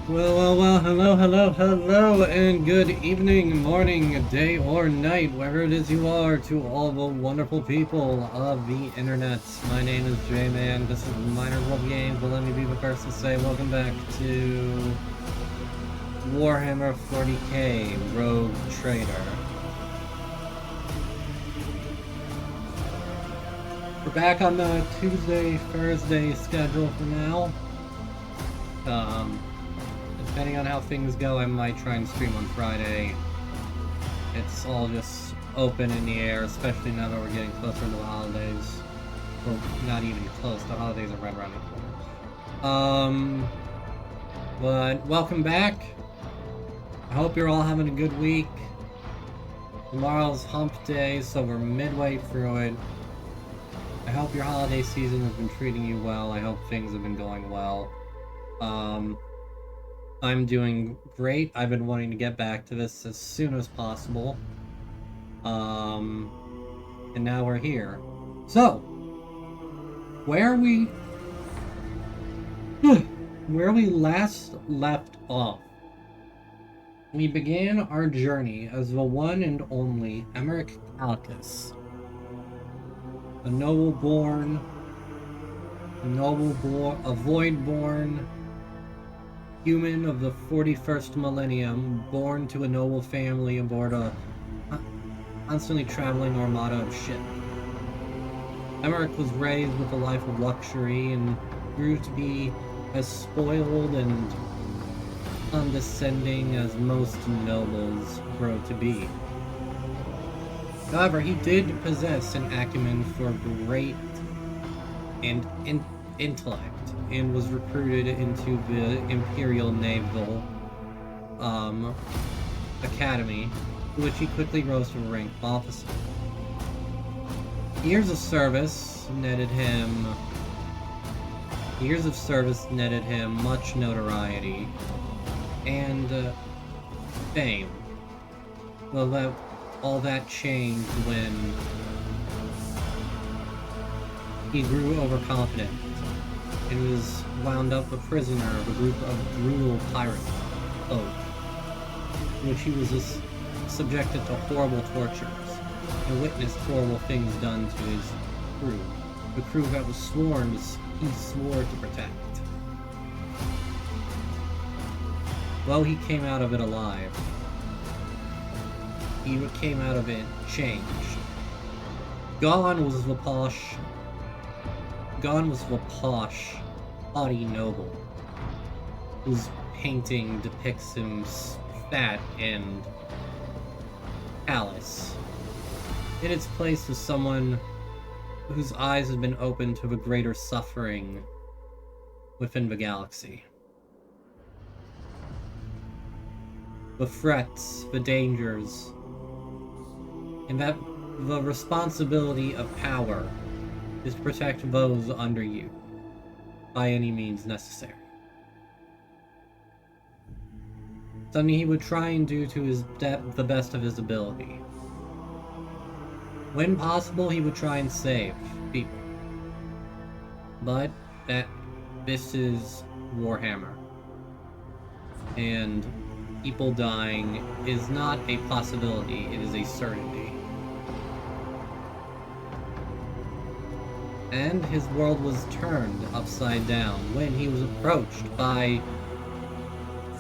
Well, hello, and good evening, morning, day, or night, wherever it is you are, to all the wonderful people of the internet. My name is J-Man, this is Minor World Games, but let me be the first to say welcome back to Warhammer 40k Rogue Trader. We're back on the Tuesday-Thursday schedule for now. Depending on how things go, I might try and stream on Friday. It's all just open in the air, especially now that we're getting closer to the holidays. Well, not even close, the holidays are right around the corner. But welcome back. I hope you're all having a good week. Tomorrow's hump day, so we're midway through it. I hope your holiday season has been treating you well. I hope things have been going well. I'm doing great. I've been wanting to get back to this as soon as possible. And now we're here. So, where we last left off, we began our journey as the one and only Emmerich Callicus, a void-born human of the 41st millennium, born to a noble family aboard a constantly traveling armada of ships. Emmerich was raised with a life of luxury and grew to be as spoiled and condescending as most nobles grow to be. However, he did possess an acumen for great intellect, and was recruited into the Imperial Naval Academy, to which he quickly rose to a rank of officer. Years of service netted him much notoriety and fame. Well, all that changed when he grew overconfident and was wound up a prisoner of a group of brutal pirate folk, in which he was subjected to horrible tortures and witnessed horrible things done to his crew, the crew that was he swore to protect. Well, he came out of it alive. He came out of it changed. Gone was the posh, haughty noble, whose painting depicts him fat and callous. In its place was someone whose eyes had been opened to the greater suffering within the galaxy. The threats, the dangers, and that the responsibility of power is to protect those under you, by any means necessary. Something he would try and do to the best of his ability. When possible, he would try and save people. But this is Warhammer. And people dying is not a possibility, it is a certainty. And his world was turned upside down when he was approached by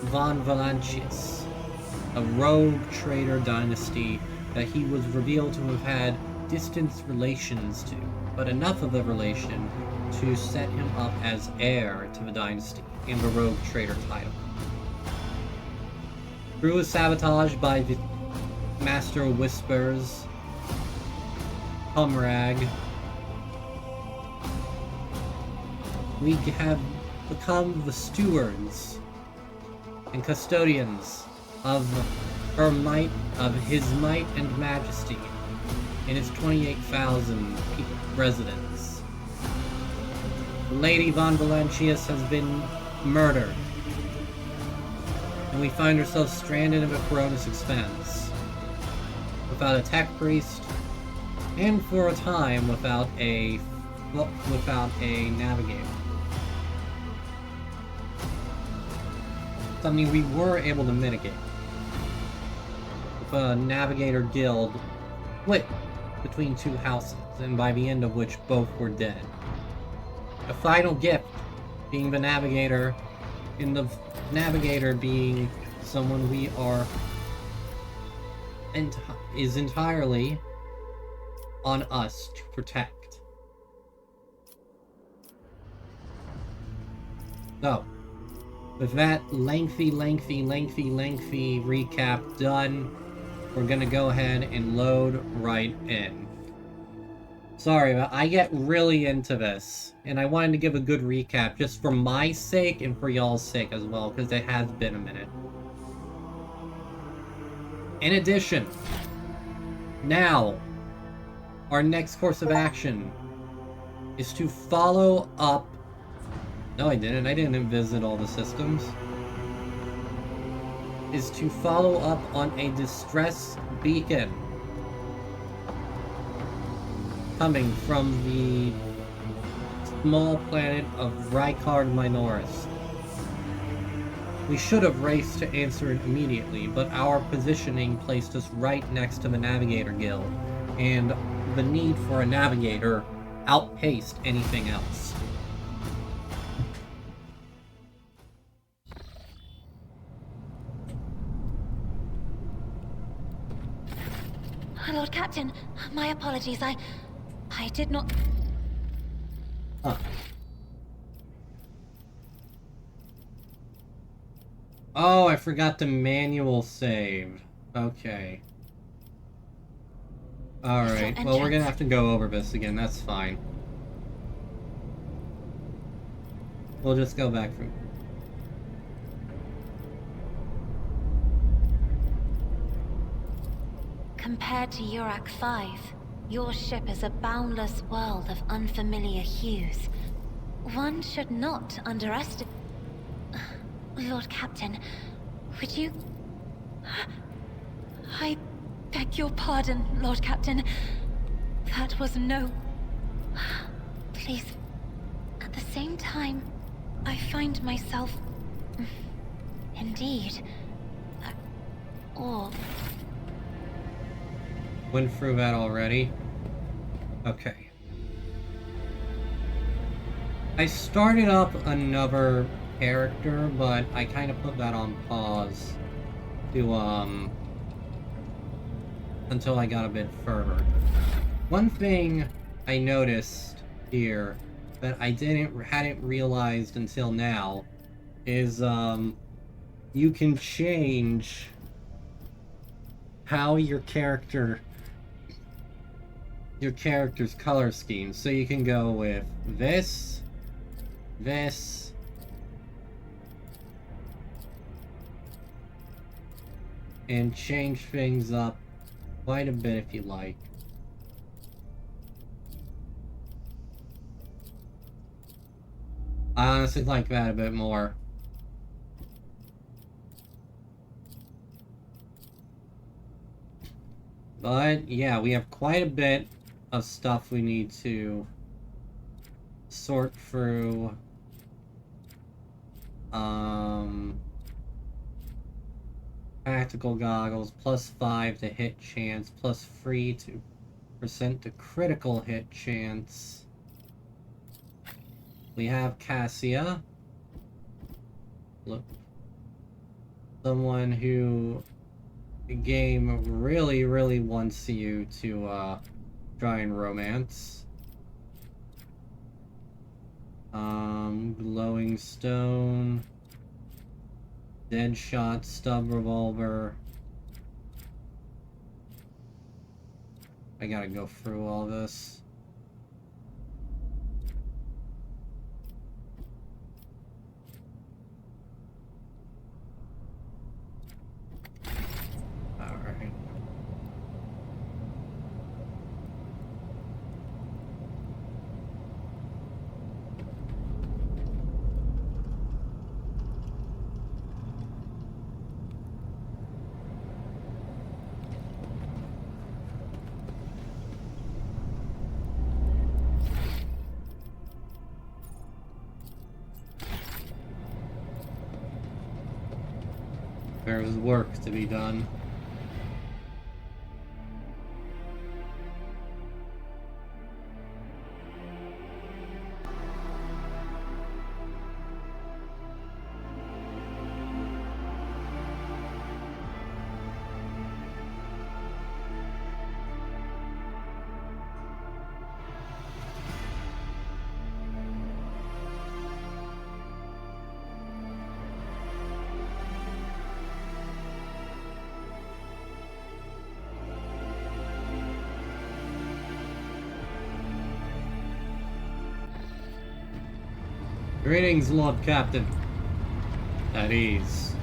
von Valancius, a rogue trader dynasty that he was revealed to have had distant relations to, but enough of a relation to set him up as heir to the dynasty and the rogue trader title. Crew was sabotaged by the Master Whispers, Humrag. We have become the stewards and custodians of his might and majesty in its 28,000 residents. Lady von Valancius has been murdered, and we find ourselves stranded in the Coronis Expanse, without a tech priest, and for a time without a navigator. something we were able to mitigate. If a Navigator guild split between two houses, and by the end of which both were dead. A final gift being the Navigator, and the Navigator being someone we are is entirely on us to protect. So, with that lengthy recap done, we're gonna go ahead and load right in. Sorry, but I get really into this, and I wanted to give a good recap just for my sake and for y'all's sake as well, because it has been a minute. In addition, now, our next course of action is to follow up... No, I didn't visit all the systems. Is to follow up on a distress beacon coming from the small planet of Rykard Minoris. We should have raced to answer it immediately, but our positioning placed us right next to the Navigator Guild, and the need for a Navigator outpaced anything else. Lord Captain, my apologies, I did not... Huh. Oh, I forgot the manual save. Okay. Alright, well, we're gonna have to go over this again, that's fine. We'll just go back from... Compared to Urak 5, your ship is a boundless world of unfamiliar hues. One should not underestimate... Lord Captain, would you... I beg your pardon, Lord Captain. That was no... Please. At the same time, I find myself... Indeed... awe. Went through that already. Okay. I started up another character, but I kind of put that on pause to, until I got a bit further. One thing I noticed here that I hadn't realized until now is, you can change how your character's color scheme. So you can go with this, and change things up quite a bit if you like. I honestly like that a bit more. But, yeah, we have quite a bit of stuff we need to sort through. Tactical goggles, +5 to hit chance, +3% to critical hit chance. We have Cassia. Look. Someone who the game really wants you to try and romance. Glowing stone, dead shot, stub revolver. I gotta go through all this. Alright. There's work to be done. Greetings, Lord Captain. At ease.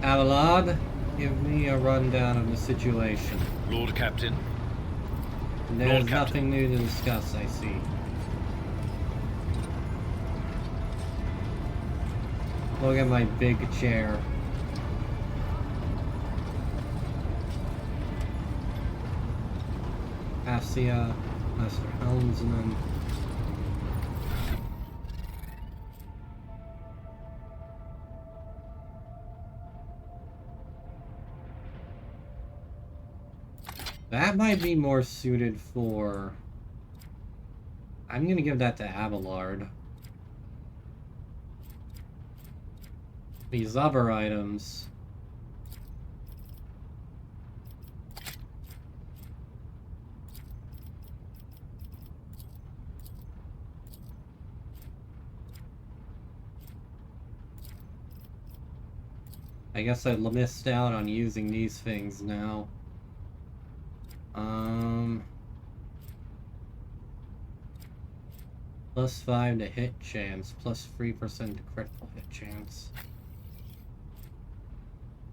Abelard, give me a rundown of the situation. Lord Captain. There's nothing new to discuss, I see. Look at my big chair. Assia, Master Helmsman. That might be more suited for... I'm gonna give that to Abelard. These other items... I guess I missed out on using these things now. Plus 5 to hit chance, plus 3% to critical hit chance.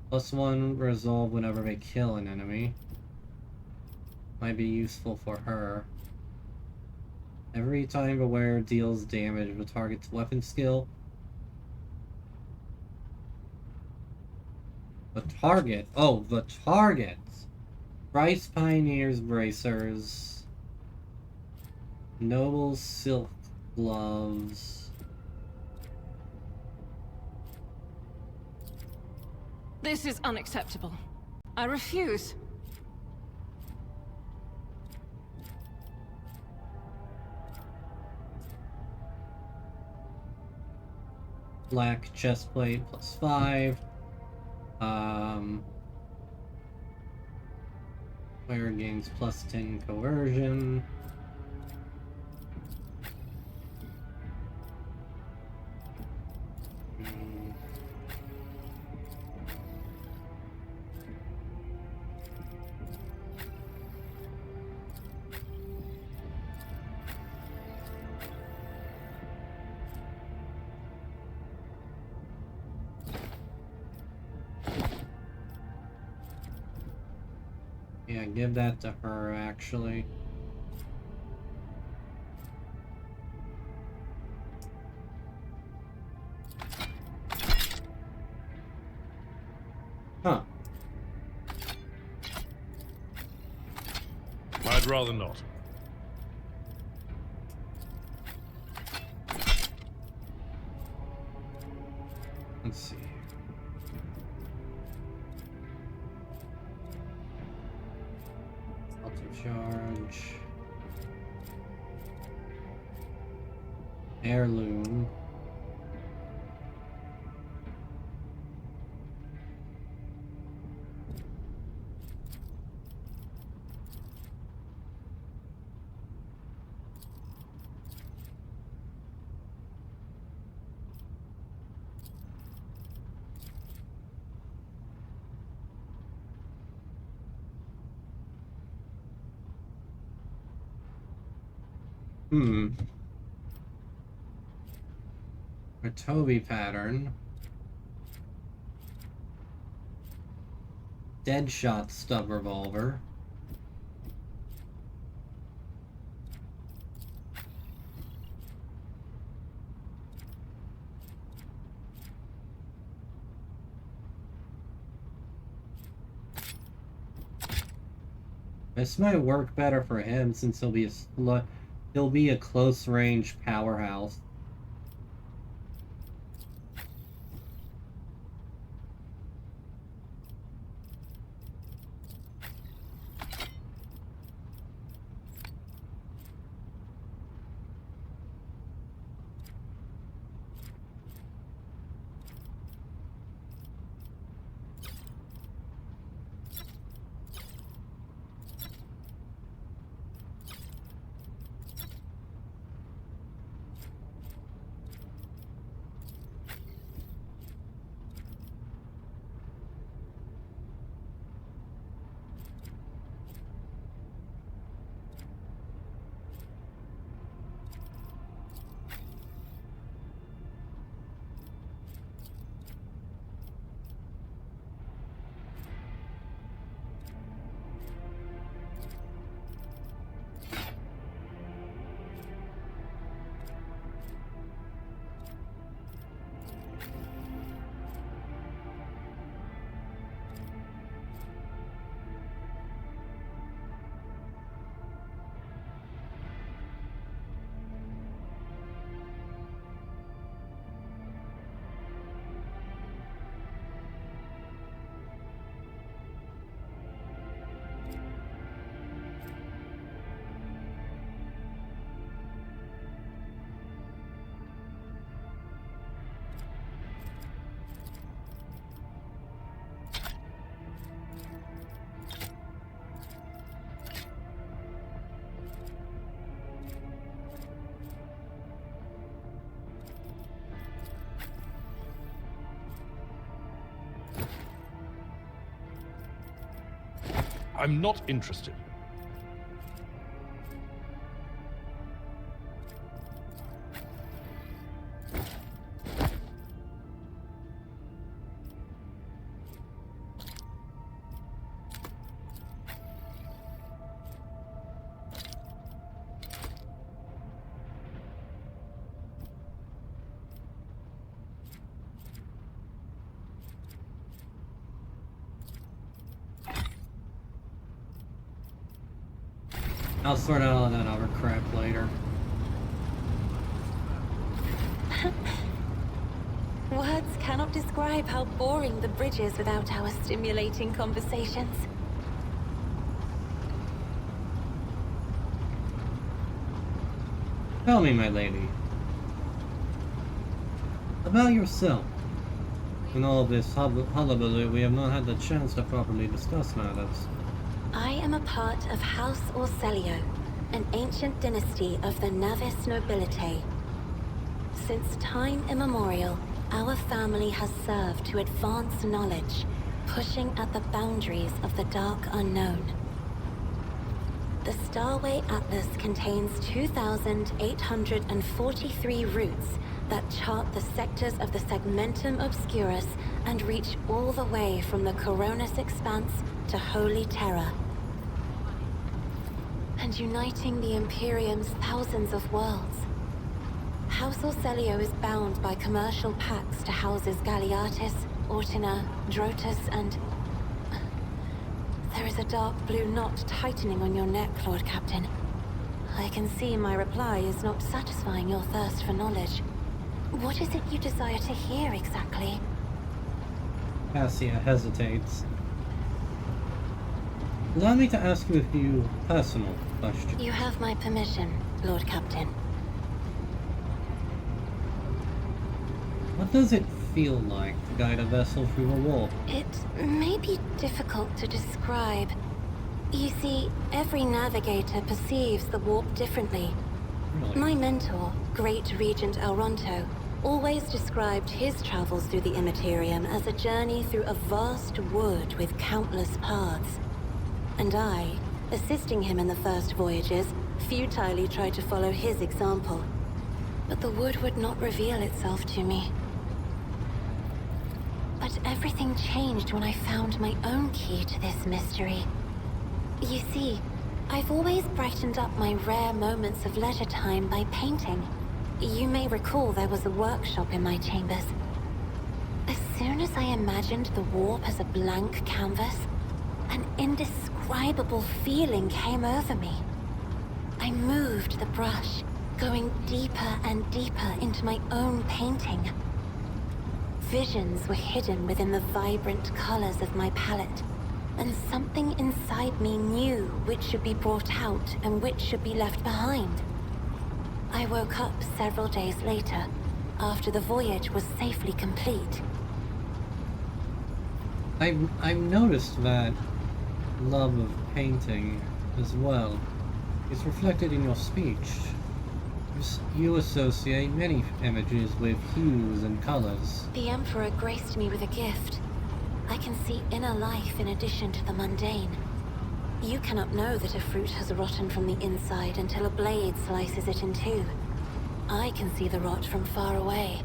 Plus 1 resolve whenever they kill an enemy. Might be useful for her. Every time the wearer deals damage with target's weapon skill. The target. Oh, the target. Price Pioneers Bracers. Noble Silk Gloves. This is unacceptable. I refuse. Black chestplate plus 5. Player gains plus 10 coercion. Yeah, give that to her, actually. Huh. I'd rather not. Let's see. Charge. Heirloom. A Toby pattern. Deadshot stub revolver. This might work better for him since he'll be a He'll be a close-range powerhouse. I'm not interested. I'll sort out all that other crap later. Words cannot describe how boring the bridge is without our stimulating conversations. Tell me, my lady. About yourself. In all this hullabaloo, we have not had the chance to properly discuss matters. I am a part of House Orselio, an ancient dynasty of the Navis nobility. Since time immemorial, our family has served to advance knowledge, pushing at the boundaries of the dark unknown. The Starway Atlas contains 2,843 routes that chart the sectors of the Segmentum Obscurus and reach all the way from the Coronis Expanse to Holy Terra. And uniting the Imperium's thousands of worlds. House Orselio is bound by commercial pacts to houses Galeatis, Ortina, Drotus, and... There is a dark blue knot tightening on your neck, Lord Captain. I can see my reply is not satisfying your thirst for knowledge. What is it you desire to hear exactly? Cassia hesitates. Allow me to ask you a few personal questions. You have my permission, Lord Captain. What does it feel like to guide a vessel through a warp? It may be difficult to describe. You see, every navigator perceives the warp differently. Really? My mentor, Great Regent Elronto, always described his travels through the Immaterium as a journey through a vast wood with countless paths. And I, assisting him in the first voyages, futilely tried to follow his example. But the wood would not reveal itself to me. But everything changed when I found my own key to this mystery. You see, I've always brightened up my rare moments of leisure time by painting. You may recall there was a workshop in my chambers. As soon as I imagined the warp as a blank canvas, an indescribable feeling came over me. I moved the brush, going deeper and deeper into my own painting. Visions were hidden within the vibrant colors of my palette, and something inside me knew which should be brought out and which should be left behind. I woke up several days later, after the voyage was safely complete. I've noticed that love of painting as well is reflected in your speech. You associate many images with hues and colors. The Emperor graced me with a gift. I can see inner life in addition to the mundane. You cannot know that a fruit has rotten from the inside until a blade slices it in two. I can see the rot from far away.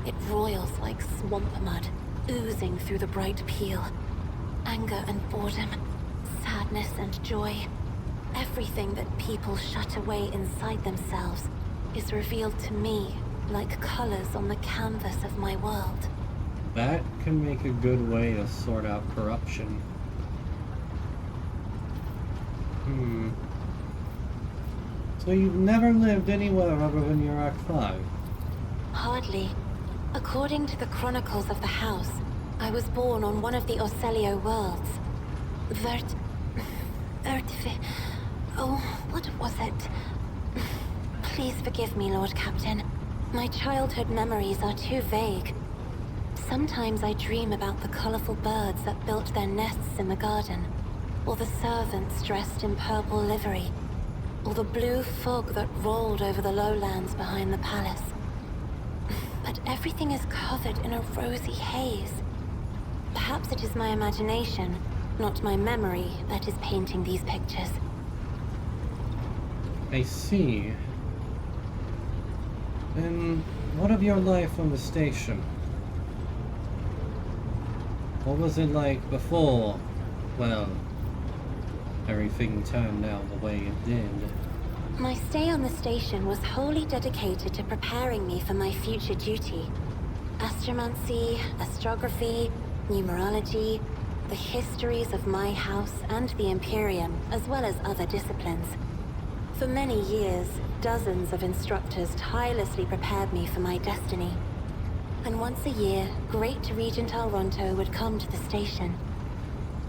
It roils like swamp mud, oozing through the bright peel. Anger and boredom, sadness and joy. Everything that people shut away inside themselves is revealed to me like colors on the canvas of my world. That can make a good way to sort out corruption. So you've never lived anywhere other than Yurak 5? Hardly. According to the chronicles of the house, I was born on one of the Orcelio worlds. Oh, what was it? Please forgive me, Lord Captain. My childhood memories are too vague. Sometimes I dream about the colorful birds that built their nests in the garden, or the servants dressed in purple livery, or the blue fog that rolled over the lowlands behind the palace. But everything is covered in a rosy haze. Perhaps it is my imagination, not my memory, that is painting these pictures. I see. Then what of your life on the station? What was it like before, well, everything turned out the way it did? My stay on the station was wholly dedicated to preparing me for my future duty. Astromancy, astrography, numerology, the histories of my house and the Imperium, as well as other disciplines. For many years, dozens of instructors tirelessly prepared me for my destiny. And once a year, Great Regent Alronto would come to the station.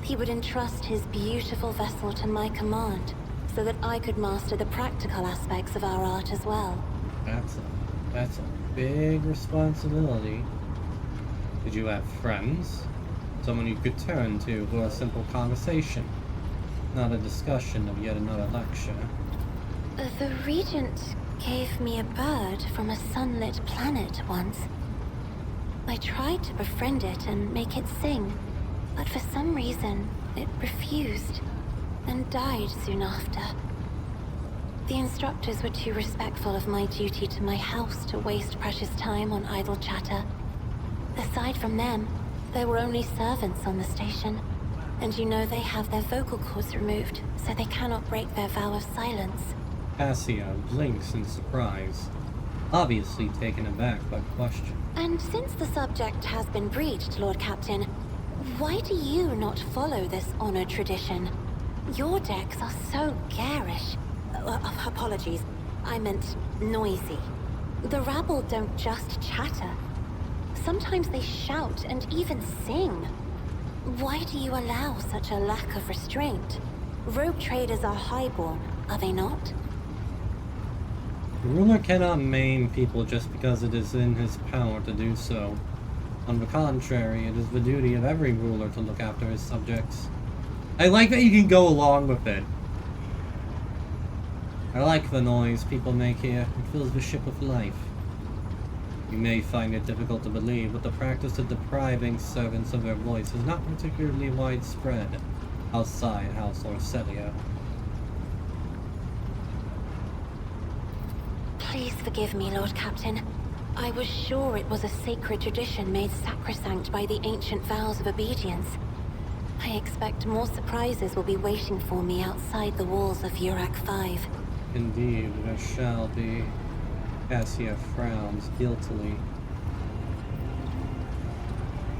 He would entrust his beautiful vessel to my command, so that I could master the practical aspects of our art as well. That's a big responsibility. Did you have friends? Someone you could turn to for a simple conversation, not a discussion of yet another lecture? The Regent gave me a bird from a sunlit planet once. I tried to befriend it and make it sing, but for some reason, it refused, and died soon after. The instructors were too respectful of my duty to my house to waste precious time on idle chatter. Aside from them, there were only servants on the station, and you know they have their vocal cords removed, so they cannot break their vow of silence. Cassia blinks in surprise, obviously taken aback by the question. And since the subject has been breached, Lord Captain, why do you not follow this honored tradition? Your decks are so garish. Apologies, I meant noisy. The rabble don't just chatter. Sometimes they shout and even sing. Why do you allow such a lack of restraint? Rogue traders are highborn, are they not? The ruler cannot maim people just because it is in his power to do so. On the contrary, it is the duty of every ruler to look after his subjects. I like that you can go along with it. I like the noise people make here. It fills the ship with life. You may find it difficult to believe, but the practice of depriving servants of their voice is not particularly widespread outside House Orcelio. Please forgive me, Lord Captain. I was sure it was a sacred tradition made sacrosanct by the ancient vows of obedience. I expect more surprises will be waiting for me outside the walls of Yurak 5. Indeed, there shall be. Cassia frowns guiltily.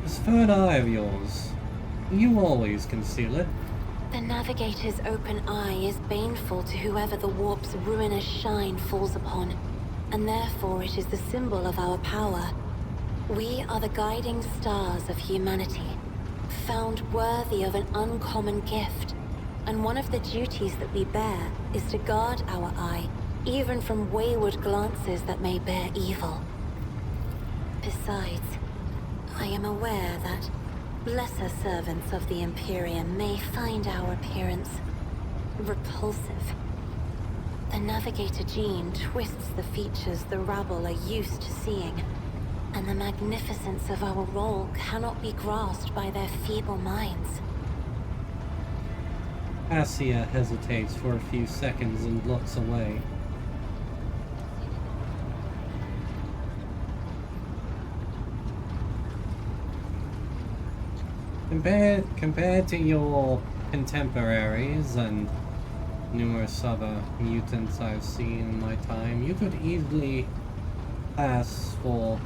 This third eye of yours, you always conceal it. The Navigator's open eye is baneful to whoever the warp's ruinous shine falls upon, and therefore it is the symbol of our power. We are the guiding stars of humanity, found worthy of an uncommon gift, and one of the duties that we bear is to guard our eye, even from wayward glances that may bear evil. Besides, I am aware that lesser servants of the Imperium may find our appearance repulsive. The Navigator gene twists the features the rabble are used to seeing, and the magnificence of our role cannot be grasped by their feeble minds. Cassia hesitates for a few seconds and looks away. Compared to your contemporaries and numerous other mutants I've seen in my time, you could easily pass for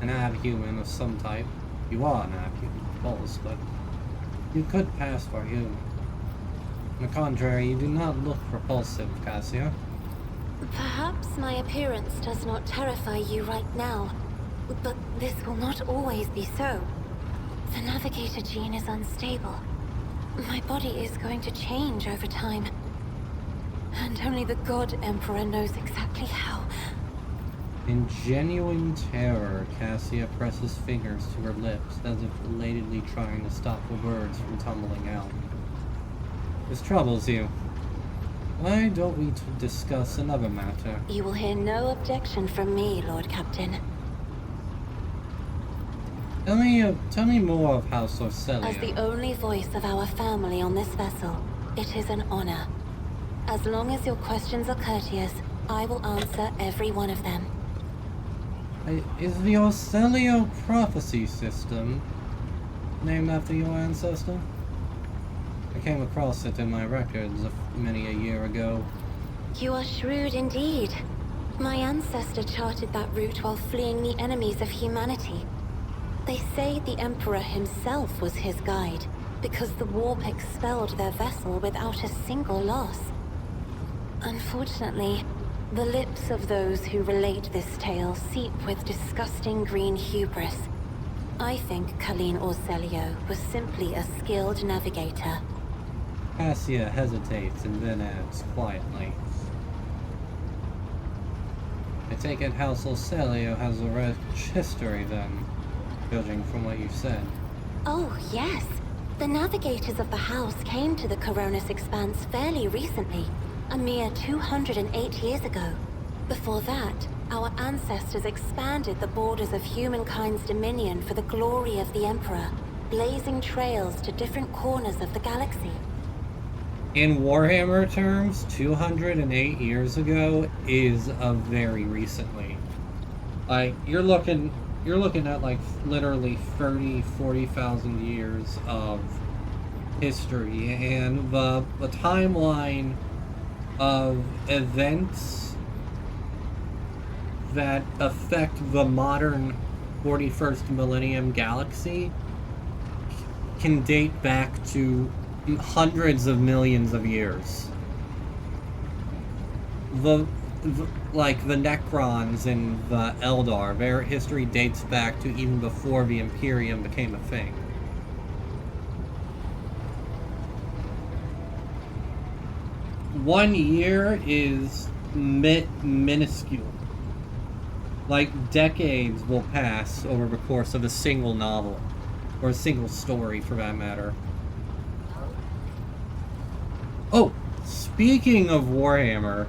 an abhuman of some type. You are an abhuman, of course, but you could pass for human. On the contrary, you do not look repulsive, Cassia. Perhaps my appearance does not terrify you right now, but this will not always be so. The Navigator gene is unstable. My body is going to change over time. And only the God Emperor knows exactly how. In genuine terror, Cassia presses fingers to her lips, as if belatedly trying to stop the words from tumbling out. This troubles you. Why don't we discuss another matter? You will hear no objection from me, Lord Captain. Tell me more of House Orcelio. As the only voice of our family on this vessel, it is an honor. As long as your questions are courteous, I will answer every one of them. Is the Orcelio prophecy system named after your ancestor? I came across it in my records many a year ago. You are shrewd indeed. My ancestor charted that route while fleeing the enemies of humanity. They say the Emperor himself was his guide, because the warp expelled their vessel without a single loss. Unfortunately, the lips of those who relate this tale seep with disgusting green hubris. I think Colleen Orcelio was simply a skilled navigator. Cassia hesitates and then adds quietly. I take it House Orcelio has a rich history then, judging from what you've said. Oh, yes. The navigators of the house came to the Coronis Expanse fairly recently, a mere 208 years ago. Before that, our ancestors expanded the borders of humankind's dominion for the glory of the Emperor, blazing trails to different corners of the galaxy. In Warhammer terms, 208 years ago is a very recently. Like, you're looking at like literally 40,000 years of history, and the timeline of events that affect the modern 41st millennium galaxy can date back to hundreds of millions of years. Like the Necrons and the Eldar, their history dates back to even before the Imperium became a thing. One year is minuscule. Like, decades will pass over the course of a single novel, or a single story for that matter. Oh, speaking of Warhammer,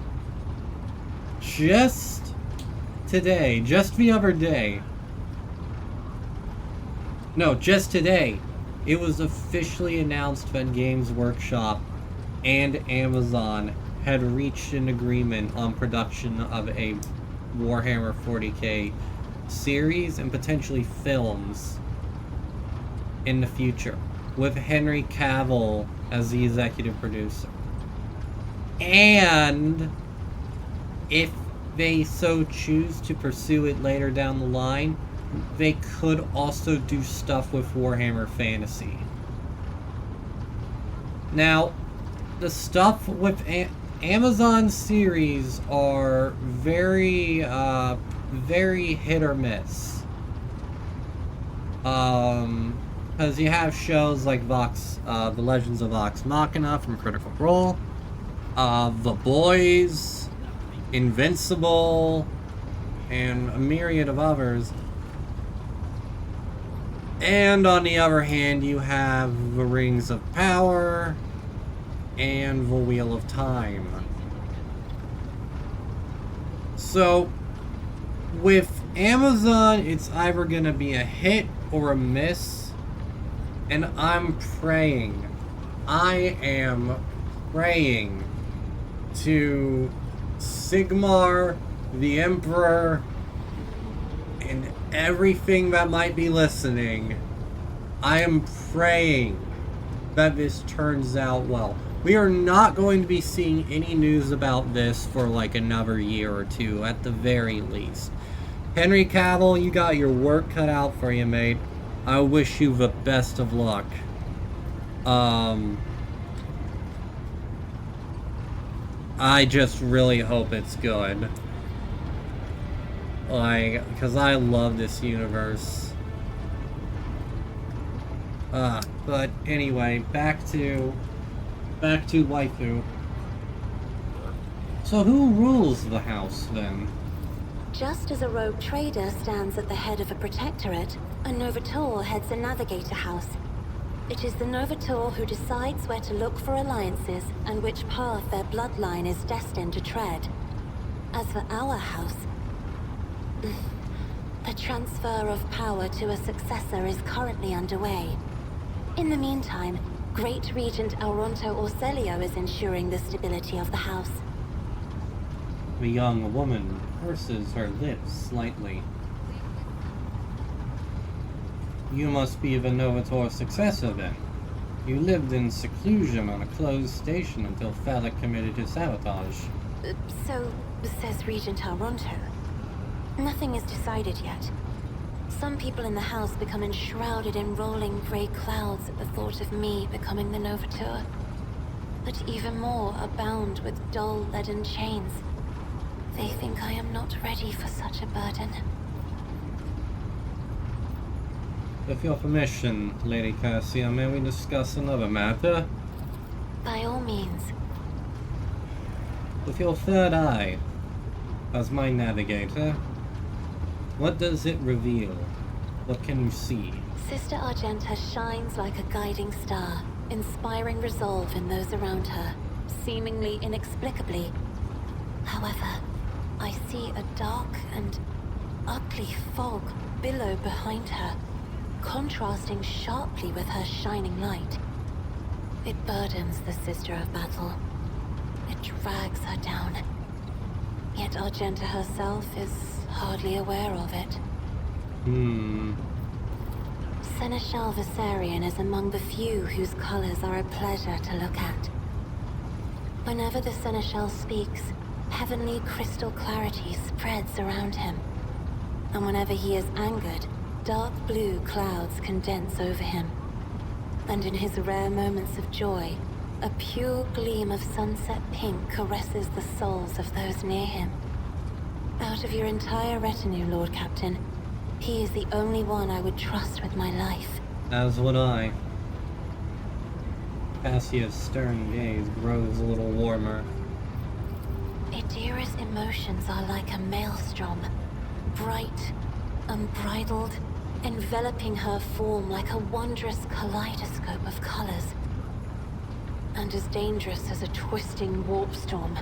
just today, just the other day, no, just today, it was officially announced that Games Workshop and Amazon had reached an agreement on production of a Warhammer 40k series and potentially films in the future, with Henry Cavill as the executive producer. And if they so choose to pursue it later down the line, they could also do stuff with Warhammer Fantasy. Now, the stuff with Amazon series are very, very hit or miss. Because you have shows like The Legends of Vox Machina from Critical Role, The Boys, Invincible, and a myriad of others. And on the other hand, you have The Rings of Power and The Wheel of Time. So, with Amazon, it's either going to be a hit or a miss. And I'm praying, I am praying to Sigmar, the Emperor, and everything that might be listening. I am praying that this turns out well. We are not going to be seeing any news about this for like another year or two at the very least. Henry Cavill, you got your work cut out for you, mate. I wish you the best of luck. I just really hope it's good. Like, because I love this universe. But anyway, back to waifu. So who rules the house, then? Just as a rogue trader stands at the head of a protectorate, a Novator heads a navigator house. It is the Novator who decides where to look for alliances and which path their bloodline is destined to tread. As for our house, a transfer of power to a successor is currently underway. In the meantime, Great Regent Auronto Orselio is ensuring the stability of the house. The young woman purses her lips slightly. You must be the Novator's successor, then. You lived in seclusion on a closed station until Falak committed his sabotage. So says Regent Auronto. Nothing is decided yet. Some people in the house become enshrouded in rolling grey clouds at the thought of me becoming the Novator. But even more are bound with dull leaden chains. They think I am not ready for such a burden. With your permission, Lady Cassia, may we discuss another matter? By all means. With your third eye, as my navigator, what does it reveal? What can you see? Sister Argenta shines like a guiding star, inspiring resolve in those around her, seemingly inexplicably. However, I see a dark and ugly fog billow behind her, contrasting sharply with her shining light. It burdens the Sister of Battle. It drags her down. Yet Argenta herself is hardly aware of it. Seneschal Viserion is among the few whose colors are a pleasure to look at. Whenever the Seneschal speaks, heavenly crystal clarity spreads around him. And whenever he is angered, dark blue clouds condense over him. And in his rare moments of joy, a pure gleam of sunset pink caresses the souls of those near him. Out of your entire retinue, Lord Captain, he is the only one I would trust with my life. As would I. Cassia's stern gaze grows a little warmer. Idira's emotions are like a maelstrom, bright, unbridled, enveloping her form like a wondrous kaleidoscope of colors. And as dangerous as a twisting warp storm.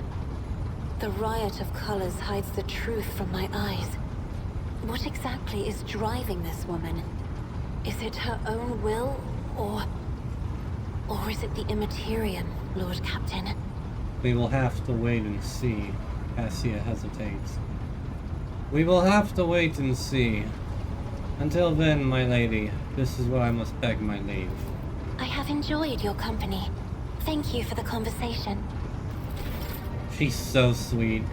The riot of colors hides the truth from my eyes. What exactly is driving this woman? Is it her own will, or is it the Immaterium, Lord Captain? We will have to wait and see. Cassia hesitates. We will have to wait and see. Until then, my lady, this is where I must beg my leave. I have enjoyed your company. Thank you for the conversation. She's so sweet.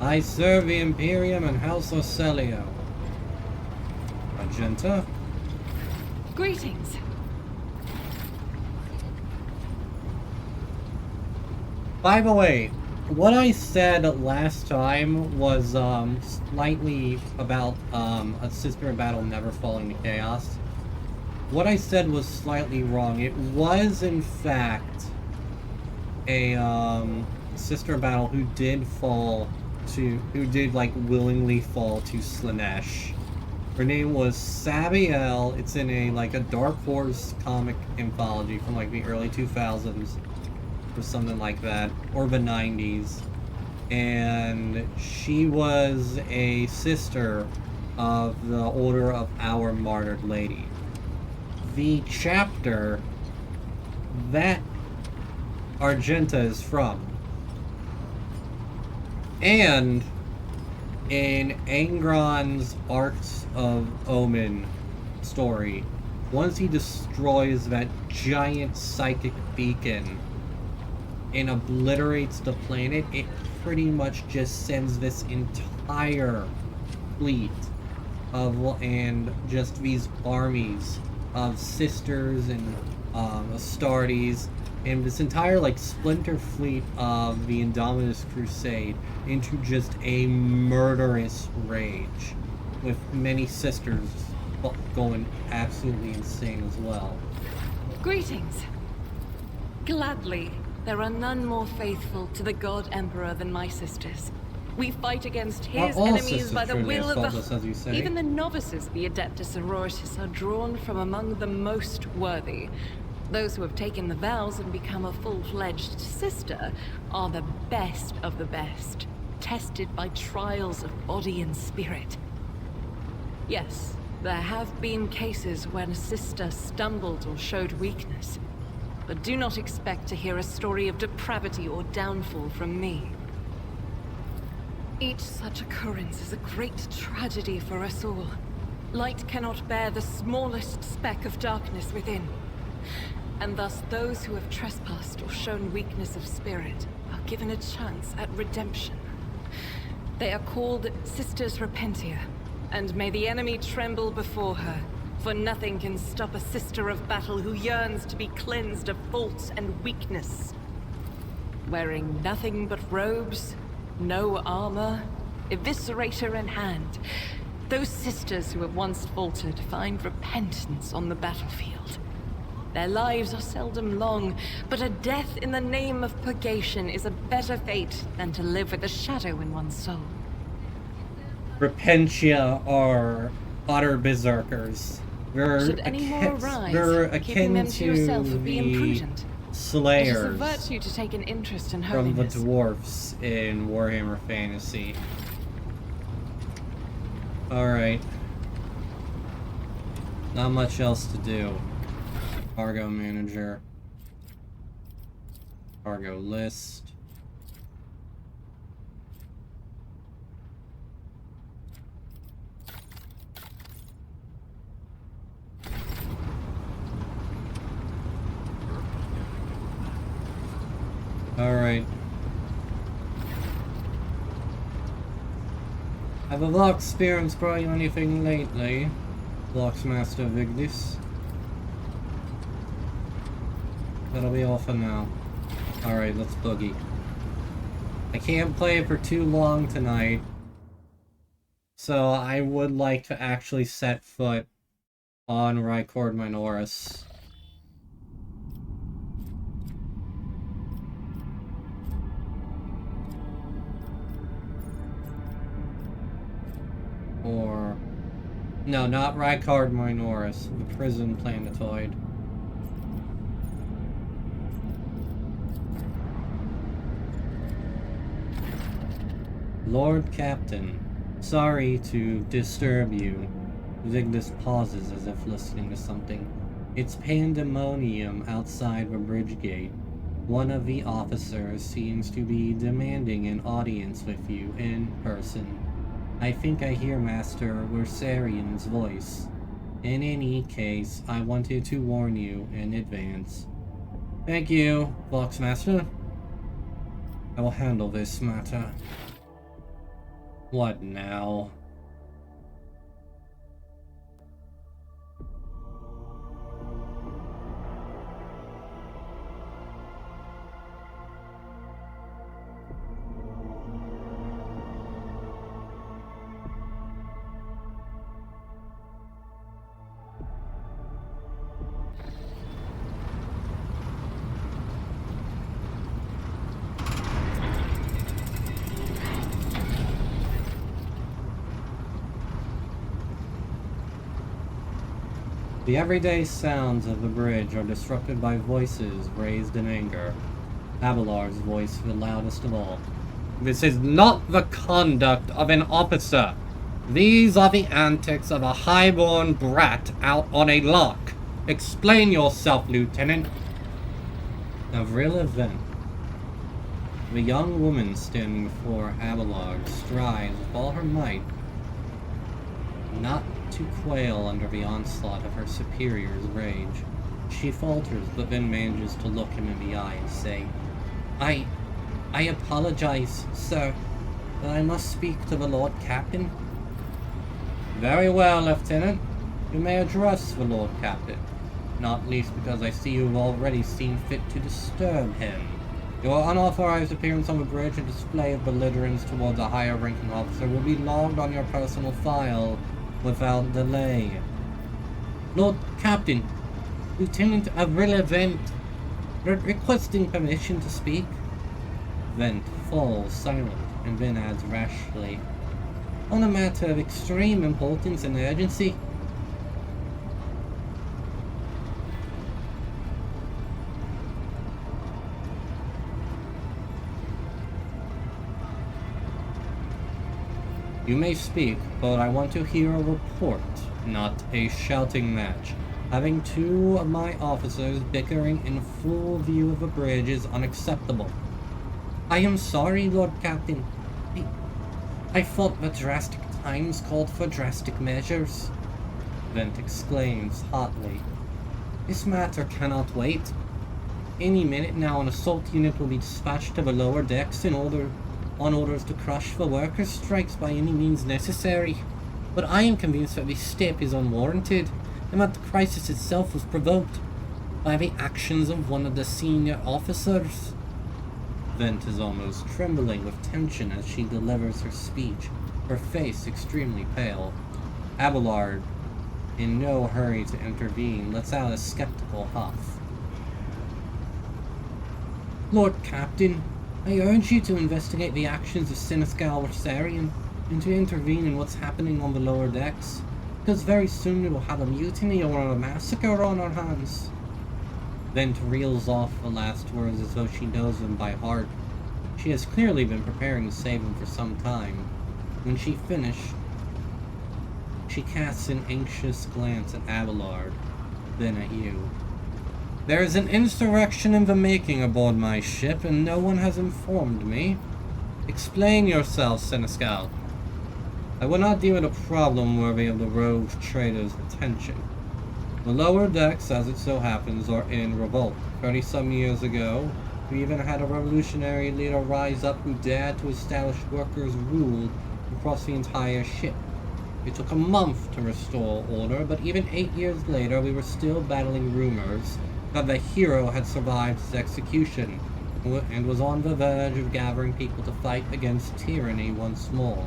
I serve the Imperium and House Orselio. Argenta? Greetings. By the way, what I said last time was slightly about a sister in battle never falling to chaos. What I said was slightly wrong. It was, in fact, a sister in battle who did like willingly fall to Slanesh. Her name was Sabiel. It's in a Dark Horse comic anthology from like the early 2000s or something like that, or the 90s. And she was a sister of the Order of Our Martyred Lady. The chapter that Argenta is from. And in Angron's Arcs of Omen story, once he destroys that giant psychic beacon and obliterates the planet, it pretty much just sends this entire fleet and just these armies of sisters and Astartes and this entire splinter fleet of the Indominus Crusade into just a murderous rage, with many sisters going absolutely insane as well. Greetings. Gladly, there are none more faithful to the God Emperor than my sisters. We fight against his enemies by the will of the... Even the novices, the Adeptus Sororitas, are drawn from among the most worthy. Those who have taken the vows and become a full-fledged sister are the best of the best, tested by trials of body and spirit. Yes, there have been cases when a sister stumbled or showed weakness, but do not expect to hear a story of depravity or downfall from me. Each such occurrence is a great tragedy for us all. Light cannot bear the smallest speck of darkness within. And thus those who have trespassed or shown weakness of spirit are given a chance at redemption. They are called Sisters Repentia, and may the enemy tremble before her, for nothing can stop a sister of battle who yearns to be cleansed of fault and weakness. Wearing nothing but robes, no armor, eviscerator in hand, those sisters who have once faltered find repentance on the battlefield. Their lives are seldom long, but a death in the name of purgation is a better fate than to live with a shadow in one's soul. Repentia are utter berserkers. Should any more arise, they're keeping akin them to yourself would be the imprudent. Slayers It is a virtue to take an interest in from the holiness. dwarfs in Warhammer Fantasy. Alright. Not much else to do. Cargo manager. Cargo list. Alright. Have a Vox experienced brought you anything lately? Voxmaster Vigdis. That'll be all for now. Alright, let's boogie. I can't play it for too long tonight, so I would like to actually set foot on Rycord Minoris. Or... no, not Rycord Minoris, the prison planetoid. Lord Captain, sorry to disturb you. Vigdis pauses as if listening to something. It's pandemonium outside the bridge gate. One of the officers seems to be demanding an audience with you in person. I think I hear Master Wersarian's voice. In any case, I wanted to warn you in advance. Thank you, Voxmaster. I will handle this matter. What now? The everyday sounds of the bridge are disrupted by voices raised in anger. Abelard's voice the loudest of all. This is not the conduct of an officer. These are the antics of a highborn brat out on a lark. Explain yourself, Lieutenant. Avril Event. The young woman standing before Abelard strives with all her might not to quail under the onslaught of her superior's rage. She falters, but then manages to look him in the eye and say, I apologize, sir, but I must speak to the Lord Captain. Very well, Lieutenant. You may address the Lord Captain, not least because I see you've already seen fit to disturb him. Your unauthorized appearance on the bridge and display of belligerence towards a higher-ranking officer will be logged on your personal file without delay. Lord Captain, Lieutenant Avril Vent, requesting permission to speak. Vent falls silent and then adds rashly, on a matter of extreme importance and urgency. You may speak, but I want to hear a report, not a shouting match. Having two of my officers bickering in full view of a bridge is unacceptable. I am sorry, Lord Captain. I thought the drastic times called for drastic measures. Vent exclaims hotly. This matter cannot wait. Any minute now an assault unit will be dispatched to the lower decks on orders to crush the workers' strikes by any means necessary. But I am convinced that this step is unwarranted, and that the crisis itself was provoked by the actions of one of the senior officers. Vent is almost trembling with tension as she delivers her speech, her face extremely pale. Abelard, in no hurry to intervene, lets out a skeptical huff. Lord Captain, I urge you to investigate the actions of Seneschal Versarian and to intervene in what's happening on the lower decks, because very soon we will have a mutiny or a massacre on our hands. Vent reels off the last words as though she knows them by heart. She has clearly been preparing to save him for some time. When she finished, she casts an anxious glance at Abelard, then at you. There is an insurrection in the making aboard my ship, and no one has informed me. Explain yourself, Seneschal. I will not deal with a problem worthy of the rogue trader's attention. The lower decks, as it so happens, are in revolt. 30-some years ago, we even had a revolutionary leader rise up who dared to establish workers' rule across the entire ship. It took a month to restore order, but even 8 years later, we were still battling rumors that the hero had survived his execution and was on the verge of gathering people to fight against tyranny once more.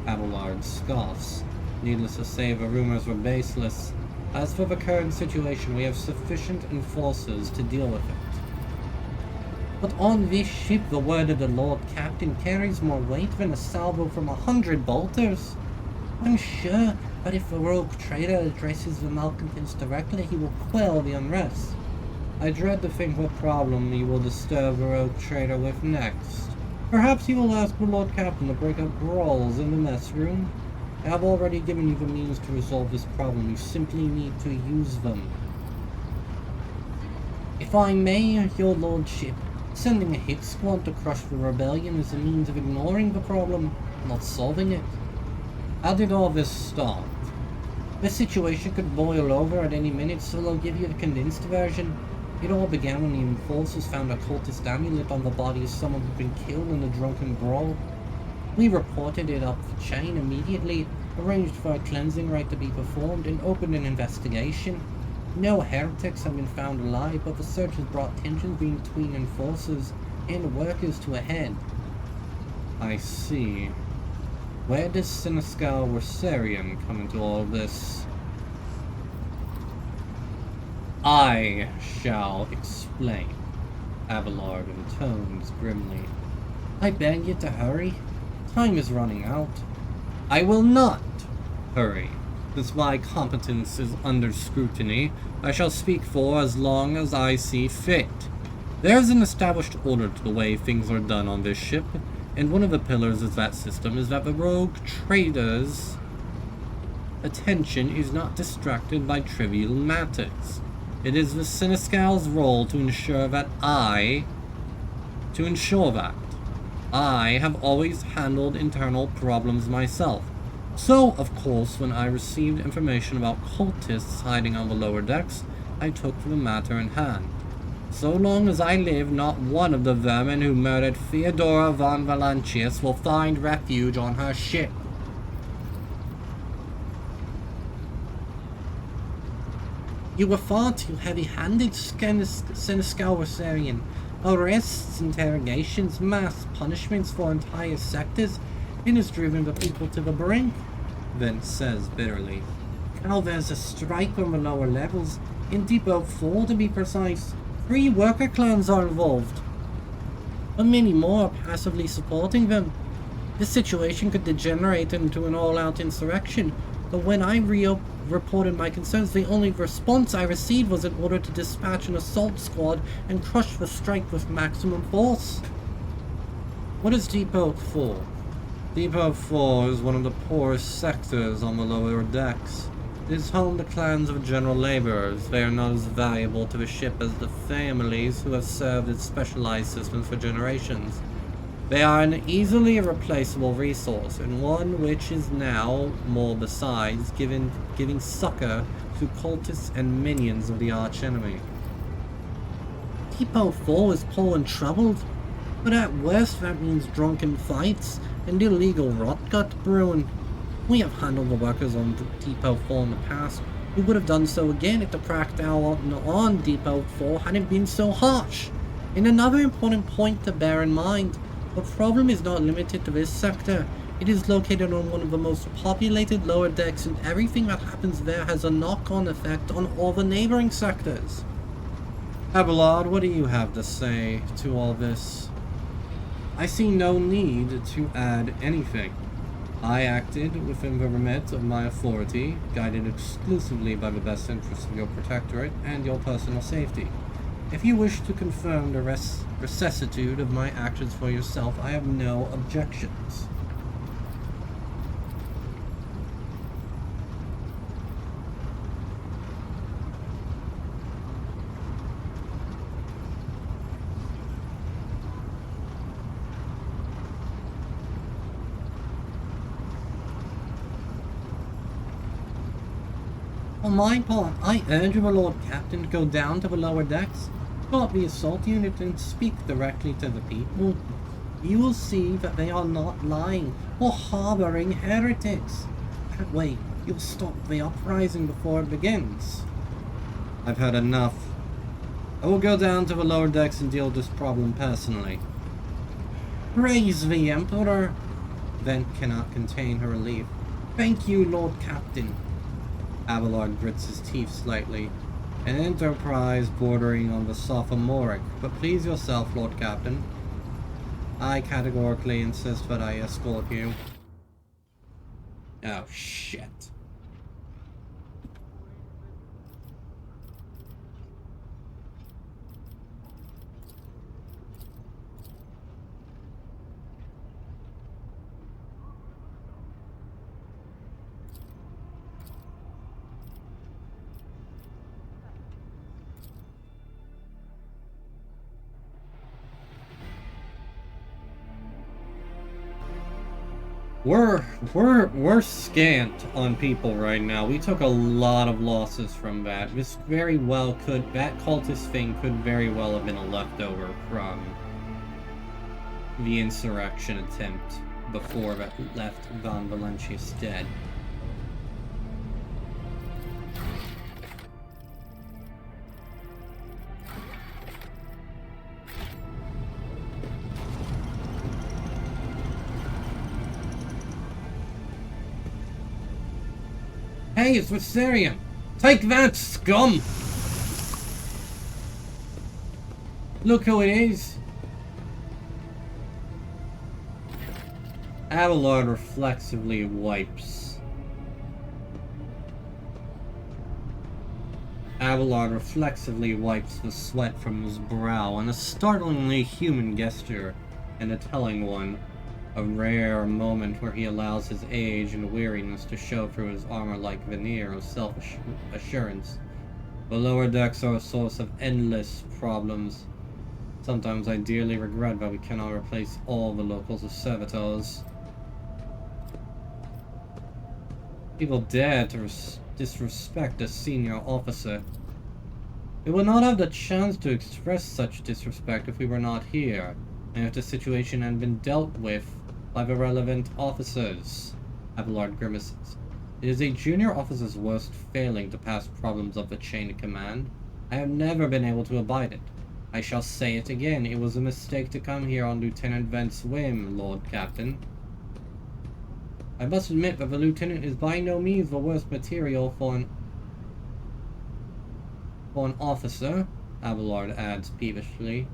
Abelard scoffs. Needless to say, the rumors were baseless. As for the current situation, we have sufficient enforcers to deal with it. But on this ship, the word of the Lord Captain carries more weight than a salvo from 100 bolters. I'm sure that if the rogue trader addresses the malcontents directly, he will quell the unrest. I dread to think what problem he will disturb the rogue trader with next. Perhaps he will ask the Lord Captain to break up brawls in the mess room. I have already given you the means to resolve this problem. You simply need to use them. If I may, your lordship, sending a hit squad to crush the rebellion is a means of ignoring the problem, not solving it. How did all this start? The situation could boil over at any minute, so I'll give you the condensed version. It all began when the enforcers found a cultist amulet on the body of someone who'd been killed in a drunken brawl. We reported it up the chain immediately, arranged for a cleansing rite to be performed, and opened an investigation. No heretics have been found alive, but the search has brought tensions between enforcers and workers to a head. I see. Where does Seneschal Versarian come into all this? I shall explain, Abelard intones grimly. I beg you to hurry. Time is running out. I will not hurry. Since my competence is under scrutiny, I shall speak for as long as I see fit. There's an established order to the way things are done on this ship, and one of the pillars of that system is that the rogue trader's attention is not distracted by trivial matters. It is the Senescal's role to ensure that I have always handled internal problems myself. So, of course, when I received information about cultists hiding on the lower decks, I took the matter in hand. So long as I live, not one of the vermin who murdered Theodora von Valancius will find refuge on her ship. You were far too heavy-handed, Senescal Rosarian. Arrests, interrogations, mass punishments for entire sectors. It has driven the people to the brink, Vince says bitterly. Now there's a strike on the lower levels. In Depot 4, to be precise. 3 worker clans are involved. But many more are passively supporting them. This situation could degenerate into an all-out insurrection. But when I reported my concerns, the only response I received was an order to dispatch an assault squad and crush the strike with maximum force. What is Depot 4? Depot 4 is one of the poorest sectors on the lower decks. It is home to clans of general laborers. They are not as valuable to the ship as the families who have served its specialized systems for generations. They are an easily replaceable resource, and one which is now, more besides, giving succor to cultists and minions of the archenemy. Depot 4 is poor and troubled, but at worst that means drunken fights and illegal rotgut brewing. We have handled the workers on Depot 4 in the past. We would have done so again if the crackdown on Depot 4 hadn't been so harsh. And another important point to bear in mind, the problem is not limited to this sector. It is located on one of the most populated lower decks, and everything that happens there has a knock-on effect on all the neighboring sectors. Abelard, what do you have to say to all this? I see no need to add anything. I acted within the remit of my authority, guided exclusively by the best interests of your protectorate and your personal safety. If you wish to confirm the rectitude of my actions for yourself, I have no objections. On my part, I urge the Lord Captain to go down to the lower decks, stop the assault unit, and speak directly to the people. You will see that they are not lying or harboring heretics. That way, you'll stop the uprising before it begins. I've had enough. I will go down to the lower decks and deal with this problem personally. Praise the Emperor! Vent cannot contain her relief. Thank you, Lord Captain. Abelard grits his teeth slightly. An enterprise bordering on the sophomoric, but please yourself, Lord Captain. I categorically insist that I escort you. Oh, shit. We're scant on people right now. We took a lot of losses from that. This very well could, that cultist thing could very well have been a leftover from the insurrection attempt before that left Von Valancius dead. Hey, it's Viserion! Take that, scum! Look who it is! Abelard reflexively wipes Abelard reflexively wipes the sweat from his brow in a startlingly human gesture, and a telling one. A rare moment where he allows his age and weariness to show through his armor-like veneer of self-assurance. The lower decks are a source of endless problems. Sometimes I dearly regret that we cannot replace all the locals as servitors. People dare to disrespect a senior officer. We would not have the chance to express such disrespect if we were not here, and if the situation had been dealt with by the relevant officers. Abelard grimaces. It is a junior officer's worst failing to pass problems up the chain of command. I have never been able to abide it. I shall say it again, it was a mistake to come here on Lieutenant Vent's whim, Lord Captain. I must admit that the Lieutenant is by no means the worst material for an officer, Abelard adds peevishly.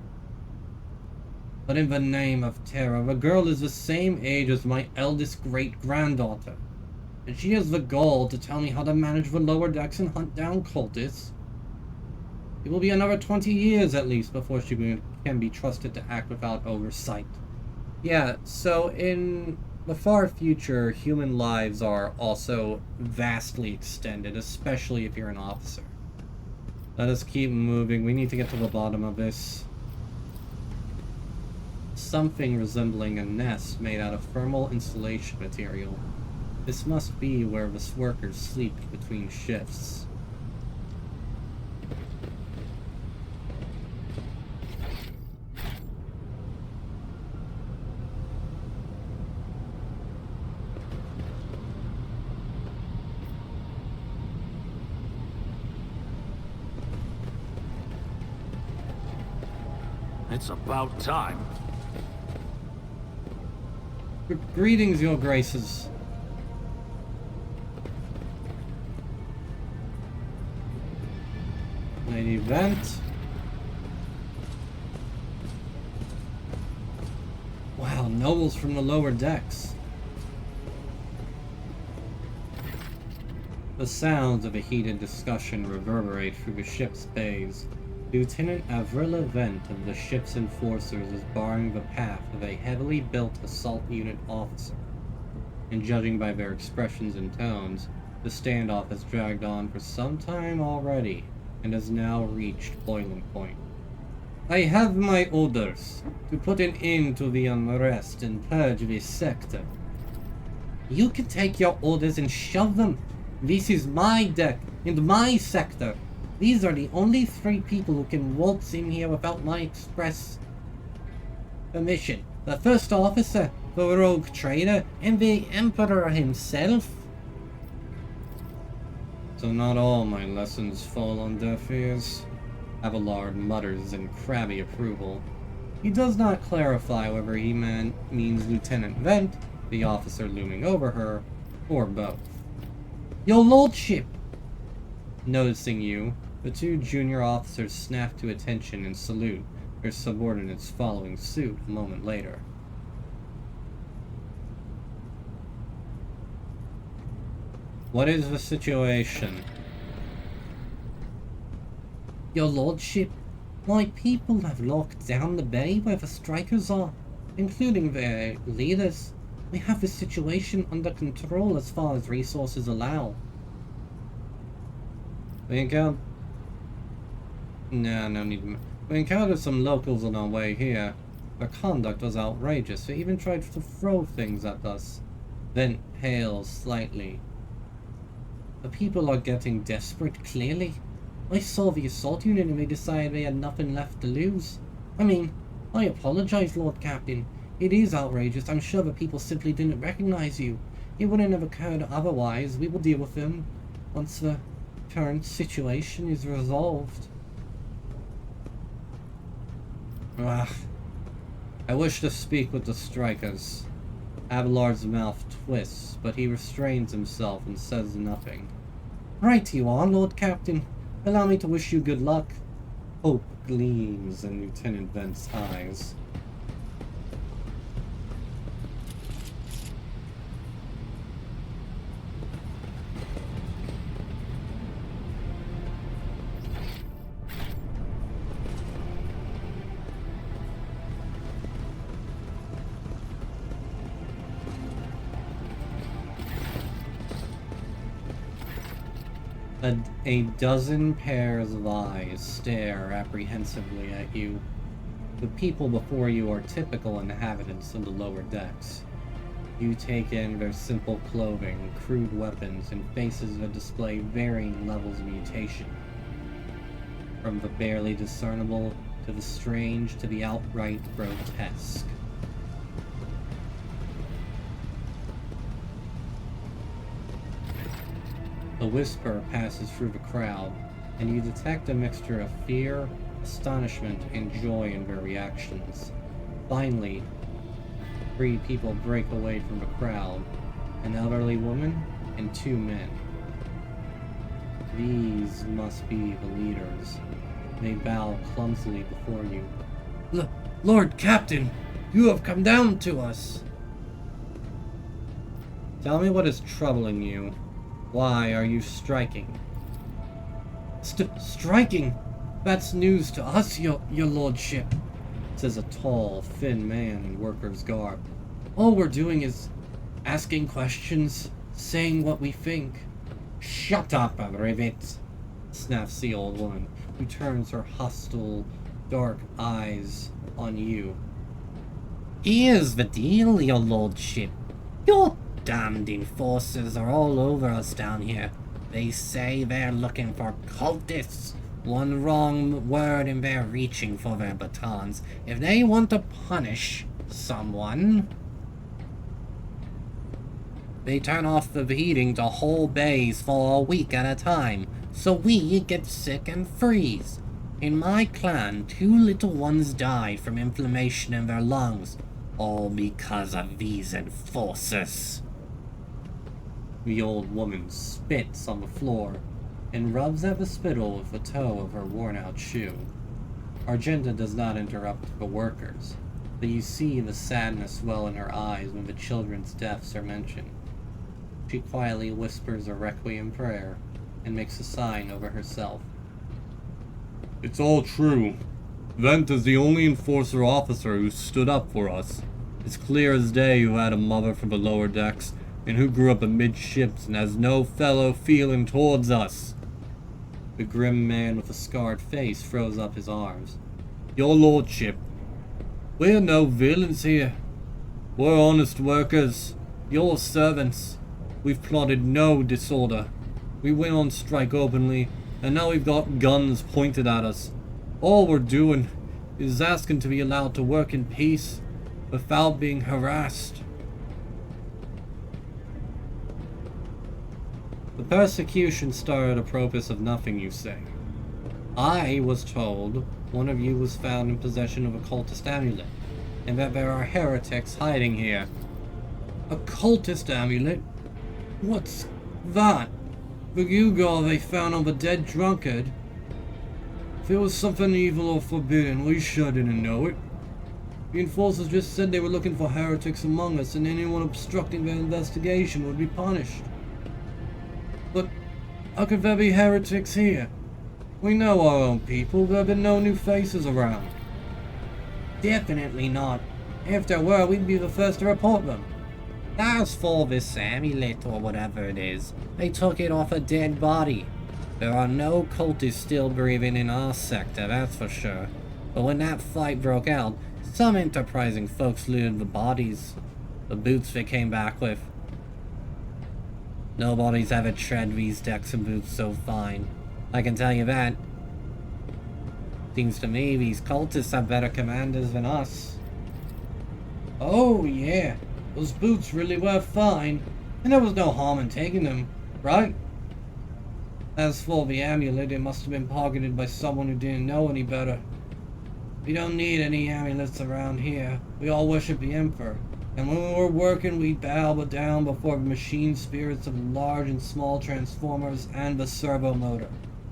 But in the name of terror, the girl is the same age as my eldest great-granddaughter, and she has the gall to tell me how to manage the lower decks and hunt down cultists. It will be another 20 years at least before she can be trusted to act without oversight. Yeah, so in the far future, human lives are also vastly extended, especially if you're an officer. Let us keep moving. We need to get to the bottom of this. Something resembling a nest made out of thermal insulation material. This must be where the workers sleep between shifts. It's about time. Greetings, your graces. Lady Vent. Wow, nobles from the lower decks. The sounds of a heated discussion reverberate through the ship's bays. Lieutenant Avrila Vent of the ship's enforcers is barring the path of a heavily built assault unit officer. And judging by their expressions and tones, the standoff has dragged on for some time already, and has now reached boiling point. I have my orders to put an end to the unrest and purge this sector. You can take your orders and shove them. This is my deck and my sector. These are the only 3 people who can waltz in here without my express permission. The first officer, the rogue trader, and the Emperor himself. So not all my lessons fall on deaf ears. Abelard mutters in crabby approval. He does not clarify whether he means Lieutenant Vent, the officer looming over her, or both. Your lordship! Noticing you, the 2 junior officers snap to attention and salute, their subordinates following suit a moment later. What is the situation? Your lordship, my people have locked down the bay where the strikers are, including their leaders. We have the situation under control as far as resources allow. We encountered some locals on our way here. Their conduct was outrageous. They even tried to throw things at us. Then paled slightly. The people are getting desperate, clearly. I saw the assault unit and they decided they had nothing left to lose. I mean, I apologize, Lord Captain. It is outrageous. I'm sure the people simply didn't recognize you. It wouldn't have occurred otherwise. We will deal with them once the current situation is resolved. I wish to speak with the strikers. Abelard's mouth twists, but he restrains himself and says nothing. Right you are, Lord Captain. Allow me to wish you good luck. Hope gleams in Lieutenant Vent's eyes. A dozen pairs of eyes stare apprehensively at you. The people before you are typical inhabitants of the lower decks. You take in their simple clothing, crude weapons, and faces that display varying levels of mutation. From the barely discernible, to the strange, to the outright grotesque. A whisper passes through the crowd, and you detect a mixture of fear, astonishment, and joy in their reactions. Finally, 3 people break away from the crowd, an elderly woman and 2 men. These must be the leaders. They bow clumsily before you. Lord Captain, you have come down to us. Tell me what is troubling you. Why are you striking? Striking? That's news to us, your lordship, says a tall, thin man in worker's garb. All we're doing is asking questions, saying what we think. Shut up, Rivet, snaps the old woman, who turns her hostile, dark eyes on you. Here's the deal, your lordship. Your damned enforcers are all over us down here. They say they're looking for cultists. One wrong word and they're reaching for their batons. If they want to punish someone, they turn off the heating to whole bays for a week at a time, so we get sick and freeze. In my clan, 2 little ones died from inflammation in their lungs, all because of these enforcers. The old woman spits on the floor and rubs at the spittle with the toe of her worn-out shoe. Argenta does not interrupt the workers, but you see the sadness well in her eyes when the children's deaths are mentioned. She quietly whispers a requiem prayer and makes a sign over herself. It's all true. Vent is the only enforcer officer who stood up for us. It's clear as day who had a mother from the lower decks, and who grew up amidships and has no fellow feeling towards us. The grim man with a scarred face throws up his arms. Your lordship, we're no villains here. We're honest workers, your servants. We've plotted no disorder. We went on strike openly, and now we've got guns pointed at us. All we're doing is asking to be allowed to work in peace without being harassed. The persecution started a purpose of nothing, you say. I was told one of you was found in possession of a cultist amulet, and that there are heretics hiding here. A cultist amulet? What's that? The gewgaw they found on the dead drunkard? If it was something evil or forbidden, we sure didn't know it. The enforcers just said they were looking for heretics among us, and anyone obstructing their investigation would be punished. But how could there be heretics here? We know our own people. There have been no new faces around. Definitely not. If there were, we'd be the first to report them. As for this amulet or whatever it is, they took it off a dead body. There are no cultists still breathing in our sector, that's for sure. But when that fight broke out, some enterprising folks looted the bodies. The boots they came back with. Nobody's ever tread these decks and boots so fine. I can tell you that. Seems to me these cultists have better commanders than us. Oh yeah, those boots really were fine, and there was no harm in taking them, right? As for the amulet, it must have been pocketed by someone who didn't know any better. We don't need any amulets around here. We all worship the Emperor. And when we were working, we bow down before the machine spirits of large and small transformers and the servo motor.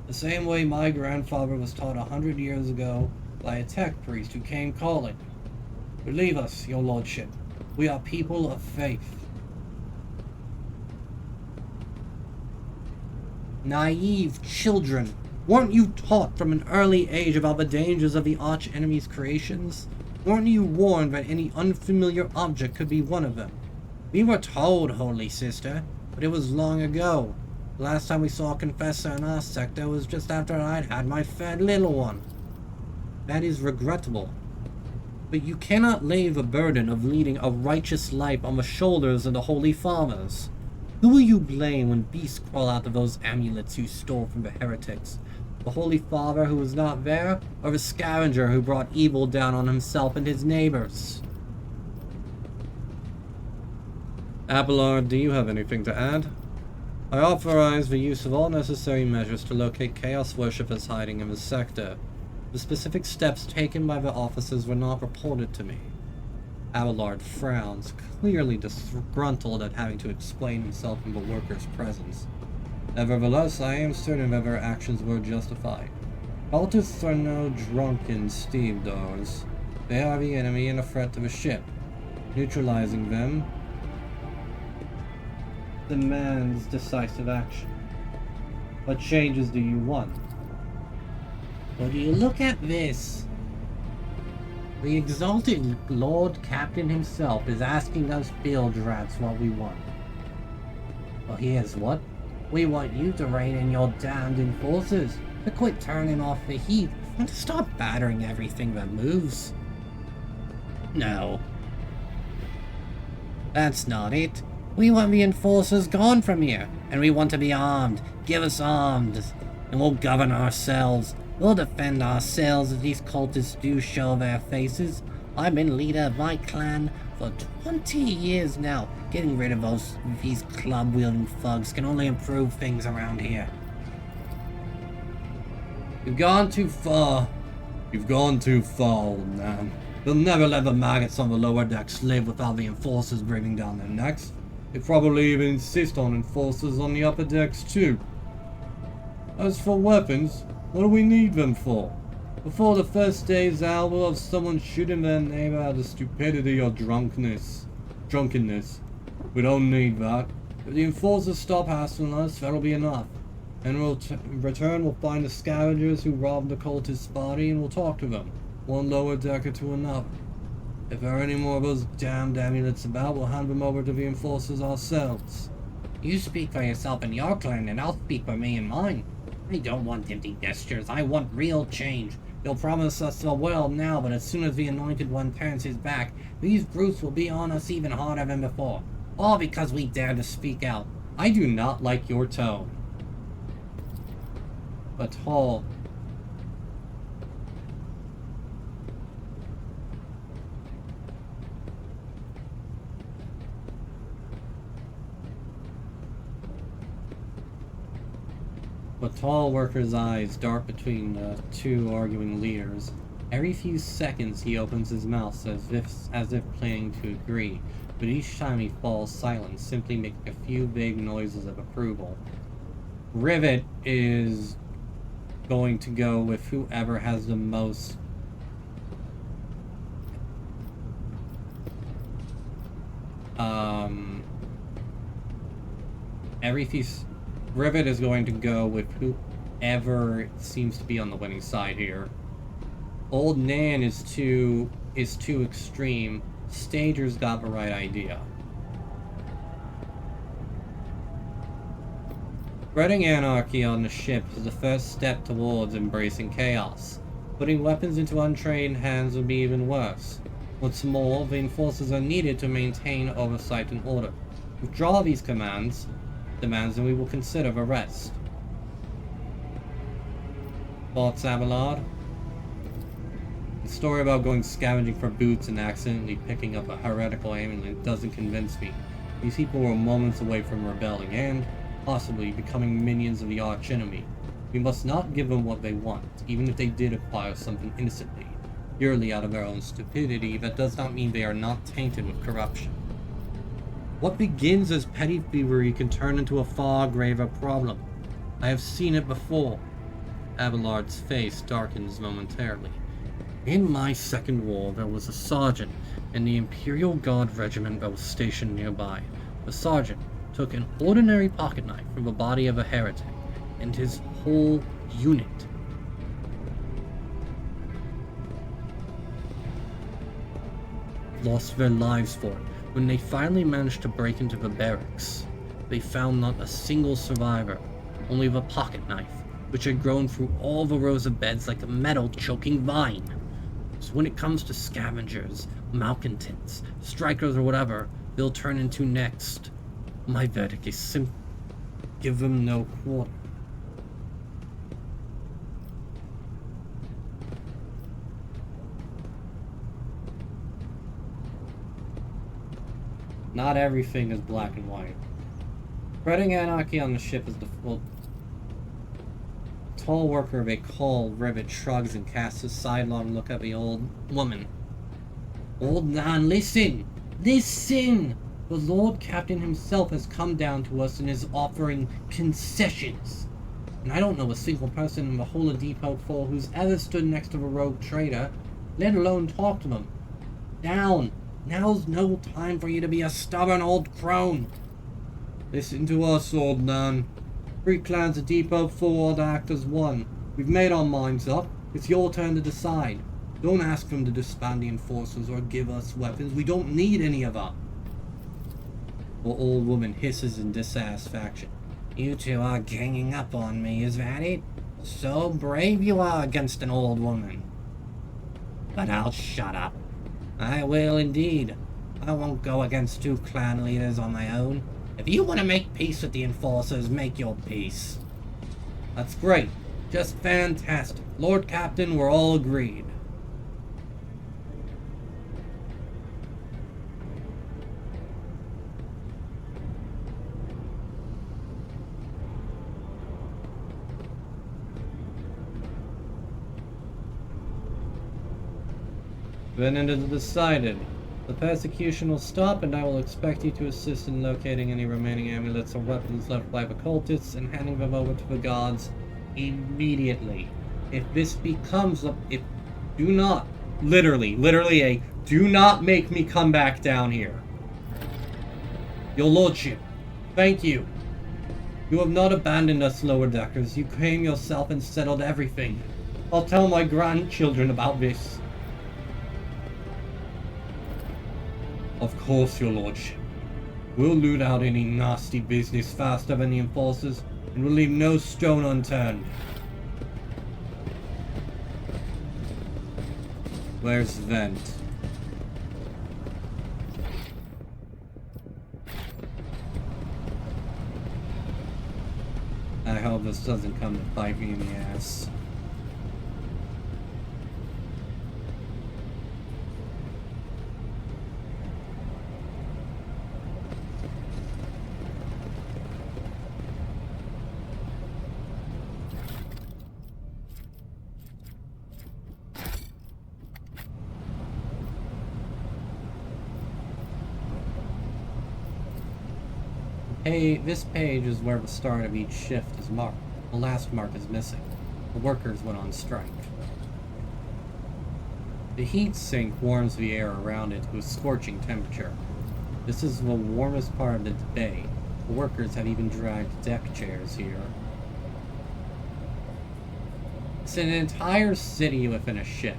The same way my grandfather was taught 100 years ago by a tech priest who came calling. Believe us, your lordship. We are people of faith. Naive children. Weren't you taught from an early age about the dangers of the arch-enemy's creations? Weren't you warned that any unfamiliar object could be one of them? We were told, Holy Sister, but it was long ago. The last time we saw a confessor in our sector was just after I'd had my fed little one. That is regrettable. But you cannot lay the burden of leading a righteous life on the shoulders of the Holy Fathers. Who will you blame when beasts crawl out of those amulets you stole from the heretics? The Holy Father who was not there, or the scavenger who brought evil down on himself and his neighbors? Abelard, do you have anything to add? I authorize the use of all necessary measures to locate Chaos worshippers hiding in the sector. The specific steps taken by the officers were not reported to me. Abelard frowns, clearly disgruntled at having to explain himself in the workers' presence. Nevertheless, I am certain that their actions were justified. Cultists are no drunken stevedores. They are the enemy and a threat to the ship. Neutralizing them demands decisive action. What changes do you want? Well, do you look at this? The exalted Lord Captain himself is asking us bilge rats what we want. Well, here's what. We want you to rein in your damned enforcers, to quit turning off the heat, and to stop battering everything that moves. No. That's not it. We want the enforcers gone from here, and we want to be armed. Give us arms, and we'll govern ourselves. We'll defend ourselves if these cultists do show their faces. I've been leader of my clan for 20 years now. Getting rid of these club-wielding thugs can only improve things around here. You've gone too far. You've gone too far, old man. They'll never let the maggots on the lower decks live without the enforcers breathing down their necks. They probably even insist on enforcers on the upper decks too. As for weapons, what do we need them for? Before the first day's out, we'll have someone shooting their neighbor out of stupidity or drunkenness. We don't need that. If the enforcers stop hassling us, that'll be enough. And in return, we'll find the scavengers who robbed the cultist's body and we'll talk to them, one lower decker to another. If there are any more of those damned amulets about, we'll hand them over to the enforcers ourselves. You speak for yourself and your clan, and I'll speak for me and mine. I don't want empty gestures. I want real change. They'll promise us the world now, but as soon as the Anointed One turns his back, these brutes will be on us even harder than before. All because we dare to speak out. I do not like your tone. But Hall... The tall worker's eyes dart between the two arguing leaders. Every few seconds he opens his mouth as if planning to agree, but each time he falls silent, simply making a few vague noises of approval. Rivet is going to go with whoever has the most Rivet is going to go with whoever seems to be on the winning side here. Old Nan is too extreme. Stager's got the right idea. Spreading anarchy on the ship is the first step towards embracing chaos. Putting weapons into untrained hands would be even worse. What's more, the enforcers are needed to maintain oversight and order. Withdraw these demands, and we will consider the rest. Thoughts, Abelard? The story about going scavenging for boots and accidentally picking up a heretical amulet doesn't convince me. These people were moments away from rebelling and, possibly, becoming minions of the arch-enemy. We must not give them what they want, even if they did acquire something innocently. Purely out of their own stupidity, that does not mean they are not tainted with corruption. What begins as petty thievery can turn into a far graver problem. I have seen it before. Abelard's face darkens momentarily. In my second war, there was a sergeant in the Imperial Guard regiment that was stationed nearby. The sergeant took an ordinary pocket knife from the body of a heretic, and his whole unit lost their lives for it when they finally managed to break into the barracks. They found not a single survivor, only the pocket knife, which had grown through all the rows of beds like a metal-choking vine. So when it comes to scavengers, malcontents, strikers, or whatever they'll turn into next, my verdict is simple. Give them no quarter. Not everything is black and white. Spreading anarchy on the ship is the full. Tall worker of a coal rivet shrugs and casts a sidelong look at the old woman. Old man, listen! Listen! The Lord Captain himself has come down to us and is offering concessions. And I don't know a single person in the whole of Depot 4 who's ever stood next to a rogue trader, let alone talk to them. Down! Now's no time for you to be a stubborn old crone. Listen to us, old man. 3 clans of Depot 4 ought to act as one. We've made our minds up. It's your turn to decide. Don't ask them to disband the enforcers or give us weapons. We don't need any of that. The old woman hisses in dissatisfaction. You two are ganging up on me, is that it? So brave you are against an old woman. But I'll shut up. I will indeed. I won't go against 2 clan leaders on my own. If you want to make peace with the enforcers, make your peace. That's great. Just fantastic. Lord Captain, we're all agreed. Then it is decided. The persecution will stop, and I will expect you to assist in locating any remaining amulets or weapons left by the cultists and handing them over to the gods immediately. If this becomes do not, literally, do not make me come back down here. Your lordship, thank you. You have not abandoned us lower deckers. You came yourself and settled everything. I'll tell my grandchildren about this. Of course, your lordship. We'll loot out any nasty business faster than the enforcers, and we'll leave no stone unturned. Where's Vent? I hope this doesn't come to bite me in the ass. This page is where the start of each shift is marked. The last mark is missing. The workers went on strike. The heat sink warms the air around it to a scorching temperature. This is the warmest part of the bay. The workers have even dragged deck chairs here. It's an entire city within a ship.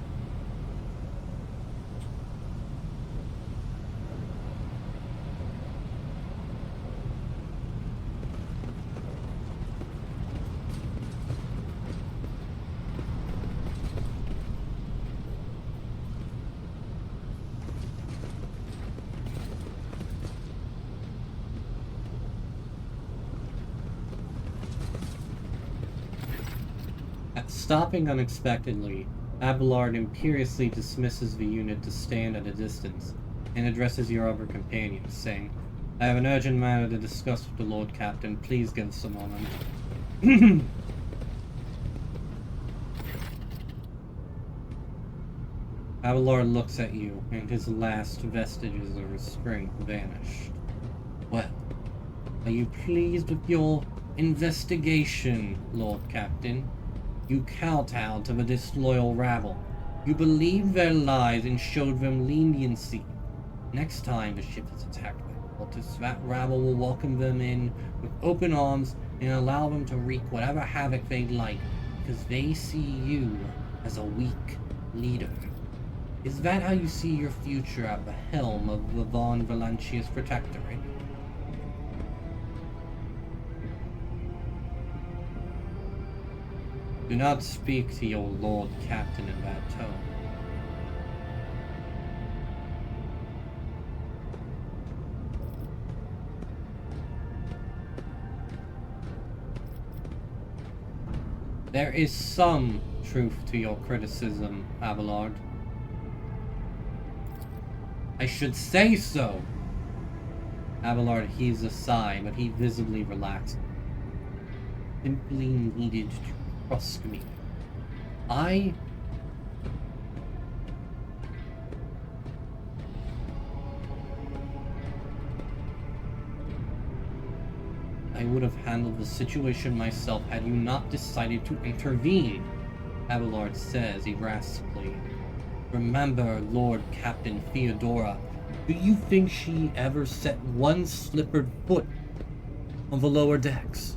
Stopping unexpectedly, Abelard imperiously dismisses the unit to stand at a distance, and addresses your other companions, saying, I have an urgent matter to discuss with the Lord Captain. Please give us a moment. Abelard looks at you, and his last vestiges of restraint vanish. Well, are you pleased with your investigation, Lord Captain? You kowtowed to the disloyal rabble. You believed their lies and showed them leniency. Next time the ship is attacked by cultists, that rabble will welcome them in with open arms and allow them to wreak whatever havoc they'd like, because they see you as a weak leader. Is that how you see your future at the helm of the Von Valancius Protectorate? Do not speak to your Lord Captain in that tone. There is some truth to your criticism, Abelard. I should say so. Abelard heaves a sigh, but he visibly relaxed. Simply needed to trust me. I would have handled the situation myself had you not decided to intervene, Abelard says irascibly. Remember Lord Captain Theodora. Do you think she ever set one slippered foot on the lower decks?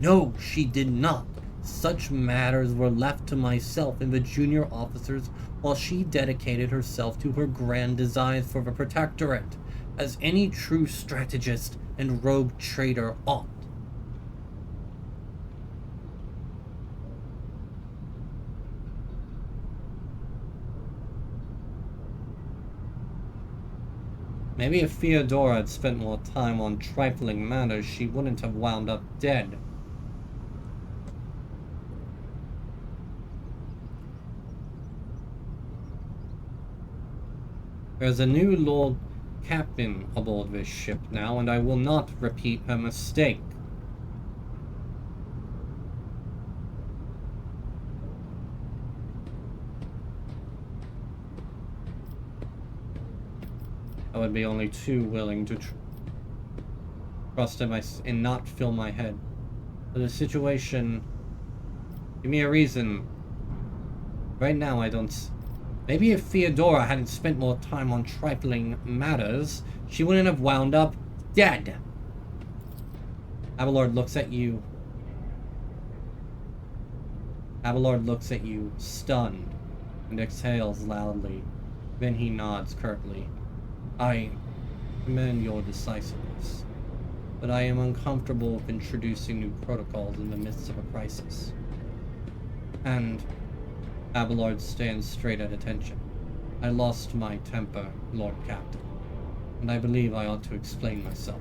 No, she did not. Such matters were left to myself and the junior officers while she dedicated herself to her grand designs for the Protectorate, as any true strategist and rogue trader ought. Maybe if Theodora had spent more time on trifling matters, she wouldn't have wound up dead. There's a new Lord Captain aboard this ship now, and I will not repeat her mistake. I would be only too willing to trust in and not fill my head. But the situation... Give me a reason. Right now I don't... Maybe if Theodora hadn't spent more time on trifling matters, she wouldn't have wound up dead. Abelard looks at you. Abelard looks at you, stunned, and exhales loudly. Then he nods curtly. I commend your decisiveness, but I am uncomfortable with introducing new protocols in the midst of a crisis. And Abelard stands straight at attention. I lost my temper, Lord Captain, and I believe I ought to explain myself.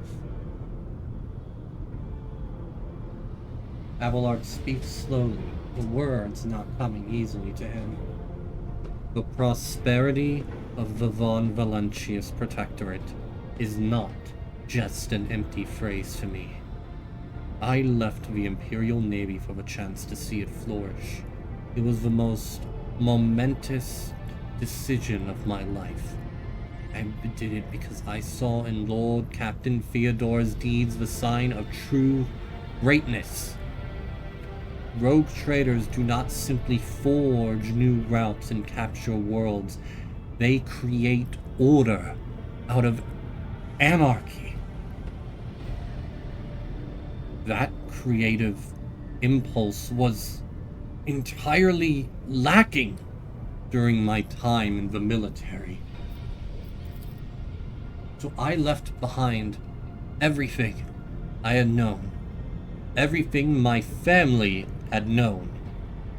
Abelard speaks slowly, the words not coming easily to him. The prosperity of the Von Valentius Protectorate is not just an empty phrase to me. I left the Imperial Navy for the chance to see it flourish. It was the most momentous decision of my life. I did it because I saw in Lord Captain Theodora's deeds the sign of true greatness. Rogue traders do not simply forge new routes and capture worlds. They create order out of anarchy. That creative impulse was entirely lacking during my time in the military. So I left behind everything I had known, everything my family had known.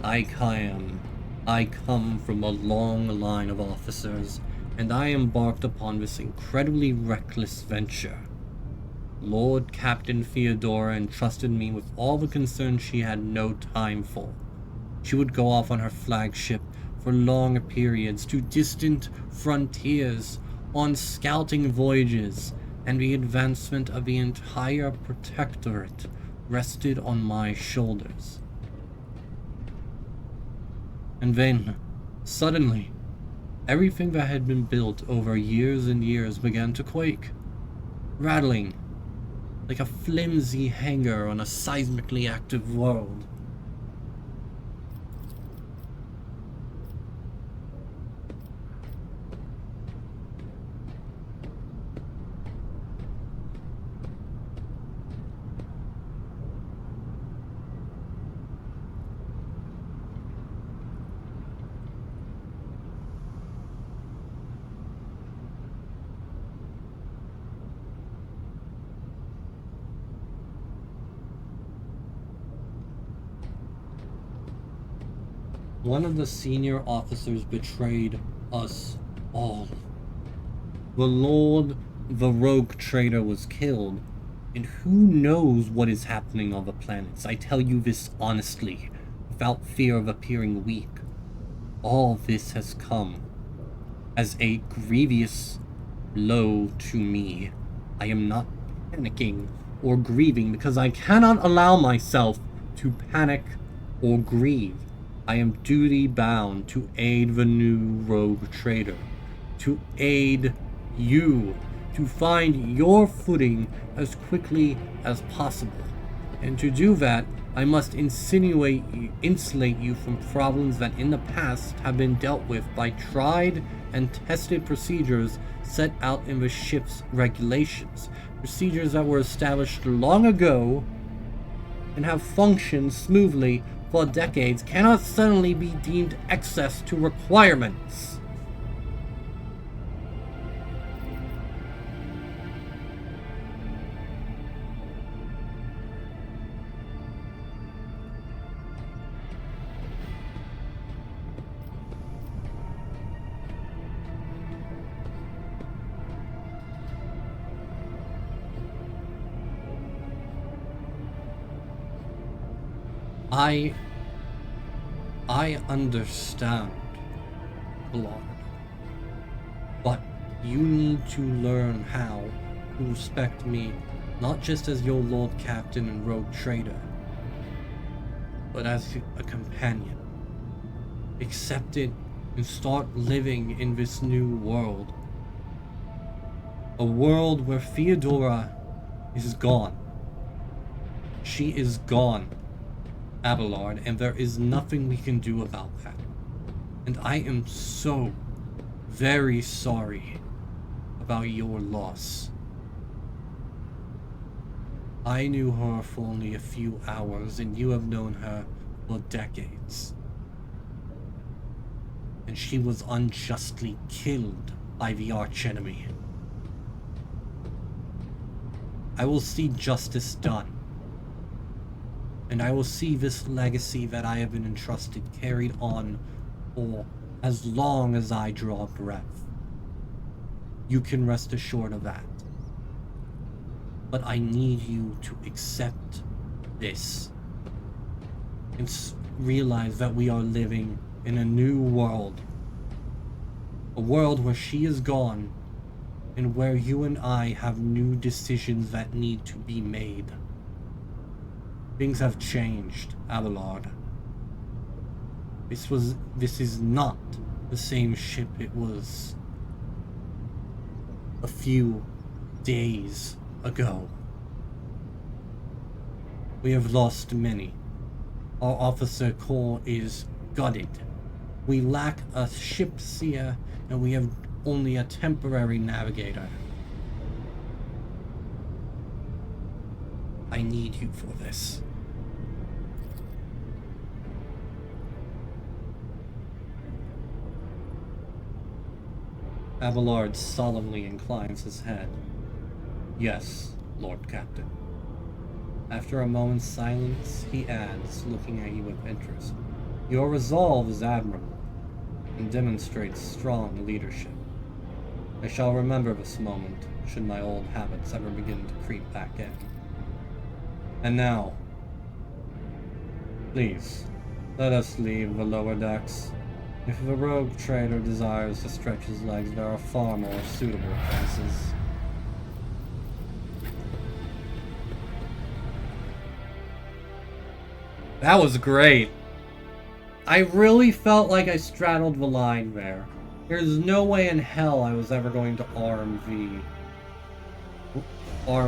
I come from a long line of officers, and I embarked upon this incredibly reckless venture. Lord Captain Theodora entrusted me with all the concerns she had no time for. She would go off on her flagship for long periods to distant frontiers, on scouting voyages, and the advancement of the entire Protectorate rested on my shoulders. And then, suddenly, everything that had been built over years and years began to quake, rattling like a flimsy hanger on a seismically active world. One of the senior officers betrayed us all. The Lord, the rogue traitor, was killed, and who knows what is happening on the planets. I tell you this honestly, without fear of appearing weak. All this has come as a grievous blow to me. I am not panicking or grieving because I cannot allow myself to panic or grieve. I am duty bound to aid the new rogue trader, to aid you, to find your footing as quickly as possible. And to do that, I must insulate you from problems that in the past have been dealt with by tried and tested procedures set out in the ship's regulations. Procedures that were established long ago and have functioned smoothly for decades cannot suddenly be deemed excess to requirements. I understand, Abelard, but you need to learn how to respect me, not just as your Lord Captain and Rogue Trader, but as a companion. Accept it and start living in this new world. A world where Theodora is gone. She is gone, Abelard, and there is nothing we can do about that. And I am so very sorry about your loss. I knew her for only a few hours, and you have known her for decades. And she was unjustly killed by the archenemy. I will see justice done. And I will see this legacy that I have been entrusted carried on for as long as I draw breath. You can rest assured of that. But I need you to accept this and realize that we are living in a new world. A world where she is gone and where you and I have new decisions that need to be made. Things have changed, Abelard. This is not the same ship it was a few days ago. We have lost many. Our officer corps is gutted. We lack a ship seer, and we have only a temporary navigator. I need you for this. Abelard solemnly inclines his head. Yes, Lord Captain. After a moment's silence, he adds, looking at you with interest, your resolve is admirable, and demonstrates strong leadership. I shall remember this moment, should my old habits ever begin to creep back in. And now, please, let us leave the lower decks. If the rogue trader desires to stretch his legs, there are far more suitable places. That was great. I really felt like I straddled the line there. There's no way in hell I was ever going to arm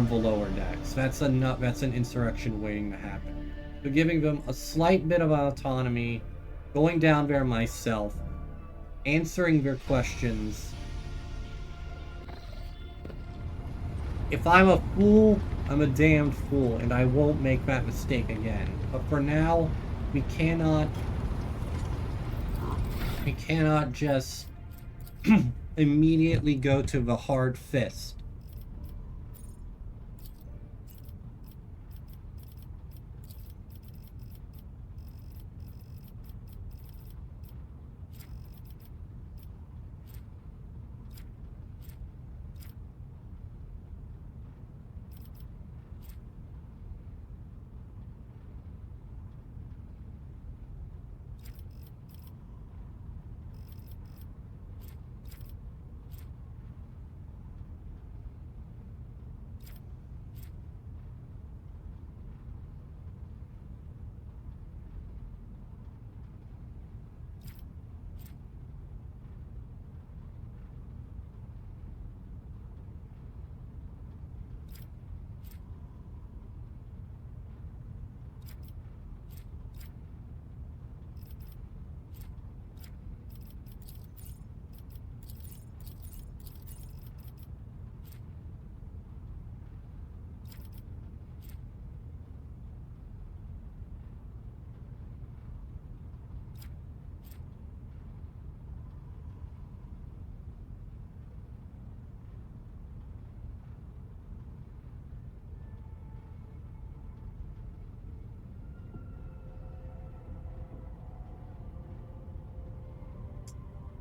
the lower decks. That's an insurrection waiting to happen. So giving them a slight bit of autonomy, going down there myself, answering their questions. If I'm a fool, I'm a damned fool, and I won't make that mistake again. But for now, we cannot just immediately go to the hard fist.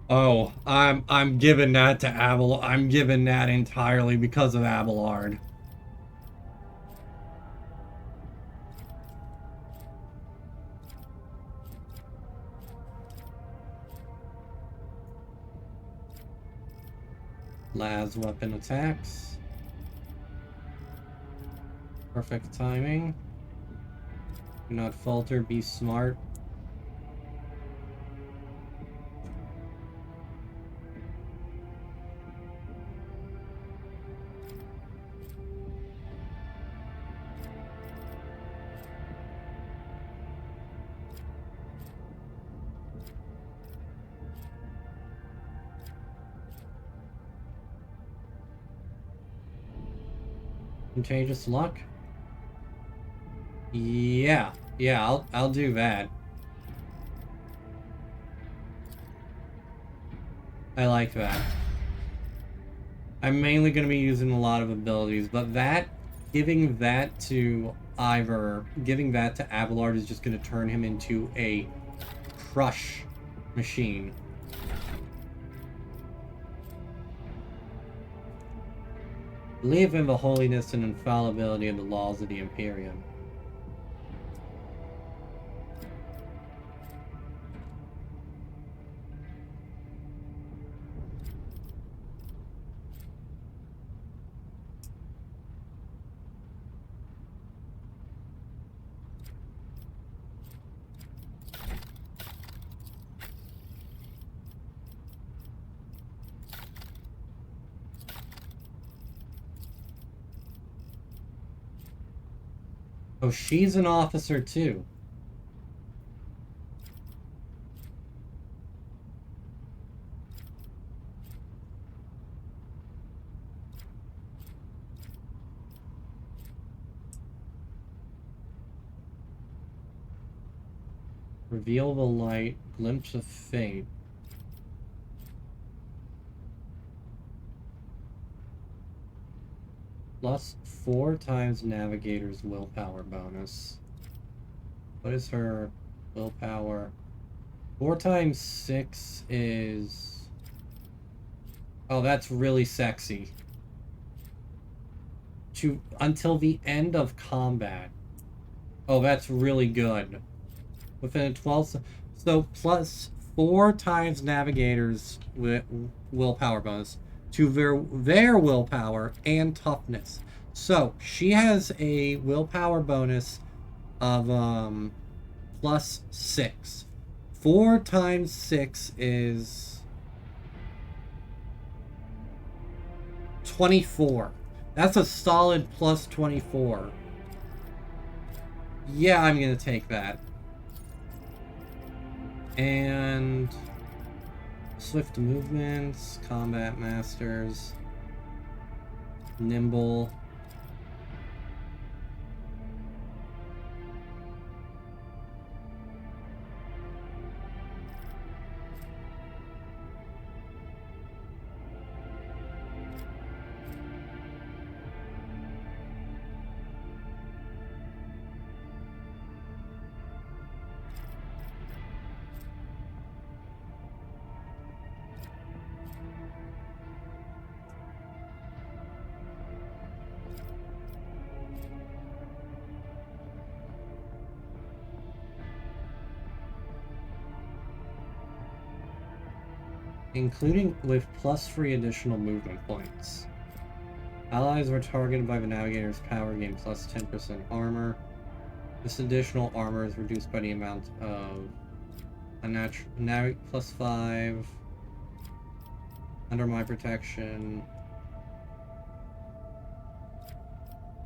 Oh, I'm giving that to Abelard. I'm giving that entirely because of Abelard. Las weapon attacks. Perfect timing. Do not falter, be smart. Contagious luck? Yeah, I'll do that. I like that. I'm mainly going to be using a lot of abilities, but giving that to Abelard is just going to turn him into a crush machine. Believe in the holiness and infallibility of the laws of the Imperium. Oh, she's an officer too. Reveal the light, glimpse of fate. Plus 4 times Navigator's willpower bonus. What is her willpower? 4 times 6 is... Oh, that's really sexy. Until the end of combat. Oh, that's really good. Within a 12... So, plus 4 times Navigator's willpower bonus to their willpower and toughness. So, she has a willpower bonus of plus 6. 4 times 6 is 24. That's a solid plus 24. Yeah, I'm gonna take that. And swift movements, combat masters, nimble. Including with plus 3 additional movement points. Allies were targeted by the Navigator's power gain plus 10% armor. This additional armor is reduced by the amount of plus 5 under my protection.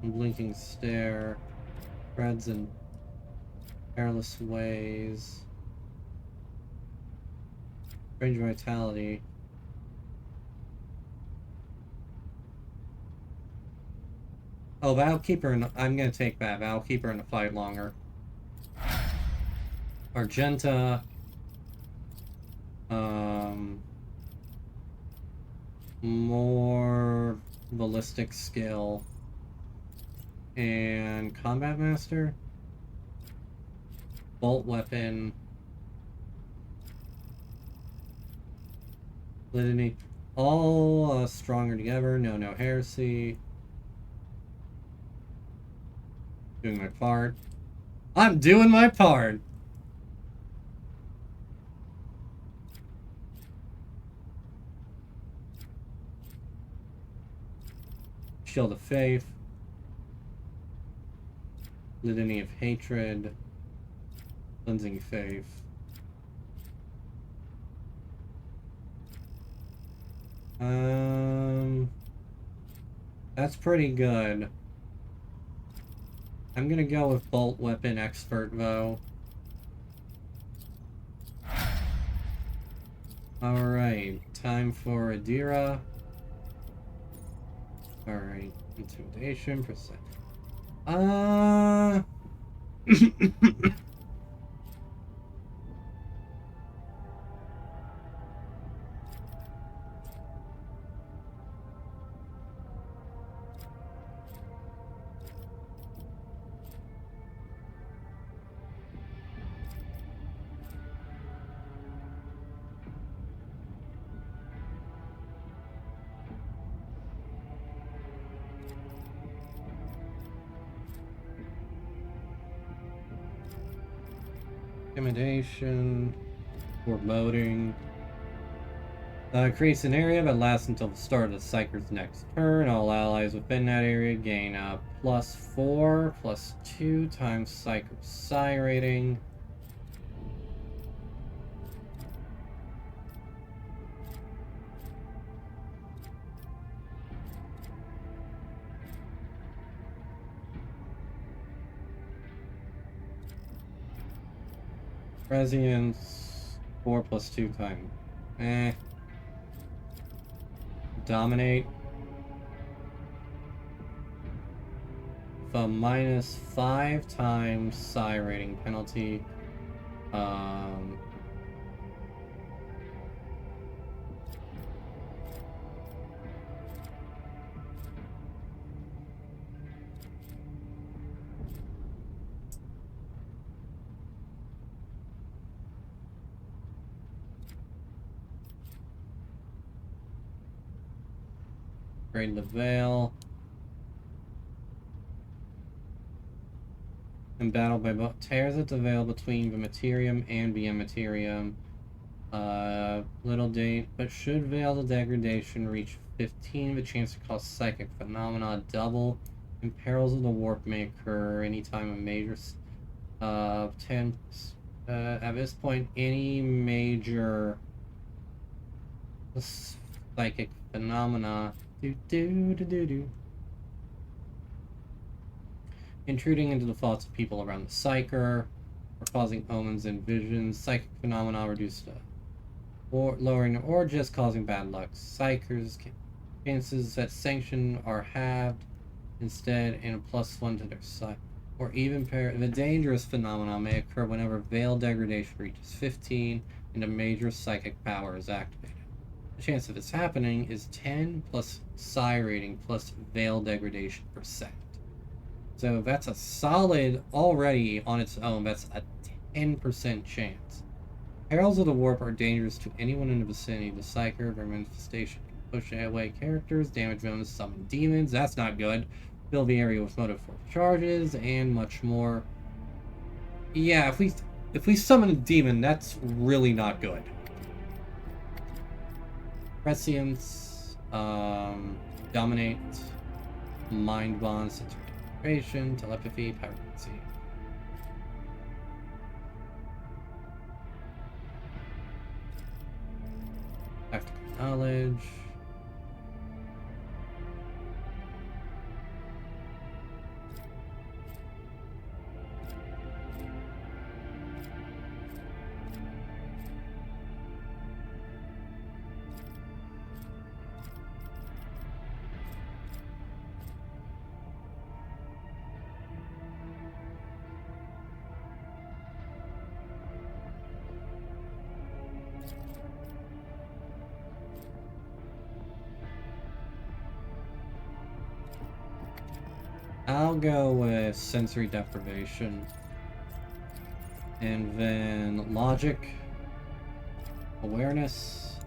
Blinking stare, threads and careless ways. Range vitality. Oh, that'll keep her in. I'm gonna take that. That'll keep her in the fight longer. Argenta. More ballistic skill. And combat master. Bolt weapon. Litany. All stronger together. No heresy. Doing my part. I'm doing my part! Shield of Faith. Litany of Hatred. Cleansing Faith. That's pretty good. I'm gonna go with Bolt Weapon Expert, though. Alright, time for Adira. Alright, Intimidation, percent. Intimidation, foreboding. Creates an area that lasts until the start of the Psyker's next turn. All allies within that area gain a +4, +2 times Psyker's Psi rating. Prescience, 4 +2 times. Dominate. The -5 times Psi rating penalty. Upgrade the Veil. Embattled by both. Tears at the Veil between the Materium and the Immaterium. Little date, but should Veil the Degradation reach 15, the chance to cause Psychic Phenomena double. And Perils of the Warp may occur anytime a major... 10... at this point, any major... Psychic Phenomena... Intruding into the thoughts of people around the Psyker, or causing omens and visions. Psychic phenomena reduced to or lowering or just causing bad luck. Psykers chances at sanction are halved instead, and a +1 to their side. Or even the dangerous phenomena may occur whenever Veil degradation reaches 15 and a major psychic power is activated. The chance of this happening is 10 plus Psi rating plus Veil degradation %. So that's a solid, already on its own, that's a 10% chance. Heralds of the Warp are dangerous to anyone in the vicinity. The Psyker, their manifestation can push away characters, damage villains, summon demons, that's not good. Fill the area with motive force charges, and much more. Yeah, if we summon a demon, that's really not good. Prescience, Dominate, Mind Bond, Sensory Deprivation, Telepathy, Pyromancy. Tactical Knowledge. I'll go with Sensory Deprivation. And then Logic, Awareness,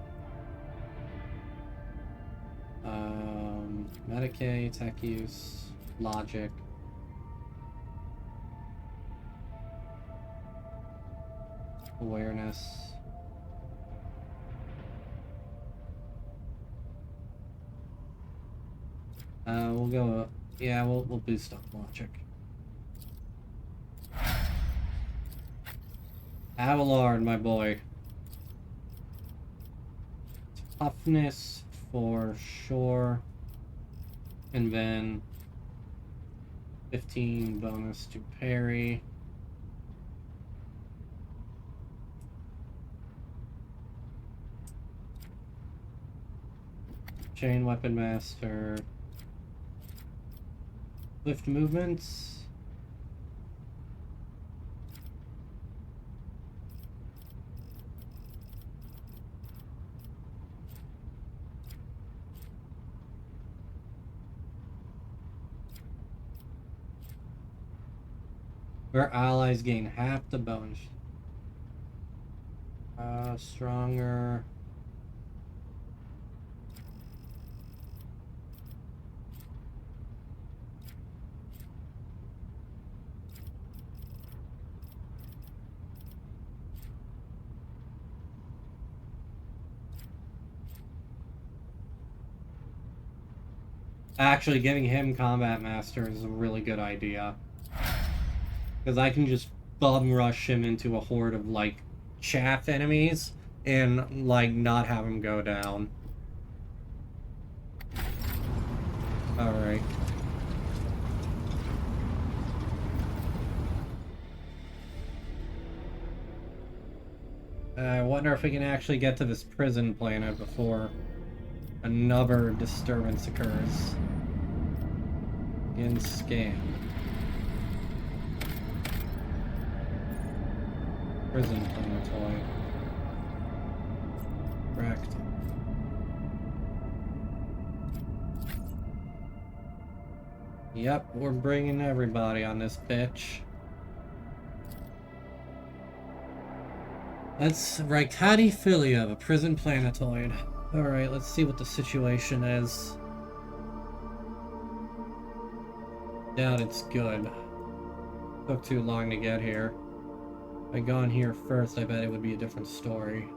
Medicaid, tech use, logic. Awareness. We'll go, yeah, we'll boost up logic. Abelard, my boy. Toughness for sure. And then 15 bonus to parry. Chain weapon master. Swift movements. Where allies gain half the bonus. Stronger. Actually, giving him Combat Master is a really good idea. Because I can just bum rush him into a horde of, like, chaff enemies and, like, not have him go down. Alright. I wonder if we can actually get to this prison planet before another disturbance occurs. Begin scan. Prison planetoid. Correct. Yep, we're bringing everybody on this bitch. That's Ricadiphilia, the prison planetoid. Alright, let's see what the situation is. Doubt it's good. Took too long to get here. If I'd gone here first, I bet it would be a different story.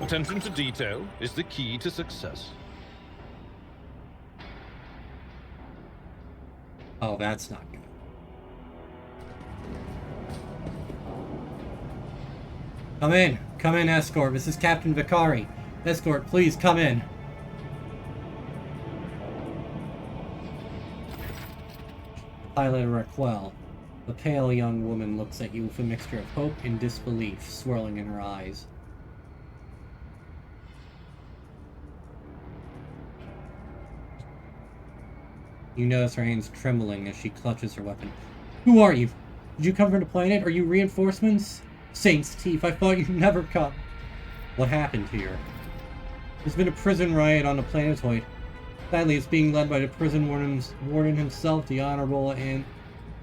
Attention to detail is the key to success. Oh, that's not good. Come in. Come in, escort. This is Captain Vicari. Escort, please come in. Pilot Raquel. The pale young woman looks at you with a mixture of hope and disbelief swirling in her eyes. You notice her hands trembling as she clutches her weapon. Who are you? Did you come from the planet? Are you reinforcements? Saint's teeth, I thought you'd never come. What happened here? There's been a prison riot on the planetoid. Sadly, it's being led by the prison warden himself, the Honorable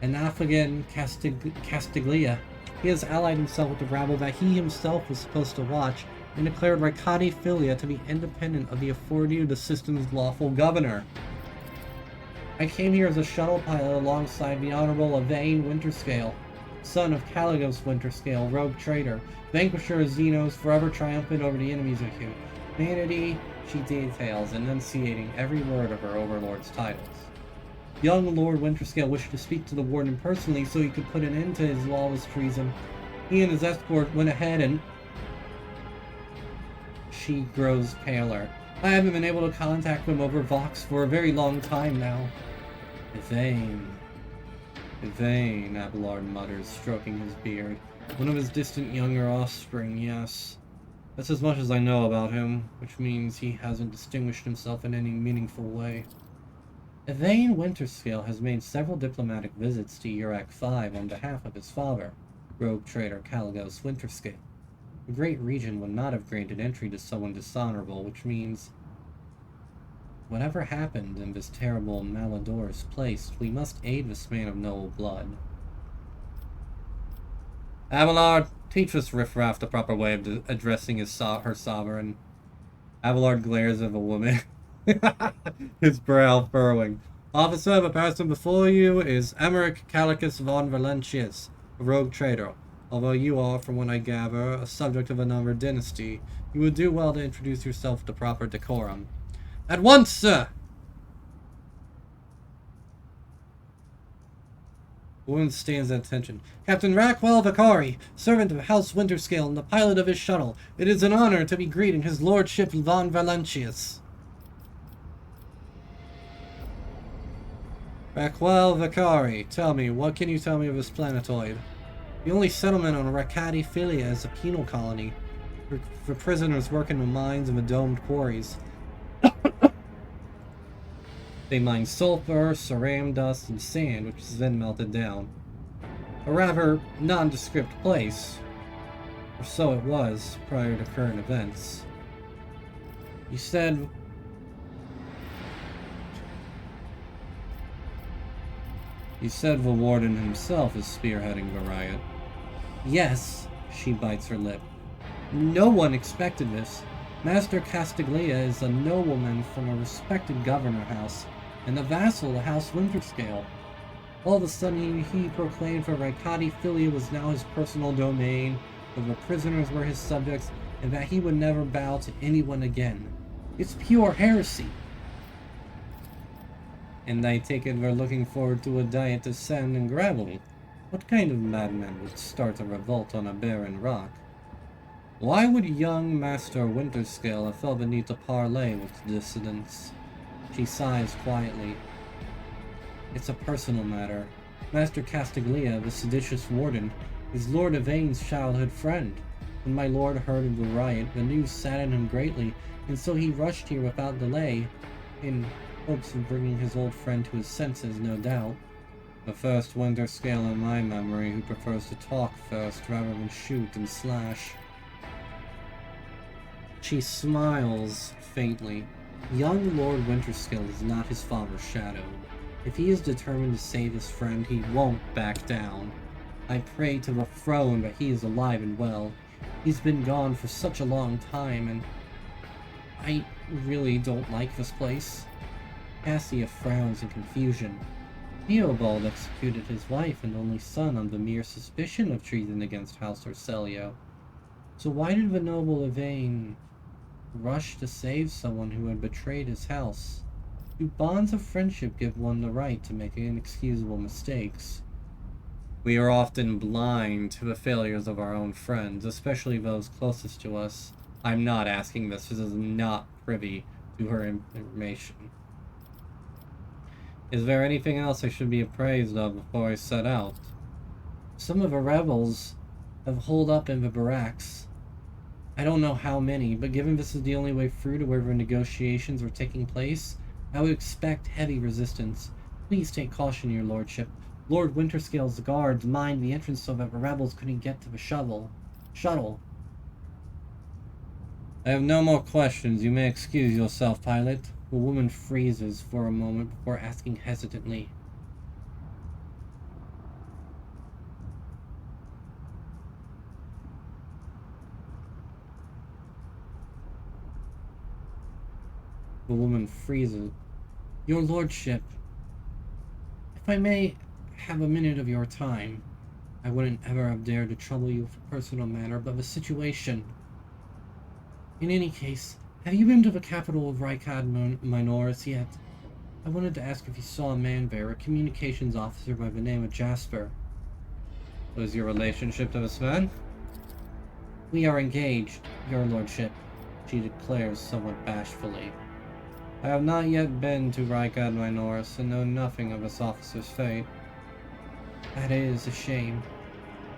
Anafagan Castiglia. He has allied himself with the rabble that he himself was supposed to watch, and declared Ricadiphilia to be independent of the authority of the system's lawful governor. I came here as a shuttle pilot alongside the Honorable Avane Winterscale, son of Caligos Winterscale, rogue traitor, vanquisher of Xenos, forever triumphant over the enemies of humanity. She details, enunciating every word of her overlord's titles. Young Lord Winterscale wished to speak to the warden personally so he could put an end to his lawless treason. He and his escort went ahead and... She grows paler. I haven't been able to contact him over Vox for a very long time now. Avane. Vain, Abelard mutters, stroking his beard. One of his distant younger offspring, yes. That's as much as I know about him, which means he hasn't distinguished himself in any meaningful way. Yvain Winterscale has made several diplomatic visits to Urak 5 on behalf of his father, rogue trader Caligos Winterscale. The great region would not have granted entry to someone dishonorable, which means whatever happened in this terrible Malodorous place, we must aid this man of noble blood. Abelard, teach this riffraff the proper way of addressing her sovereign. Abelard glares at the woman, his brow furrowing. Officer, the person before you is Emmerich Calicus von Valentius, a rogue trader. Although you are, from what I gather, a subject of another dynasty, you would do well to introduce yourself to proper decorum. At once, sir! The woman stands at attention. Captain Rackwell Vicari, servant of House Winterscale and the pilot of his shuttle. It is an honor to be greeting his lordship von Valentius. Rackwell Vicari, tell me, what can you tell me of this planetoid? The only settlement on Rakati Philia is a penal colony, for prisoners work in the mines and the domed quarries. They mine sulfur, ceram dust, and sand, which is then melted down. A rather nondescript place, or so it was prior to current events. You said the warden himself is spearheading the riot. Yes, she bites her lip. No one expected this. Master Castiglia is a nobleman from a respected governor house, and a vassal to House Winterscale. All of a sudden, he proclaimed for Rakati Philia was now his personal domain, that the prisoners were his subjects, and that he would never bow to anyone again. It's pure heresy. And I take it we're looking forward to a diet of sand and gravel. What kind of madman would start a revolt on a barren rock? Why would young Master Winterscale have felt the need to parley with dissidents? She sighs quietly. It's a personal matter. Master Castiglia, the seditious warden, is Lord Yvain's childhood friend. When my lord heard of the riot, the news saddened him greatly, and so he rushed here without delay, in hopes of bringing his old friend to his senses, no doubt. The first Winterscale in my memory who prefers to talk first rather than shoot and slash. She smiles faintly. Young Lord Winterscale is not his father's shadow. If he is determined to save his friend, he won't back down. I pray to the throne that he is alive and well. He's been gone for such a long time, and I really don't like this place. Cassia frowns in confusion. Theobald executed his wife and only son on the mere suspicion of treason against House Orselio. So why did the noble Yvain rush to save someone who had betrayed his house? Do bonds of friendship give one the right to make inexcusable mistakes? We are often blind to the failures of our own friends, especially those closest to us. I'm not asking this. This is not privy to her information. Is there anything else I should be appraised of before I set out? Some of the rebels have holed up in the barracks. I don't know how many, but given this is the only way through to where the negotiations are taking place, I would expect heavy resistance. Please take caution, your lordship. Lord Winterscale's guards mined the entrance so that the rebels couldn't get to the shuttle. I have no more questions. You may excuse yourself, pilot. The woman freezes for a moment before asking hesitantly. The woman freezes. Your lordship, if I may have a minute of your time, I wouldn't ever have dared to trouble you with a personal matter, but the situation. In any case, have you been to the capital of Rykad Minoris yet? I wanted to ask if you saw a man there, a communications officer by the name of Jasper. What is your relationship to this man? We are engaged, your lordship, she declares somewhat bashfully. I have not yet been to Rykad Minoris and know nothing of this officer's fate. That is a shame.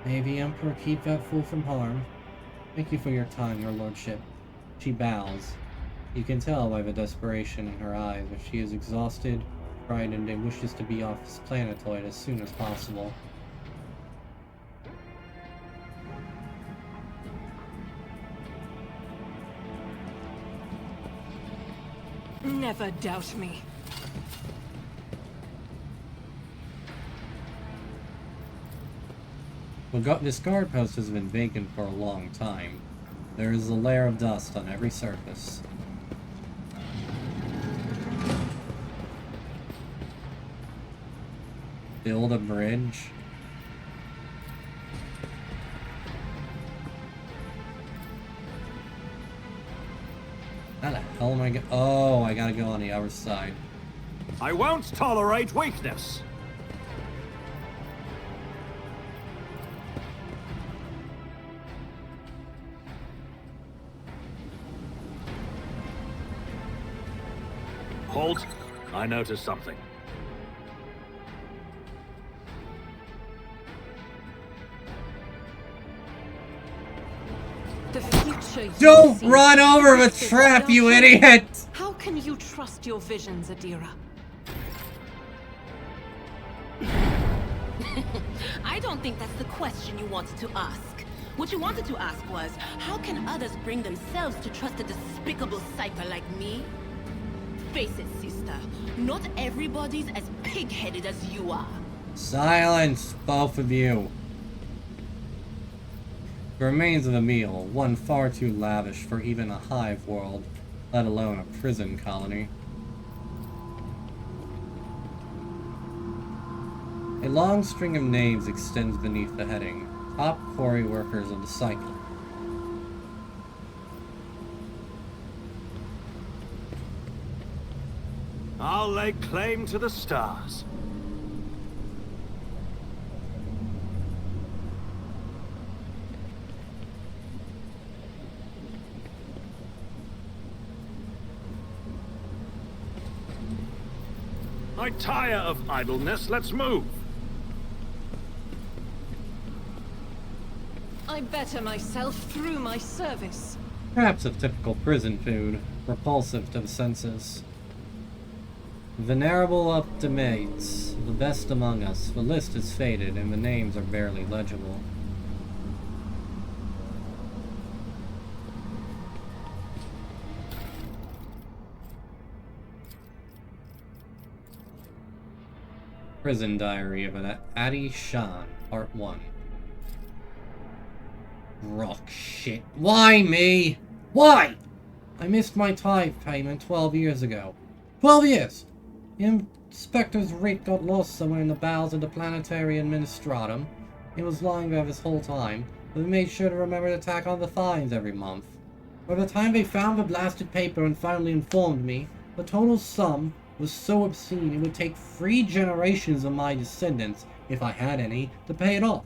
May the Emperor keep that fool from harm. Thank you for your time, your lordship. She bows. You can tell by the desperation in her eyes that she is exhausted, frightened, and wishes to be off this planetoid as soon as possible. Never doubt me. This guard post has been vacant for a long time. There is a layer of dust on every surface. Build a bridge. How the hell am I Oh, I gotta go on the other side. I won't tolerate weakness. Halt. I noticed something. The future you Don't see run over the is trap, you without idiot! How can you trust your visions, Adira? I don't think that's the question you wanted to ask. What you wanted to ask was, how can others bring themselves to trust a despicable psycho like me? Face it, sister. Not everybody's as pig-headed as you are. Silence, both of you. The remains of a meal, one far too lavish for even a hive world, let alone a prison colony. A long string of names extends beneath the heading, top quarry workers of the cycle. I'll lay claim to the stars. I tire of idleness. Let's move. I better myself through my service. Perhaps of typical prison food, repulsive to the senses. Venerable optimates, the best among us. The list is faded and the names are barely legible. Prison Diary of an Adi Shan, Part 1. Rock shit. Why me? Why? I missed my tithe payment 12 years ago. 12 years! The inspector's writ got lost somewhere in the bowels of the planetary administratum. He was lying there this whole time, but we made sure to remember to tack on the fines every month. By the time they found the blasted paper and finally informed me, the total sum was so obscene it would take 3 generations of my descendants, if I had any, to pay it off.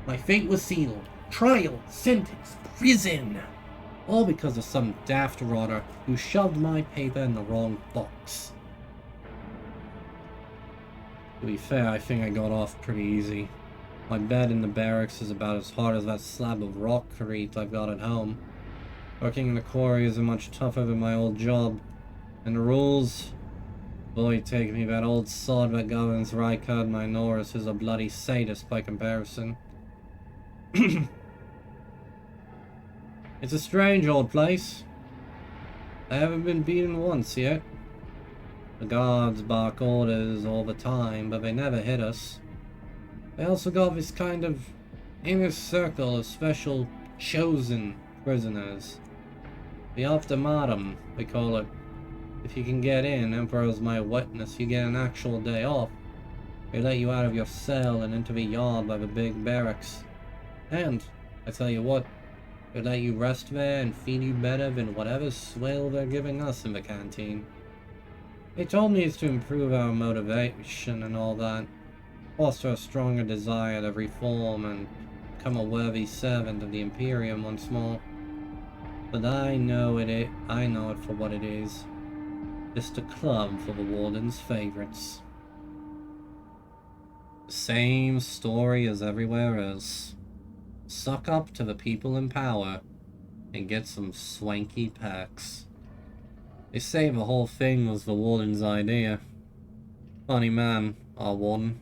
My fate was sealed. Trial, sentence, prison. All because of some daft rotter who shoved my paper in the wrong box. To be fair, I think I got off pretty easy. My bed in the barracks is about as hard as that slab of rockcrete I've got at home. Working in the quarry isn't much tougher than my old job. And the rules? Boy, take me, that old sod that governs Rykard my Norris is a bloody sadist by comparison. It's a strange old place. I haven't been beaten once yet. The guards bark orders all the time, but they never hit us. They also got this kind of inner circle of special chosen prisoners. The ultimatum, they call it. If you can get in, Emperor's my witness, you get an actual day off. They let you out of your cell and into the yard by the big barracks. And, I tell you what, they let you rest there and feed you better than whatever swill they're giving us in the canteen. They told me it's to improve our motivation and all that, foster a stronger desire to reform and become a worthy servant of the Imperium once more. But I know it for what it is. Just a club for the Warden's favorites. Same story as everywhere else. Suck up to the people in power and get some swanky perks. They say the whole thing was the warden's idea. Funny man, our warden.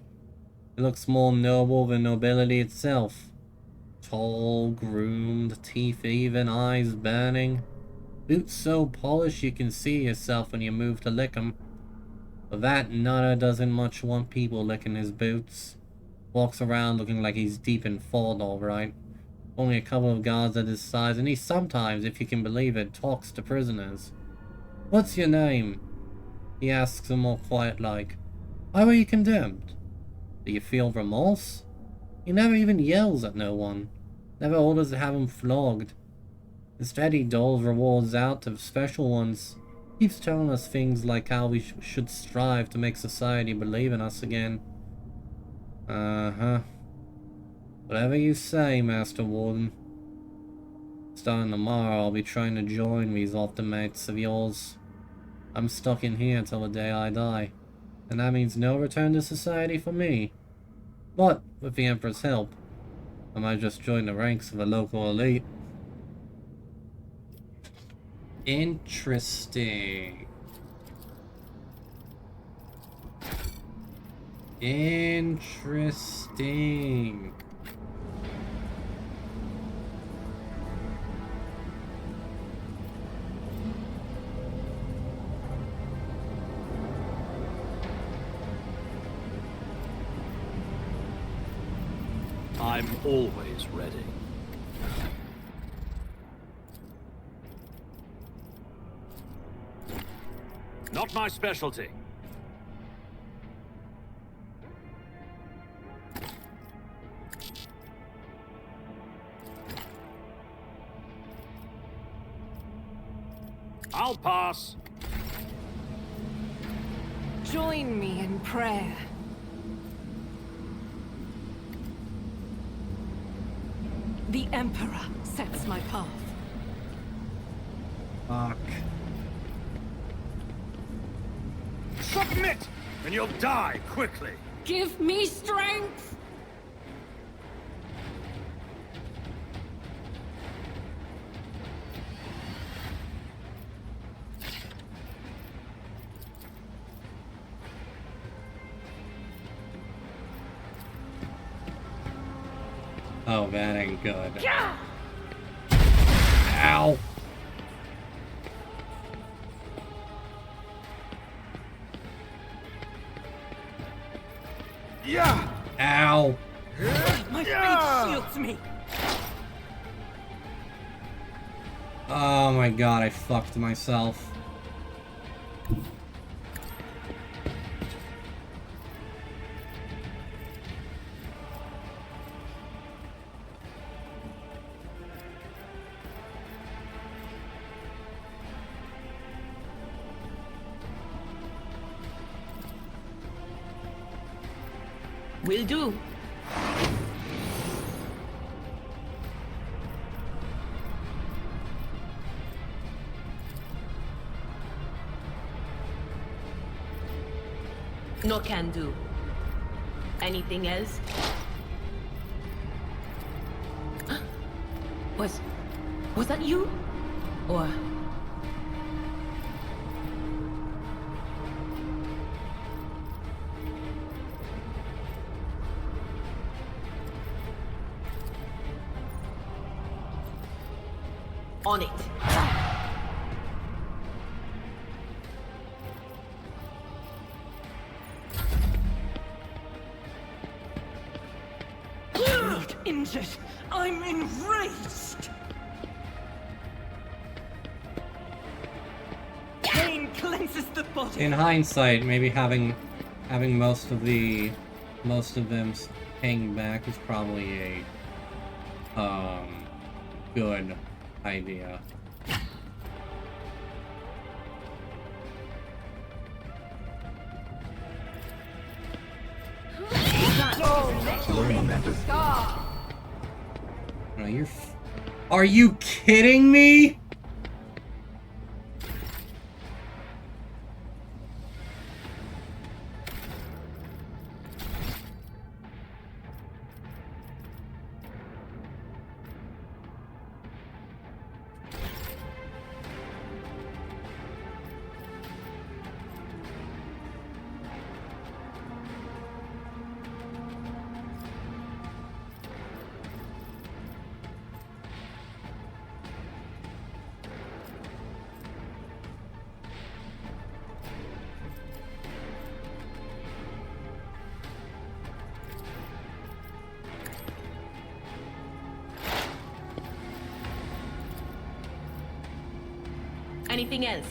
He looks more noble than nobility itself. Tall, groomed, teeth even, eyes burning. Boots so polished you can see yourself when you move to lick 'em. But that nutter doesn't much want people licking his boots. Walks around looking like he's deep in thought, alright. Only a couple of guards at his size, and he sometimes, if you can believe it, talks to prisoners. "What's your name?" he asks them more quiet-like. "Why were you condemned? Do you feel remorse?" He never even yells at no one. Never orders to have him flogged. Instead, he doles rewards out to special ones. Keeps telling us things like how we should strive to make society believe in us again. Uh-huh. Whatever you say, Master Warden. Starting tomorrow, I'll be trying to join these optimates of yours. I'm stuck in here till the day I die, and that means no return to society for me. But, with the Emperor's help, I might just join the ranks of the local elite. Interesting. Interesting. I'm always ready. Not my specialty. I'll pass. Join me in prayer. The Emperor sets my path. Fuck. Submit, and you'll die quickly. Give me strength! Oh, that ain't good. Yeah! Ow! Yeah. Ow! My faith shields me. Oh my god, I fucked myself. Will do. No can do. Anything else? Was that you? Or... on it. Not injured. I'm enraged. Pain cleanses the body. In hindsight, maybe having most of them hang back is probably a good idea. No, are you kidding me? Anything else?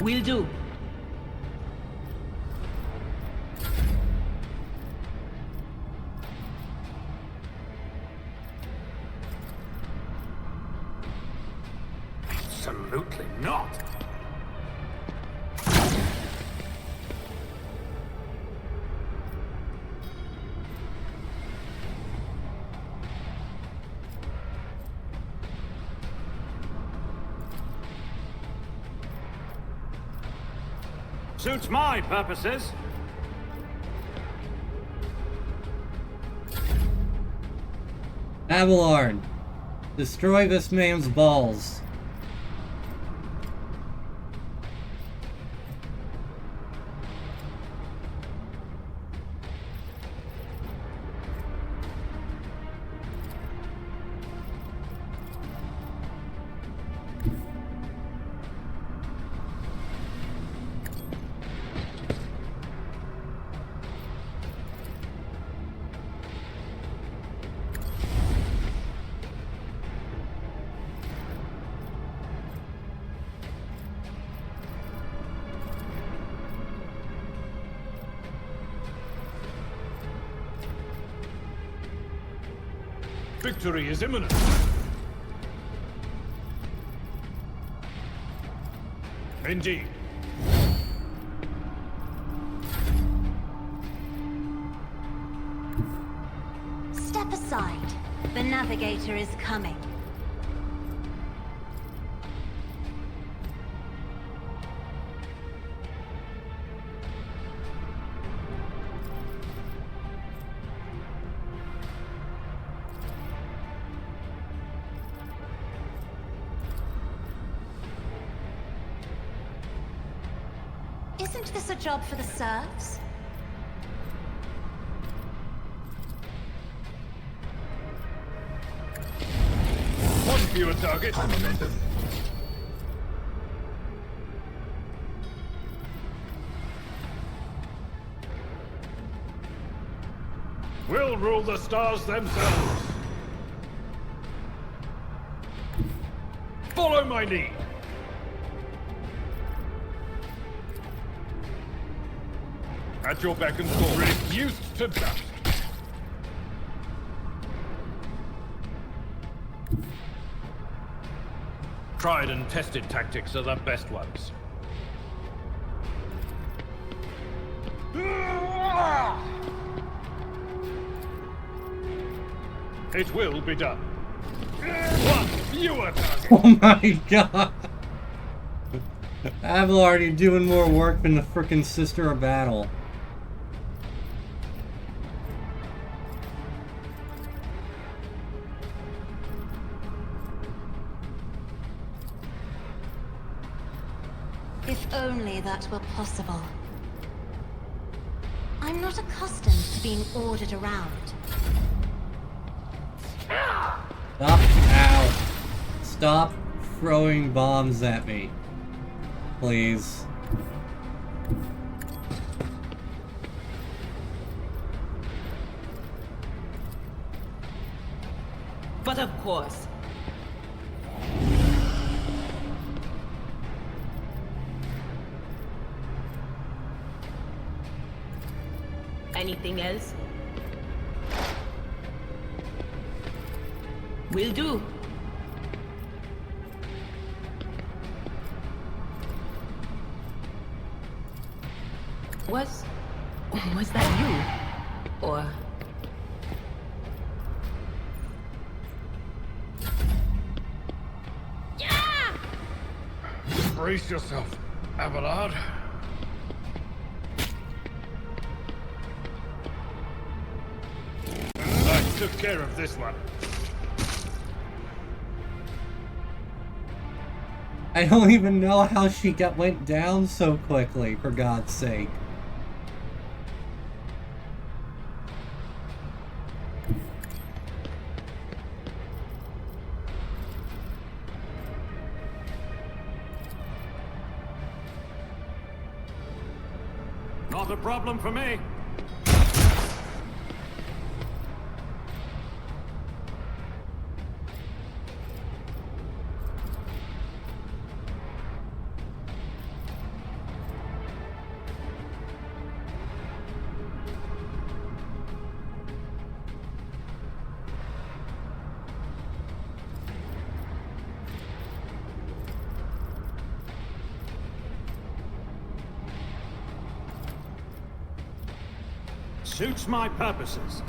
Will do. Absolutely not. Suits my purposes. Abelard, destroy this man's balls. Victory is imminent. Indeed. Step aside. The navigator is coming. Isn't this a job for the serfs? One fewer target. High momentum. We'll rule the stars themselves. Follow my lead. At your beck and call. Reduced to dust. Tried and tested tactics are the best ones. It will be done. One fewer target. Oh my god! Abelard, you're doing more work than the frickin' Sister of Battle. If only that were possible. I'm not accustomed to being ordered around. Stop. Ow. Stop throwing bombs at me. Please. But of course. Anything else? Will do. Was that you? Or... Brace yourself, Abelard. I took care of this one. I don't even know how she went down so quickly, for God's sake. Not a problem for me. Suits my purposes.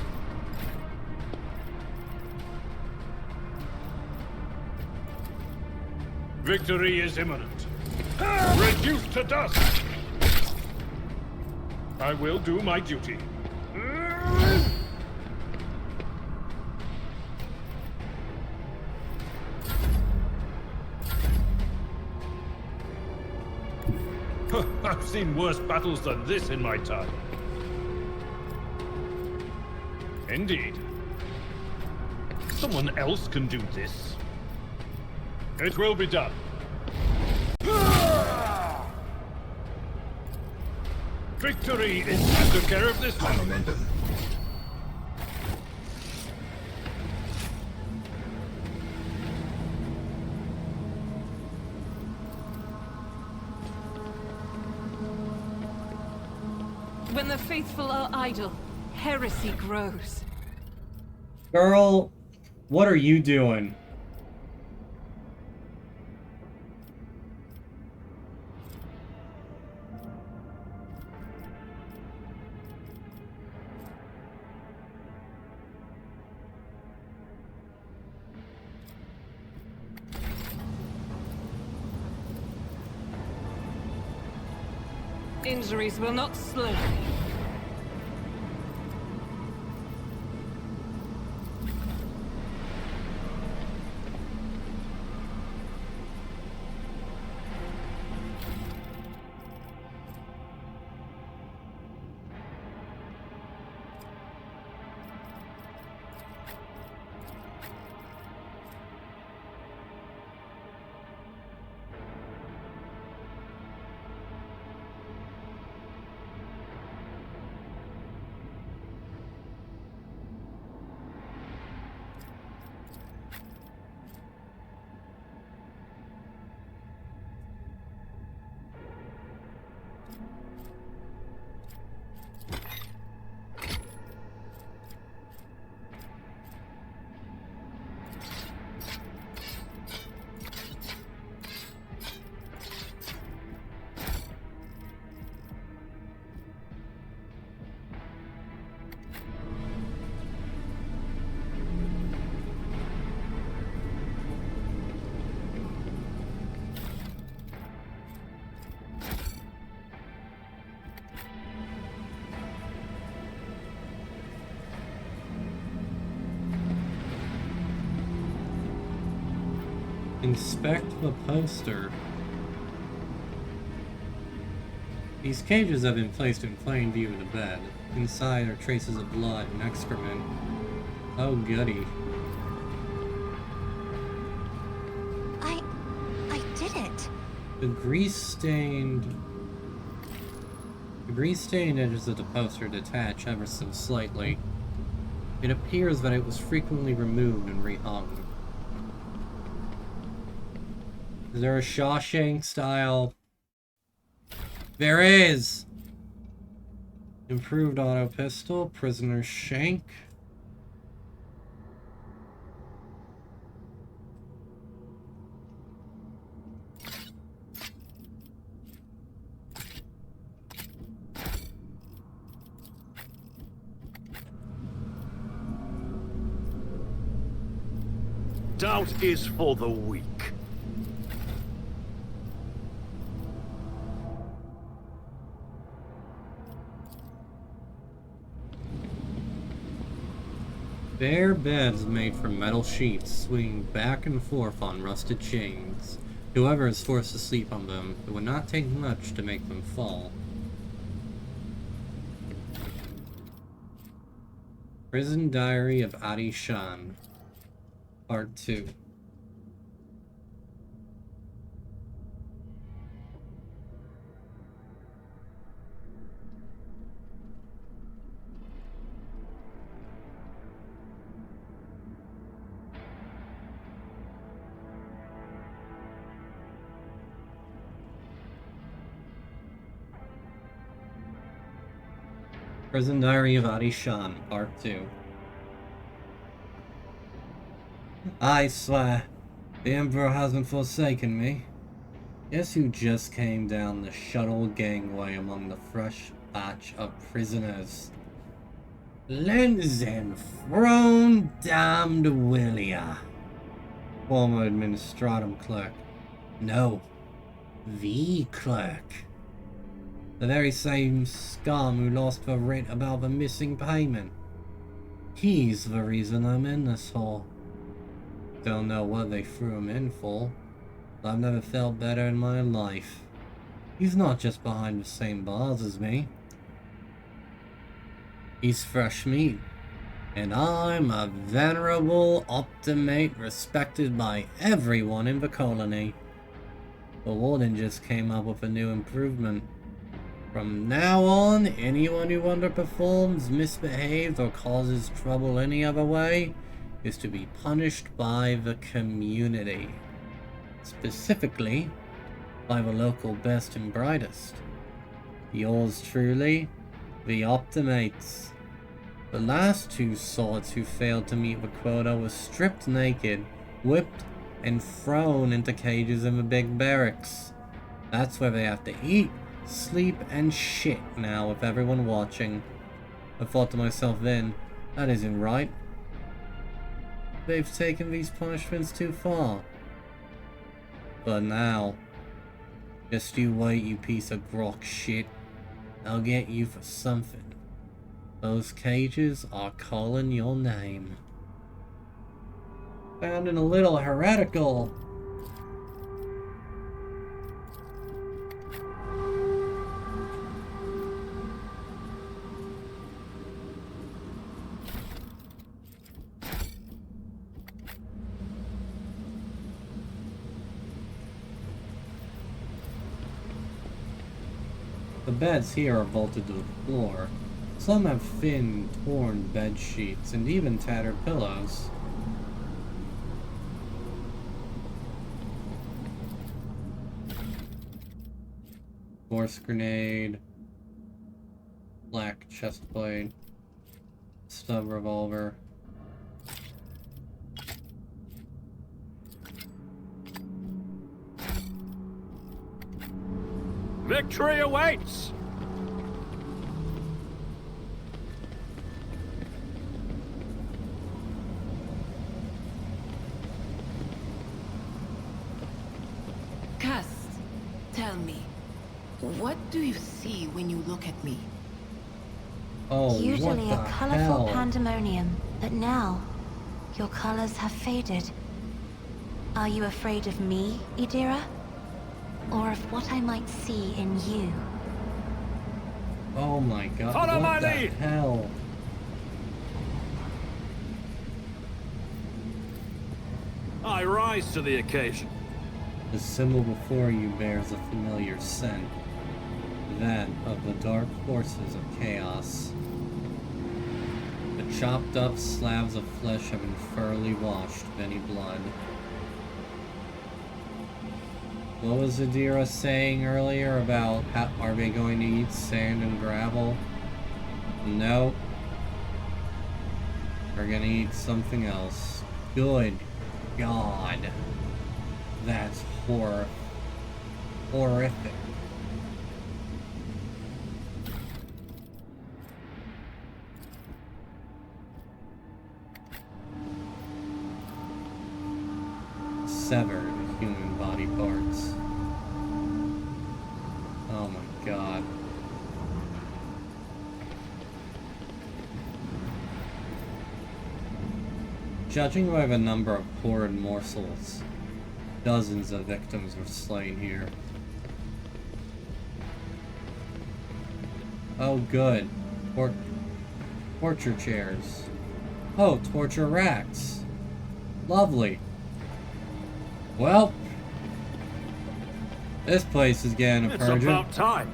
Victory is imminent. Reduced to dust! I will do my duty. I've seen worse battles than this in my time. Indeed. Someone else can do this. It will be done. Victory is I took care of this one. Momentum. When the faithful are idle, heresy grows. Girl, what are you doing? Injuries will not slow. Inspect the poster. These cages have been placed in plain view of the bed. Inside are traces of blood and excrement. Oh goody. I did it. The grease-stained edges of the poster detach ever so slightly. It appears that it was frequently removed and rehung. Is there a Shawshank style? There is! Improved auto pistol, prisoner's shank. Doubt is for the weak. Bare beds made from metal sheets swing back and forth on rusted chains. Whoever is forced to sleep on them, it would not take much to make them fall. Prison Diary of Adi Shan, Part 2. Prison Diary of Adi Shan, Part 2. I swear, the Emperor hasn't forsaken me. Guess who just came down the shuttle gangway among the fresh batch of prisoners? Lenzen Throne Damned Willia, former Administratum clerk. No, the clerk. The very same scum who lost the writ about the missing payment. He's the reason I'm in this hole. Don't know what they threw him in for, but I've never felt better in my life. He's not just behind the same bars as me. He's fresh meat, and I'm a venerable optimate respected by everyone in the colony. The warden just came up with a new improvement. From now on, anyone who underperforms, misbehaves, or causes trouble any other way is to be punished by the community. Specifically, by the local best and brightest. Yours truly, the Optimates. The last two swords who failed to meet the quota were stripped naked, whipped, and thrown into cages in the big barracks. That's where they have to eat, sleep, and shit now with everyone watching. I thought to myself then, that isn't right. They've taken these punishments too far. But now, just you wait, you piece of grok shit. I'll get you for something. Those cages are calling your name. Sounding a little heretical. The beds here are bolted to the floor. Some have thin, torn bed sheets and even tattered pillows. Force grenade, black chest plate, stub revolver. Victory awaits! Cass, tell me, what do you see when you look at me? Oh, Usually what a the colorful hell? pandemonium, but now your colors have faded. Are you afraid of me, Idira? Or of what I might see in you? Oh my god, Follow what my the lead. hell? I rise to the occasion. The symbol before you bears a familiar scent. That of the dark forces of chaos. The chopped up slabs of flesh have been thoroughly washed of any blood. What was Adira saying earlier about are they going to eat sand and gravel? No. They're gonna eat something else. Good God. That's horrific. Severed human body parts. Oh my god. Judging by the number of horrid morsels, dozens of victims were slain here. Oh good. Torture chairs. Oh, torture racks. Lovely. Well, this place is getting a It's purging. about time.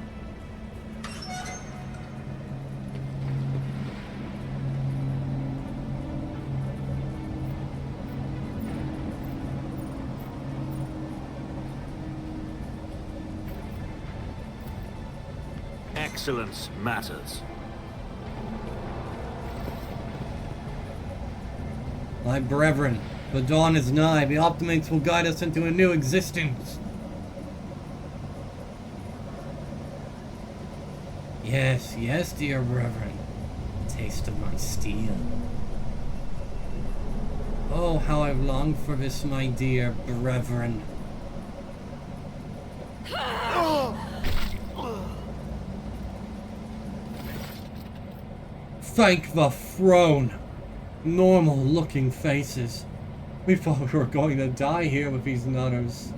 Excellence matters. My brethren, the dawn is nigh. The Optimates will guide us into a new existence. Yes, yes, dear brethren. Taste of my steel. Oh, how I've longed for this, my dear brethren. Thank the throne. Normal looking faces. We thought we were going to die here with these nutters.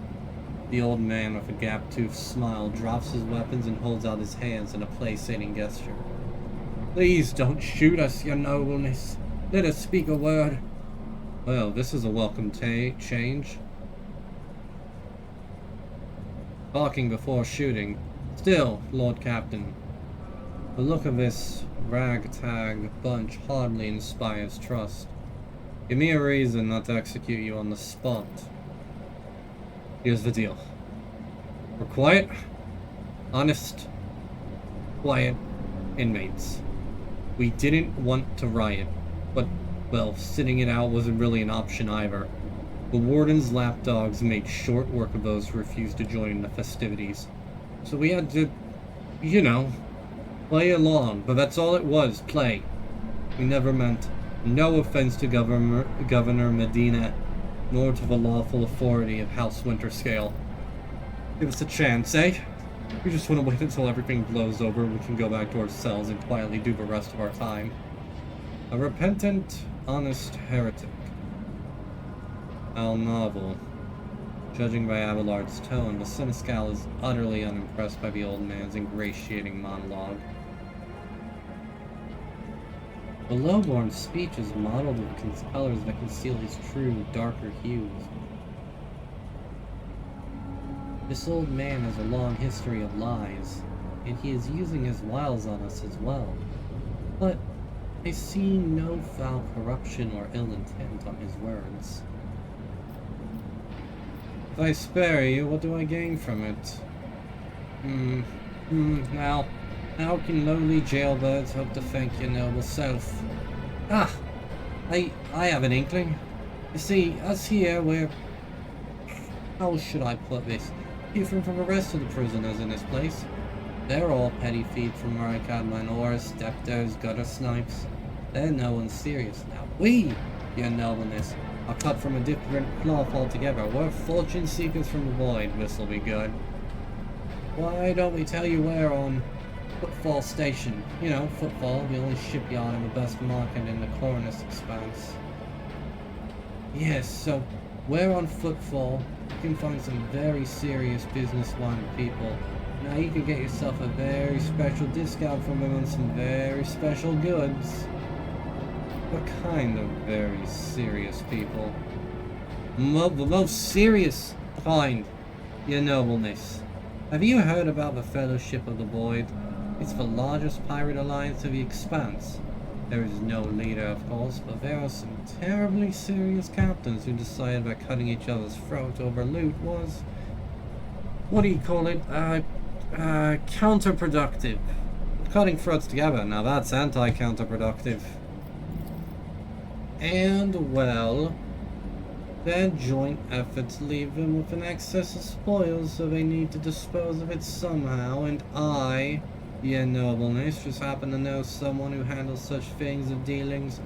The old man with a gap-toothed smile drops his weapons and holds out his hands in a placating gesture. Please don't shoot us, your nobleness. Let us speak a word. Well, this is a welcome change. Talking before shooting. Still, Lord Captain, the look of this ragtag bunch hardly inspires trust. Give me a reason not to execute you on the spot. Here's the deal. We're quiet, honest, quiet inmates. We didn't want to riot, but, well, sitting it out wasn't really an option either. The warden's lapdogs made short work of those who refused to join in the festivities. So we had to, you know, play along, but that's all it was, play. We never meant no offense to Governor Medina, nor to the lawful authority of House Winterscale. Give us a chance, eh? We just want to wait until everything blows over and we can go back to our cells and quietly do the rest of our time. A repentant, honest heretic. How novel. Judging by Abelard's tone, the Seneschal is utterly unimpressed by the old man's ingratiating monologue. The lowborn's speech is modeled with colors that conceal his true, darker hues. This old man has a long history of lies, and he is using his wiles on us as well. But I see no foul corruption or ill intent on his words. If I spare you, what do I gain from it? Now, how can lowly jailbirds hope to thank your noble self? Ah, I have an inkling. You see, us here, we're... how should I put this? Different from the rest of the prisoners in this place. They're all petty feet from where I got my oars, debtors, gutter snipes. They're no one serious now. We, your nobleness, are cut from a different cloth altogether. We're fortune seekers from the void. This'll be good. Why don't we tell you where on Footfall Station? You know, Footfall, the only shipyard in the best market in the Cornus Expanse. Yes, so where on Footfall you can find some very serious business-minded people. Now you can get yourself a very special discount from them on some very special goods. What kind of very serious people? The most serious kind, your nobleness. Have you heard about the Fellowship of the Void? It's the largest pirate alliance of the Expanse. There is no leader, of course, but there are some terribly serious captains who decided that cutting each other's throat over loot was, what do you call it, counterproductive. Cutting throats together, now that's anti-counterproductive. And, well, their joint efforts leave them with an excess of spoils, so they need to dispose of it somehow, and I, your nobleness, just happen to know someone who handles such things of dealings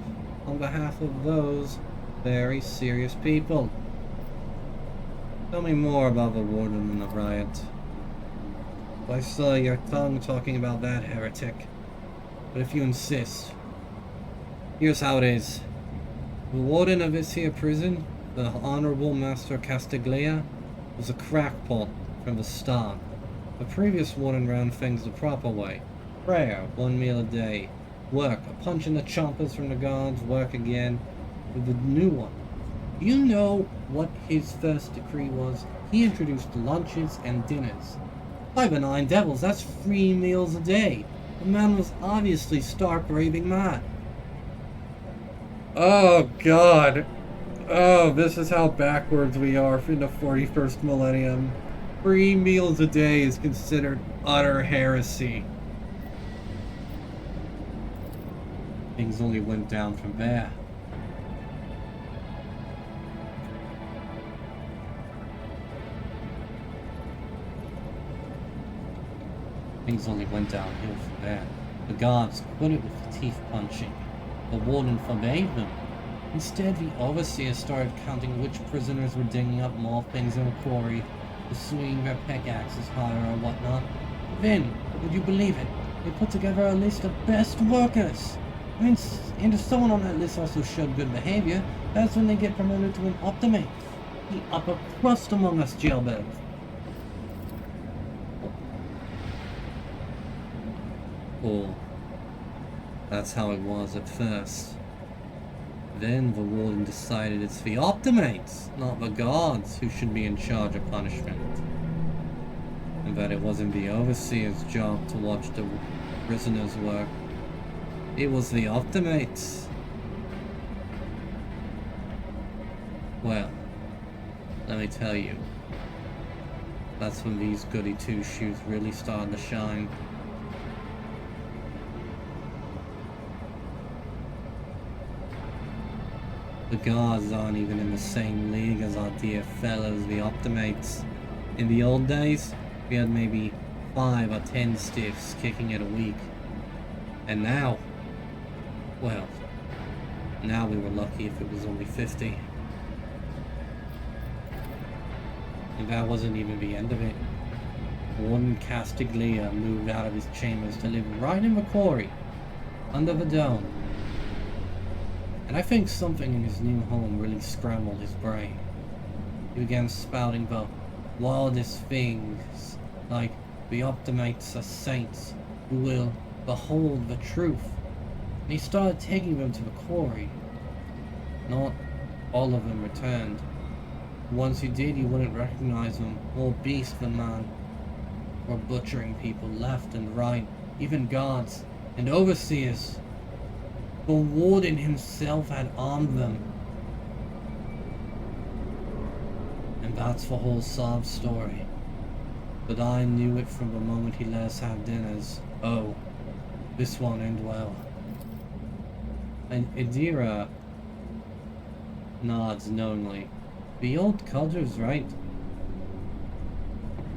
on behalf of those very serious people. Tell me more about the warden and the riot. I saw your tongue talking about that heretic, but if you insist, here's how it is. The warden of this here prison, the Honorable Master Castiglia, was a crackpot from the start. The previous warden ran things the proper way. Prayer, 1 meal a day. Work, a punch in the chompers from the guards, work again. With the new one, you know what his first decree was? He introduced lunches and dinners. By the 9 devils, that's 3 meals a day. The man was obviously stark raving mad. Oh god. Oh, this is how backwards we are in the 41st millennium. 3 meals a day is considered utter heresy. Things only went down from there. Things only went downhill from there. The guards quit it with teeth punching. The warden forbade them. Instead, the overseers started counting which prisoners were digging up more things in the quarry, or swinging their pickaxes higher or whatnot. Then, would you believe it? They put together a list of best workers. And if someone on that list also showed good behavior, that's when they get promoted to an optimate. The upper crust among us jailbirds. Cool. That's how it was at first. Then the warden decided it's the optimates, not the guards, who should be in charge of punishment. And that it wasn't the overseer's job to watch the prisoners work. It was the optimates. Well, let me tell you, that's when these goody two-shoes really started to shine. The guards aren't even in the same league as our dear fellows, the optimates. In the old days, we had maybe 5 or 10 stiffs kicking it a week. And now, well, now we were lucky if it was only 50. And that wasn't even the end of it. Warden Castiglia moved out of his chambers to live right in the quarry, under the dome. And I think something in his new home really scrambled his brain. He began spouting the wildest things, like the optimates are saints who will behold the truth. And he started taking them to the quarry. Not all of them returned. Once he did, you wouldn't recognize them. More beast than man. Or butchering people left and right, even guards and overseers. The warden himself had armed them. And that's the whole sob story. But I knew it from the moment he let us have dinners. Oh, this won't end well. And Idira nods knowingly. The old culture's right.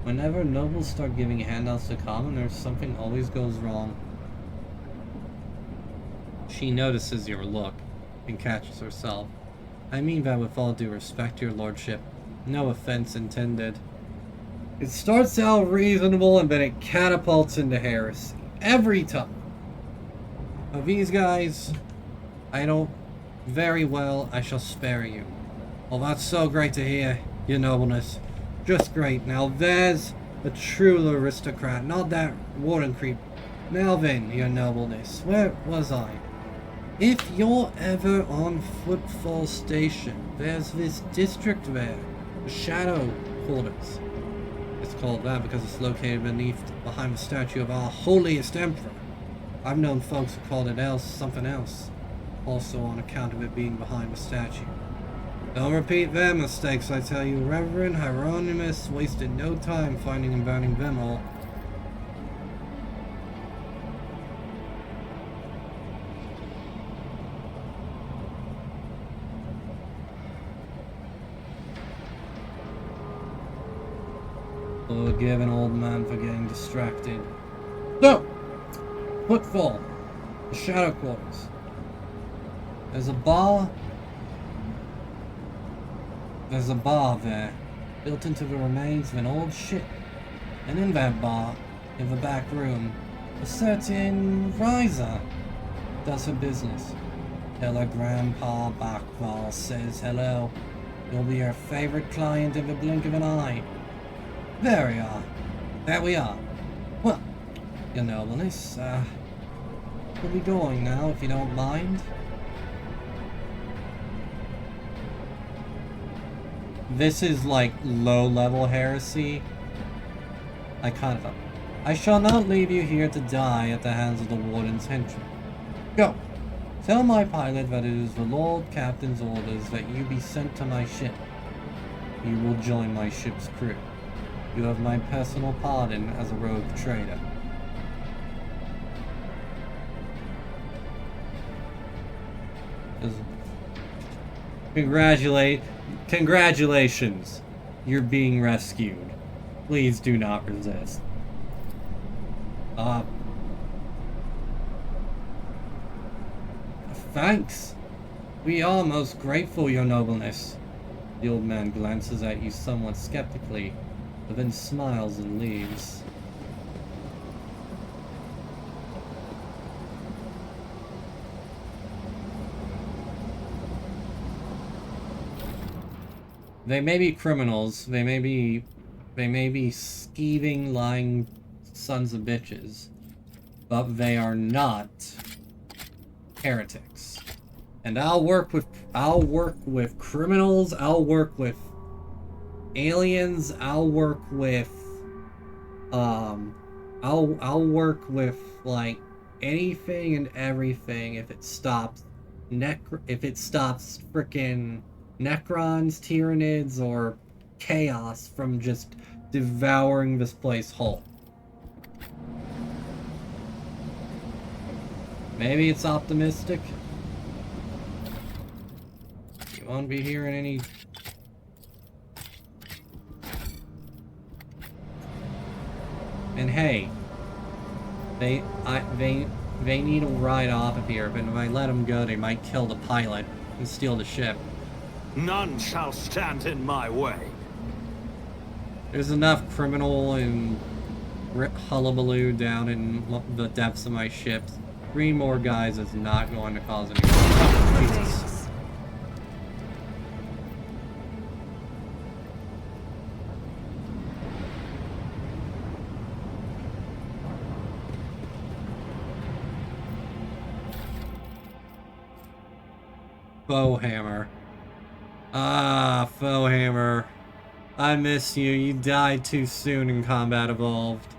Whenever nobles start giving handouts to commoners, something always goes wrong. She notices your look and catches herself. I mean that with all due respect, your lordship. No offense intended. It starts out reasonable and then it catapults into heresy. Every time. Now these guys, I don't very well, I shall spare you. Well, that's so great to hear, your nobleness. Just great. Now there's a true aristocrat, not that warden creep. Now then, your nobleness, where was I? If you're ever on Footfall Station, there's this district there, the Shadow Quarters. It's called that because it's located behind the statue of our holiest emperor. I've known folks who called it something else, also on account of it being behind the statue. Don't repeat their mistakes, I tell you. Reverend Hieronymus wasted no time finding and burning them all. Forgive an old man for getting distracted. So, Footfall, the Shadow Quarters. There's a bar there, built into the remains of an old ship. And in that bar, in the back room, a certain Riza does her business. Tell her Grandpa Bakval says hello. You'll be her favorite client in the blink of an eye. There we are. There we are. Well, your nobleness, we'll be going now, if you don't mind. This is like low-level heresy. I shall not leave you here to die at the hands of the warden's henchmen. Go. Tell my pilot that it is the Lord Captain's orders that you be sent to my ship. You will join my ship's crew. You have my personal pardon as a rogue trader. Congratulations. You're being rescued. Please do not resist. Uh, Thanks. We are most grateful, your nobleness. The old man glances at you somewhat skeptically, but then smiles and leaves. They may be criminals, they may be skeeving, lying sons of bitches, but they are not heretics. And I'll work with criminals, I'll work with aliens, I'll work with I'll work with like anything and everything if it stops frickin' Necrons, Tyranids, or Chaos from just devouring this place whole. Maybe it's optimistic. You won't be hearing any... And hey, they need a ride off of here, but if I let them go, they might kill the pilot and steal the ship. None shall stand in my way. There's enough criminal and hullabaloo down in the depths of my ships. 3 more guys is not going to cause any trouble. Jesus. Bowhammer. Ah, Bowhammer. I miss you. You died too soon in Combat Evolved.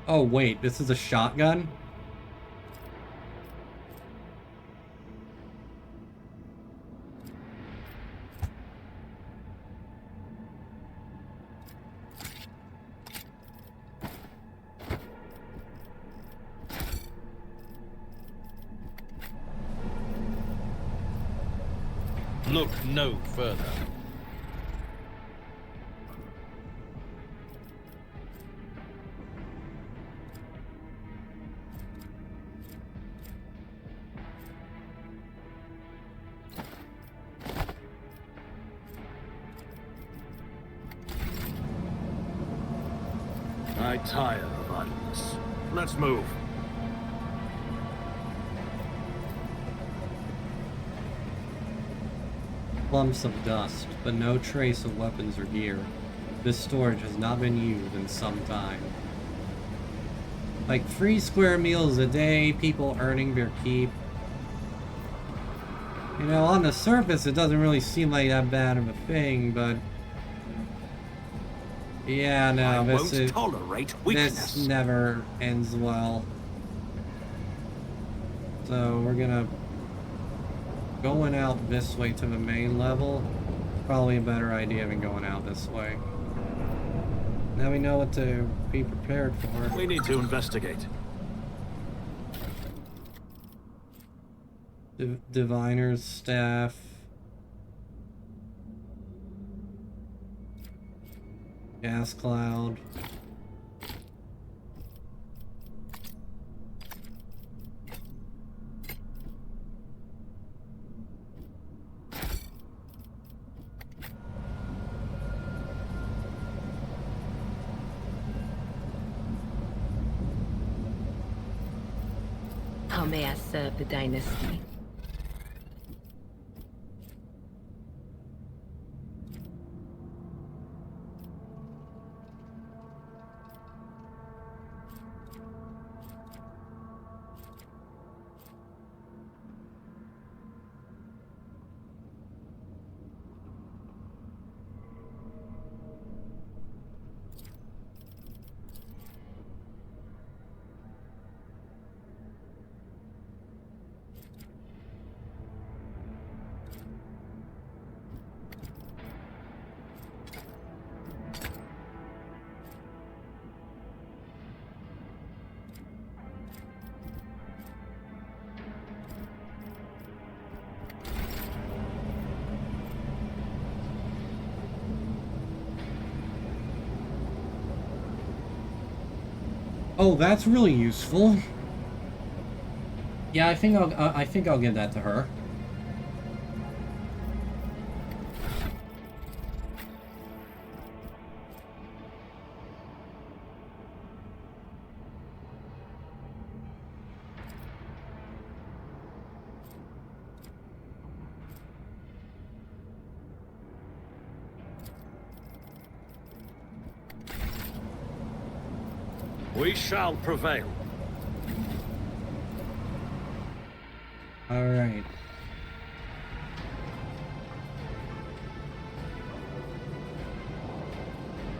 Oh wait, this is a shotgun? Look no further. I tire of idleness. Let's move. Clumps of dust, but no trace of weapons or gear. This storage has not been used in some time. Like 3 square meals a day, people earning their keep. You know, on the surface it doesn't really seem like that bad of a thing, but... Yeah, no, this never ends well. So we're gonna... Going out this way to the main level, probably a better idea than going out this way. Now we know what to be prepared for. We need to investigate. Diviner's staff. Gas cloud. How may I serve the dynasty? Oh, that's really useful. Yeah, I think I'll give that to her. We shall prevail. All right.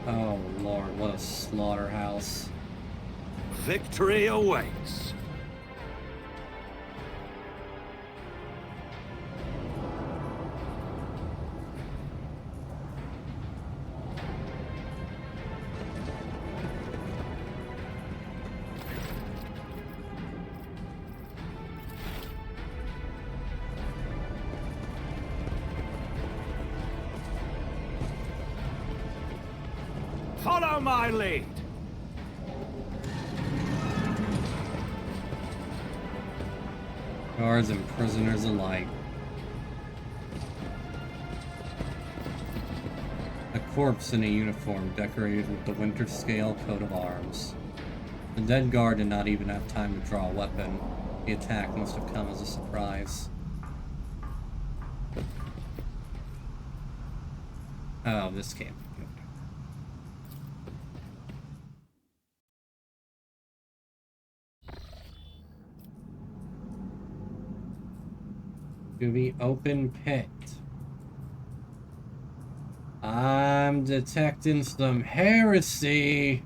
Oh Lord, what a slaughterhouse. Victory awaits. Follow my lead. Guards and prisoners alike. A corpse in a uniform decorated with the winter scale coat of arms. The dead guard did not even have time to draw a weapon. The attack must have come as a surprise. Oh, this can't be good. To the open pit. I'm detecting some heresy.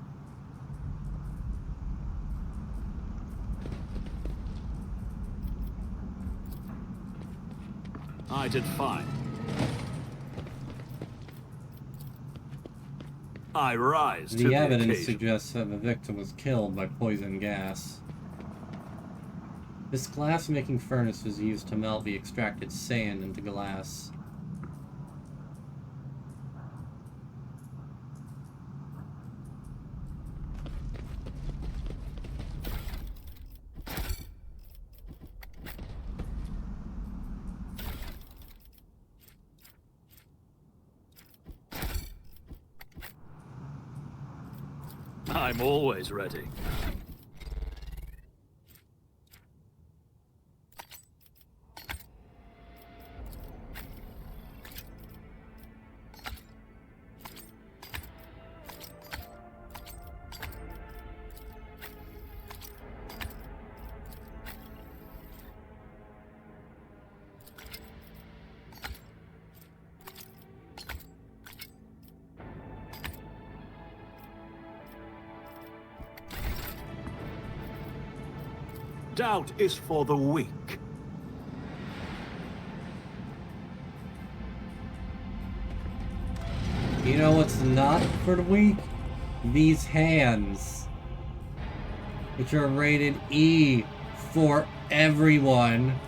I did fine. I rise to The the evidence occasion. suggests that the victim was killed by poison gas. This glass-making furnace was used to melt the extracted sand into glass. I'm always ready. Doubt is for the weak. You know what's not for the weak? These hands. Which are rated E for everyone.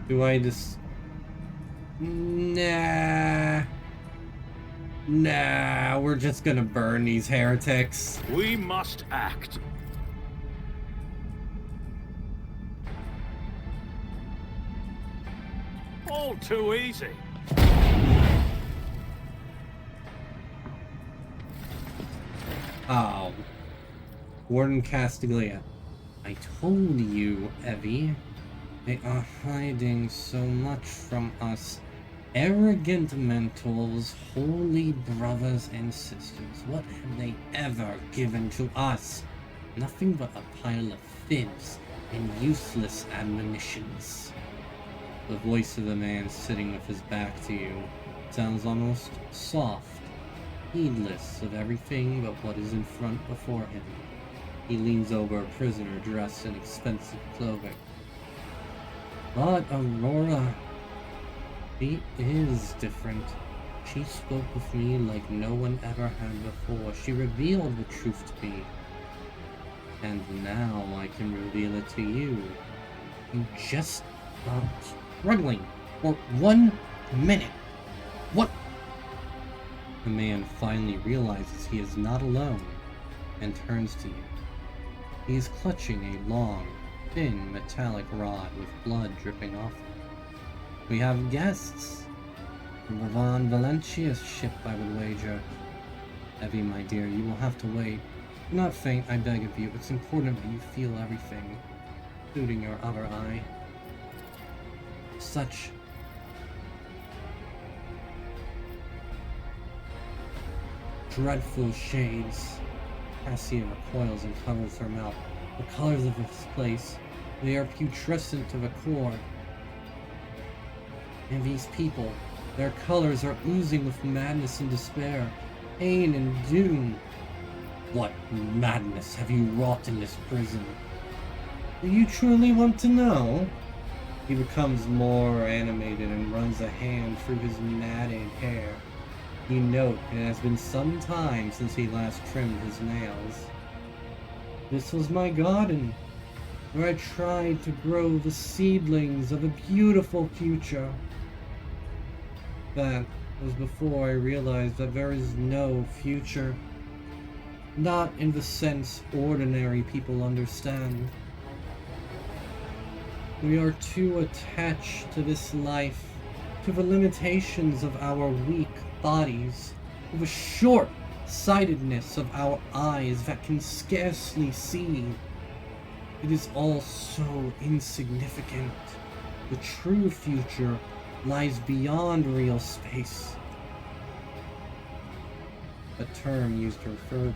Do I just... Nah, we're just gonna burn these heretics. We must act. All too easy. Oh. Warden Castiglia. I told you, Evie. They are hiding so much from us. Arrogant mentals, holy brothers and sisters. What have they ever given to us? Nothing but a pile of fibs and useless admonitions. The voice of the man sitting with his back to you sounds almost soft, heedless of everything but what is in front before him. He leans over a prisoner dressed in expensive clothing. But Aurora, she is different. She spoke with me like no one ever had before. She revealed the truth to me. And now I can reveal it to you. You just aren't struggling for 1 minute. What? The man finally realizes he is not alone and turns to you. He is clutching a long, thin metallic rod with blood dripping off it. We have guests. From Van Valentia's ship, I would wager. Evie, my dear, you will have to wait. Do not faint, I beg of you. It's important that you feel everything, including your other eye. Such dreadful shades. Cassia recoils and covers her mouth. The colors of this place, they are putrescent to the core. And these people, their colors are oozing with madness and despair, pain and doom. What madness have you wrought in this prison? Do you truly want to know? He becomes more animated and runs a hand through his matted hair. You note it has been some time since he last trimmed his nails. This was my garden, where I tried to grow the seedlings of a beautiful future. That was before I realized that there is no future. Not in the sense ordinary people understand. We are too attached to this life, to the limitations of our weak bodies, to the short-sightedness of our eyes that can scarcely see. It is all so insignificant. The true future lies beyond real space. A term used to refer to it.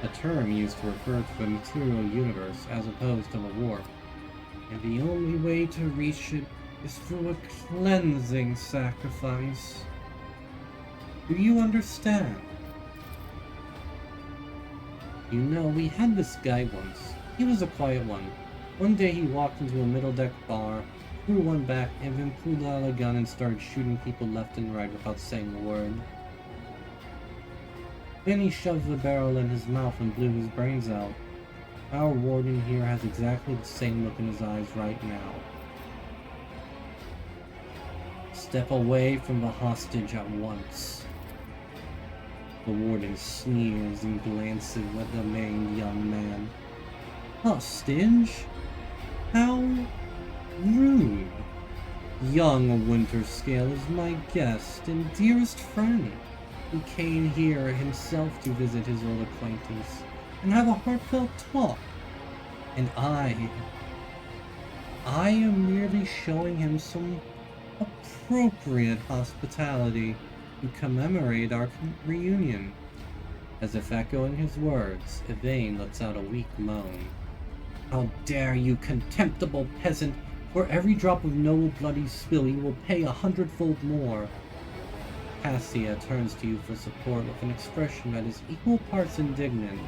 A term used to refer to the material universe as opposed to the warp. And the only way to reach it is through a cleansing sacrifice. Do you understand? You know, we had this guy once. He was a quiet one. One day he walked into a middle-deck bar, threw one back, and then pulled out a gun and started shooting people left and right without saying a word. Then he shoved the barrel in his mouth and blew his brains out. Our warden here has exactly the same look in his eyes right now. Step away from the hostage at once. The warden sneers and glances at the maimed young man. Hostage? How rude. Young Winterscale is my guest and dearest friend. He came here himself to visit his old acquaintance and have a heartfelt talk. And I am merely showing him some appropriate hospitality to commemorate our reunion. As if echoing his words, Yvain lets out a weak moan. How dare you, contemptible peasant! For every drop of noble blood you spill, you will pay 100-fold more. Cassia turns to you for support with an expression that is equal parts indignant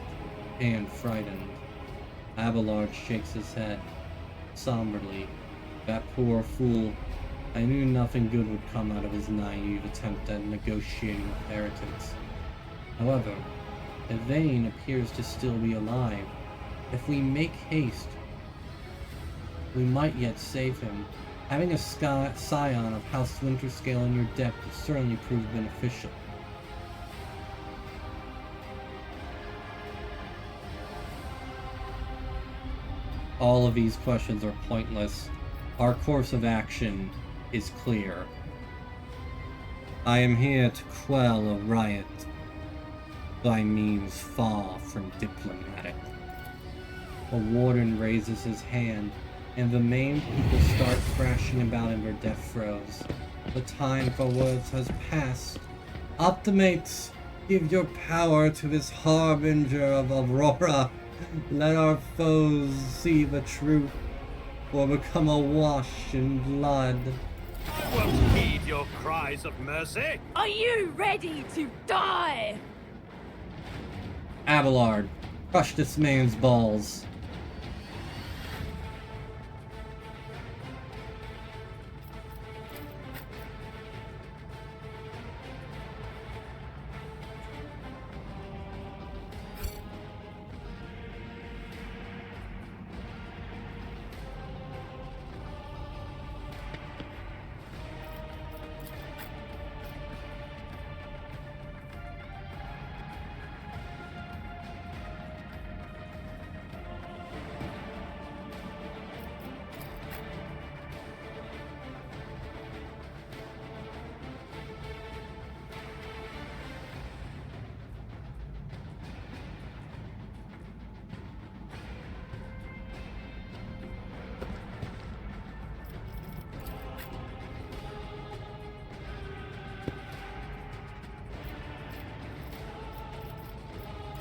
and frightened. Abelard shakes his head, somberly. That poor fool. I knew nothing good would come out of his naive attempt at negotiating with heretics. However, Yvain appears to still be alive. If we make haste, we might yet save him. Having a scion of House Winterscale in your debt will certainly prove beneficial. All of these questions are pointless. Our course of action is clear. I am here to quell a riot by means far from diplomatic. The warden raises his hand, and the maimed people start thrashing about in their death throes. The time for words has passed. Optimates, Give your power to this harbinger of Aurora. Let our foes see the truth, or become awash in blood. I won't heed your cries of mercy. Are you ready to die? Abelard, crush this man's balls.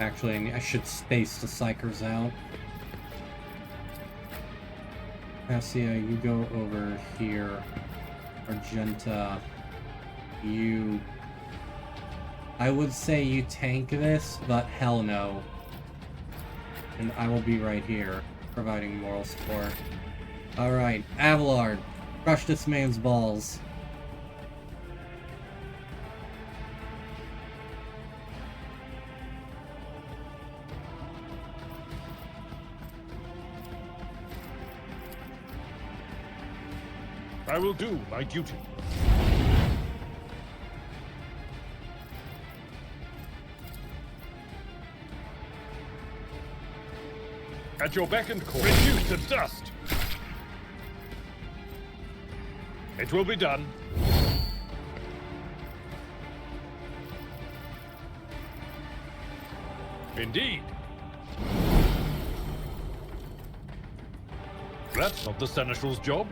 Actually, I should space the psychers out. Cassia, you go over here. Argenta, you... I would say you tank this, but hell no. And I will be right here, providing moral support. Alright, Abelard, crush this man's balls. I will do my duty. At your beck and call. Reduced to dust. It will be done. Indeed. That's not the Seneschal's job.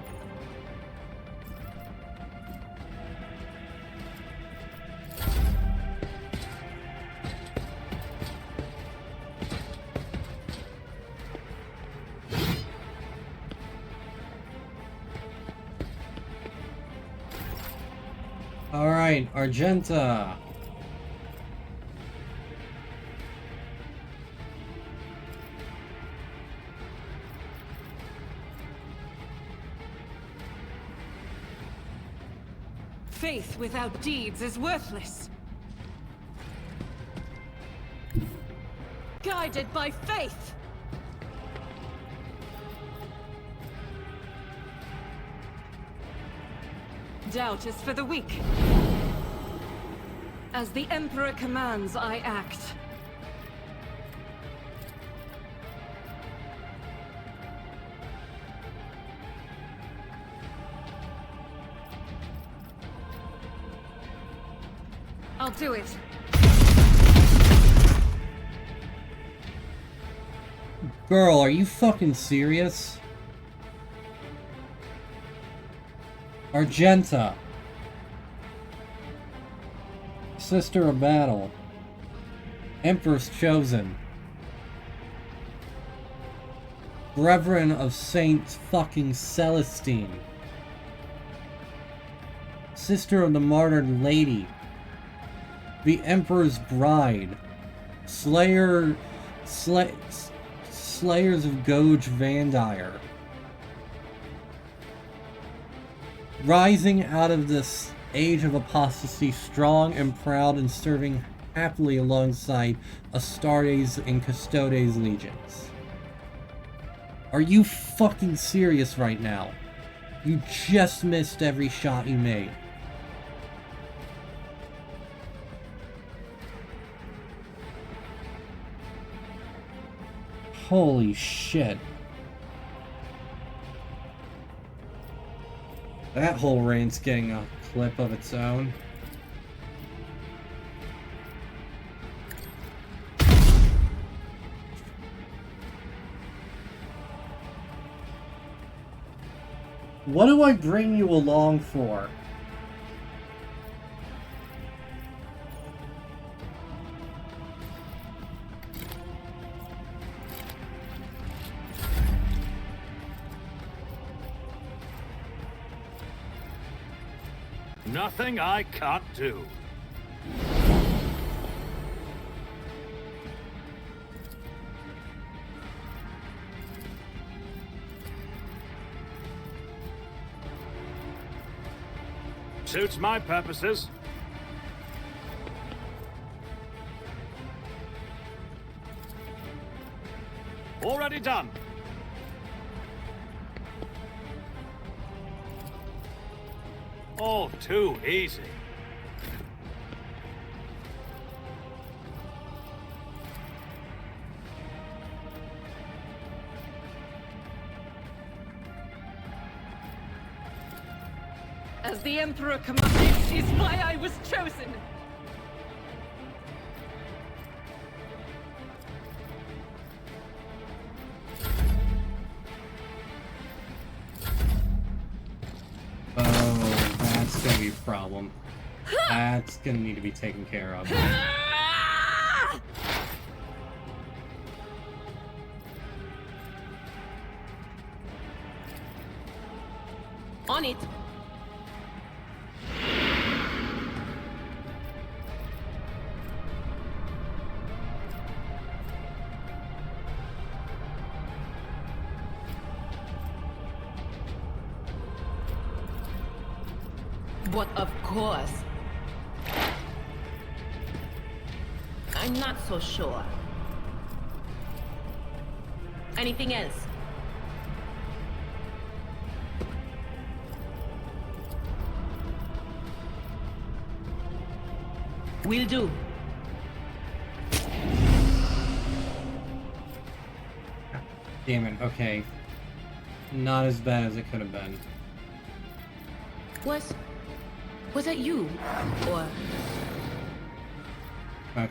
Alright, Argenta. Faith without deeds is worthless. Guided by faith! Doubt is for the weak. As the Emperor commands, I act. I'll do it. Girl, are you fucking serious? Argenta. Sister of Battle. Empress Chosen. Brethren of Saint fucking Celestine. Sister of the Martyred Lady. The Emperor's Bride. Slayers of Goge Vandire. Rising out of this age of apostasy, strong and proud and serving happily alongside Astartes and Custodes legions. Are you fucking serious right now? You just missed every shot you made. Holy shit. That whole reign's getting a clip of its own. What do I bring you along for? Nothing I can't do. Suits my purposes. Already done. All too easy. As the Emperor commanded is why I was chosen. Oh, that's gonna be a problem. That's gonna need to be taken care of. On it. But of course. I'm not so sure. Anything else? Will do. Damn it, okay. Not as bad as it could have been. Was that you? Or... Okay.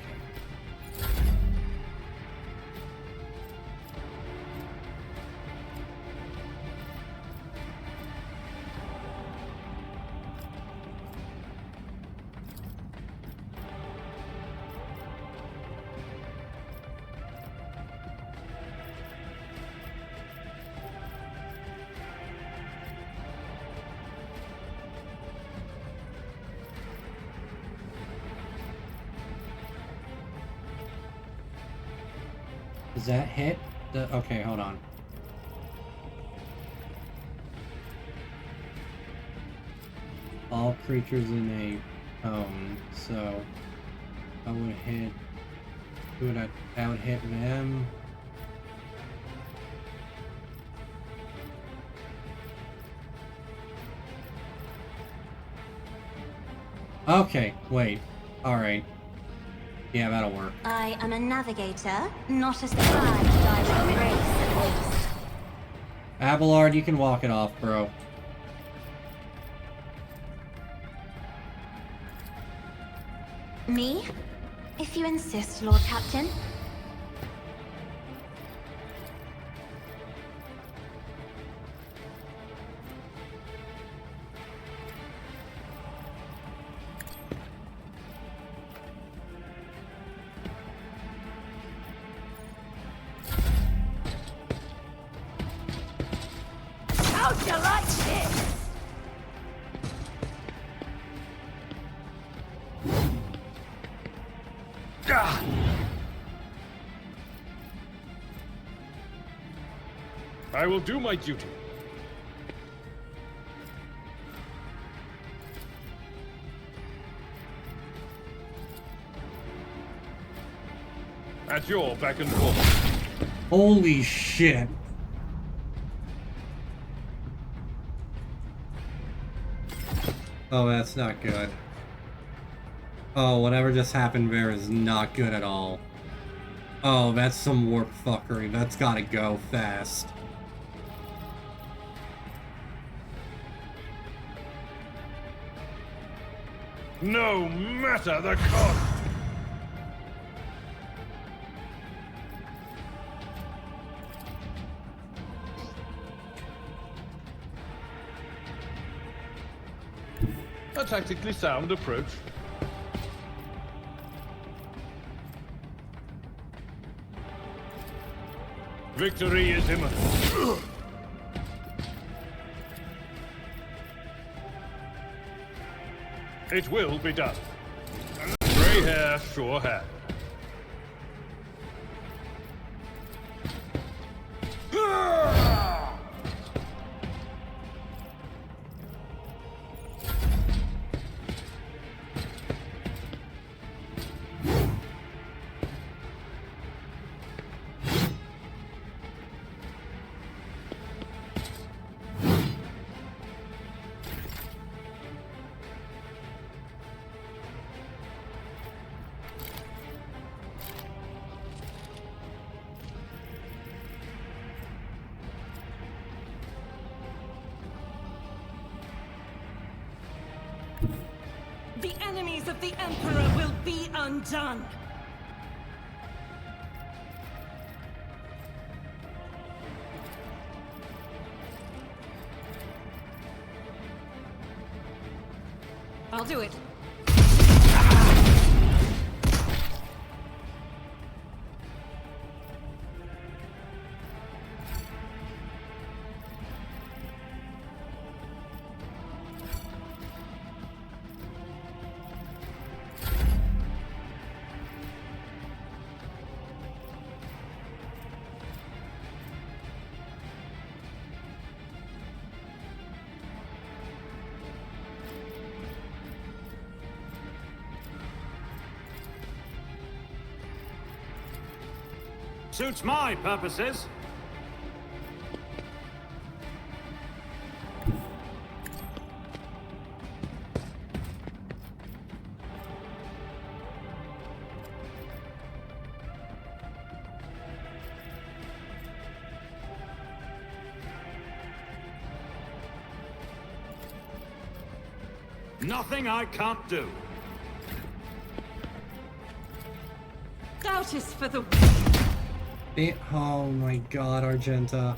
Does that hit? Okay, hold on. All creatures in a cone, so I would hit. That would hit them. Okay, wait. Alright. Yeah, that'll work. I am a navigator, not a scribe by grace at least. Abelard, you can walk it off, bro. Me? If you insist, Lord Captain. How'd you like this? I will do my duty. At your beck and call. Holy shit. Oh, that's not good. Oh, whatever just happened there is not good at all. Oh, that's some warp fuckery. That's gotta go fast. No matter the cost! A tactically sound approach. Victory is imminent. It will be done. Grey hair, sure hand. The enemies of the Emperor will be undone! I'll do it. Suits my purposes. Nothing I can't do. Doubt is for the... Oh my god, Argenta.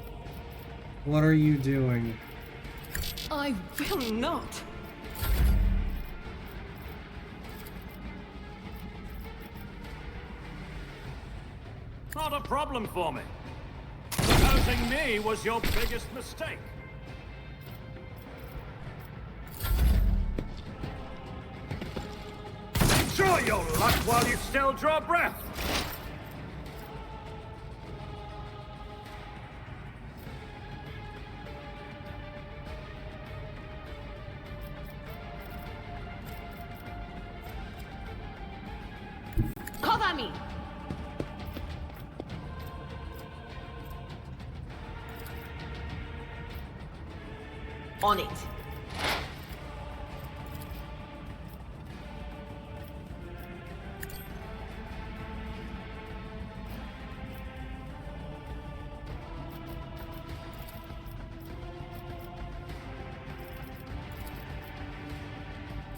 What are you doing? I will not. Not a problem for me. Opposing me was your biggest mistake. Enjoy your luck while you still draw breath. Cover me! On it.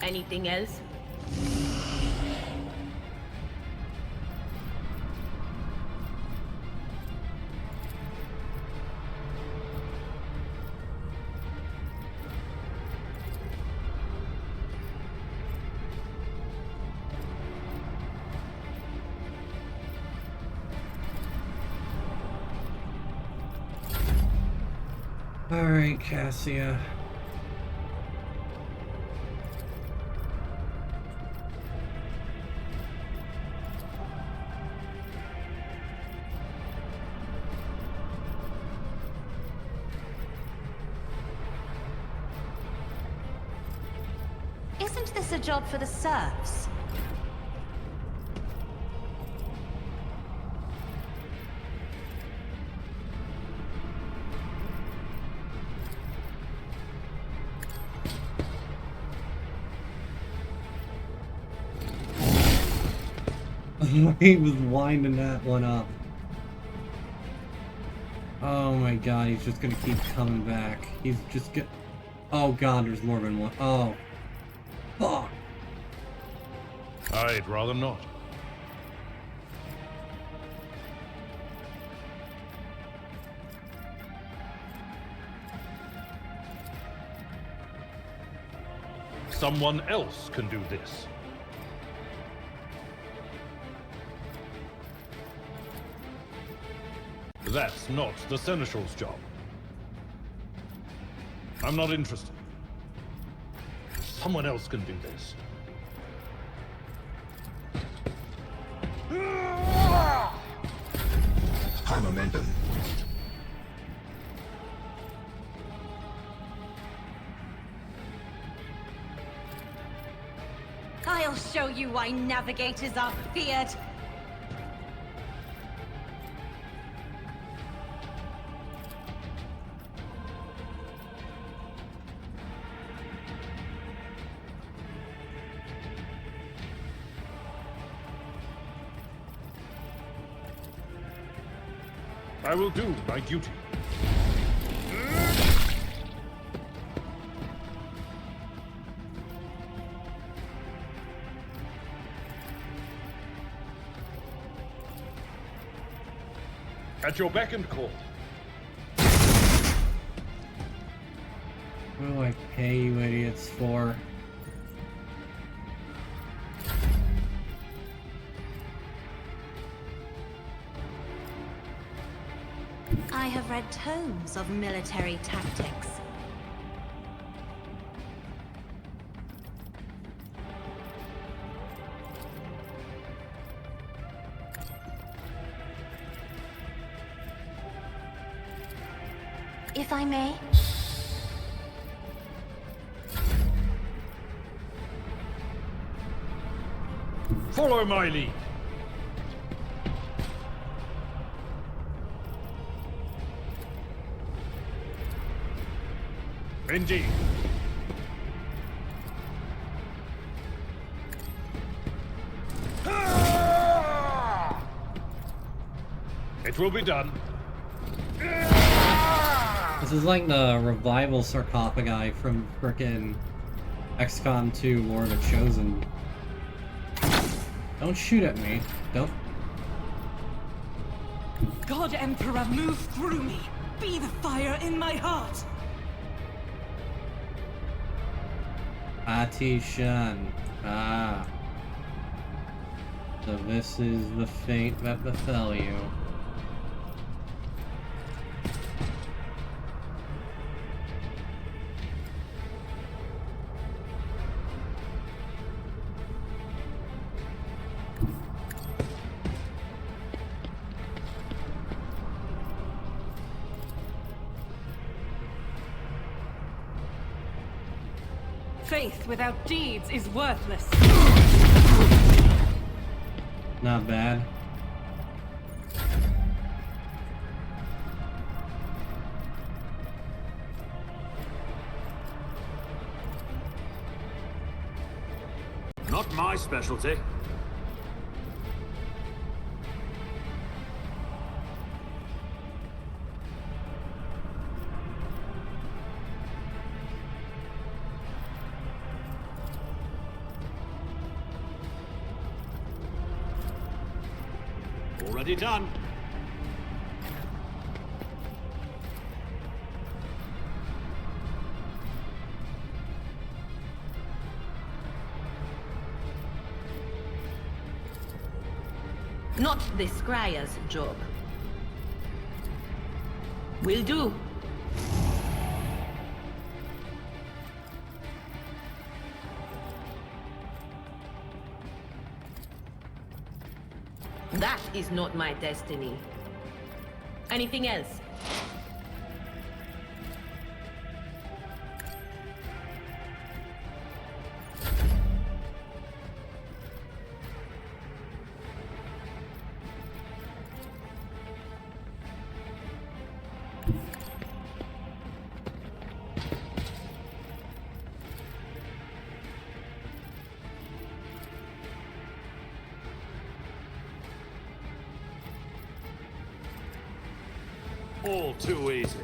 Anything else? Alright, Cassia. Isn't this a job for the serfs? He was winding that one up. Oh my god, he's just gonna keep coming back. He's just get. Oh god, there's more than one. Oh. Fuck. I'd rather not. Someone else can do this. That's not the Seneschal's job. I'm not interested. Someone else can do this. High momentum. I'll show you why navigators are feared. I will do my duty. At your beck and call. What do I pay you idiots for? I have read tomes of military tactics. If I may? Follow my lead. Indeed. It will be done. This is like the revival sarcophagi from frickin' XCOM 2 War of the Chosen. Don't shoot at me. Don't. God Emperor, move through me. Be the fire in my heart. Atishan. Ah. So this is the fate that befell you. Faith without deeds is worthless. Not bad. Not my specialty. Already done. Not the scryer's job. Will do. That is not my destiny. Anything else? All too easy.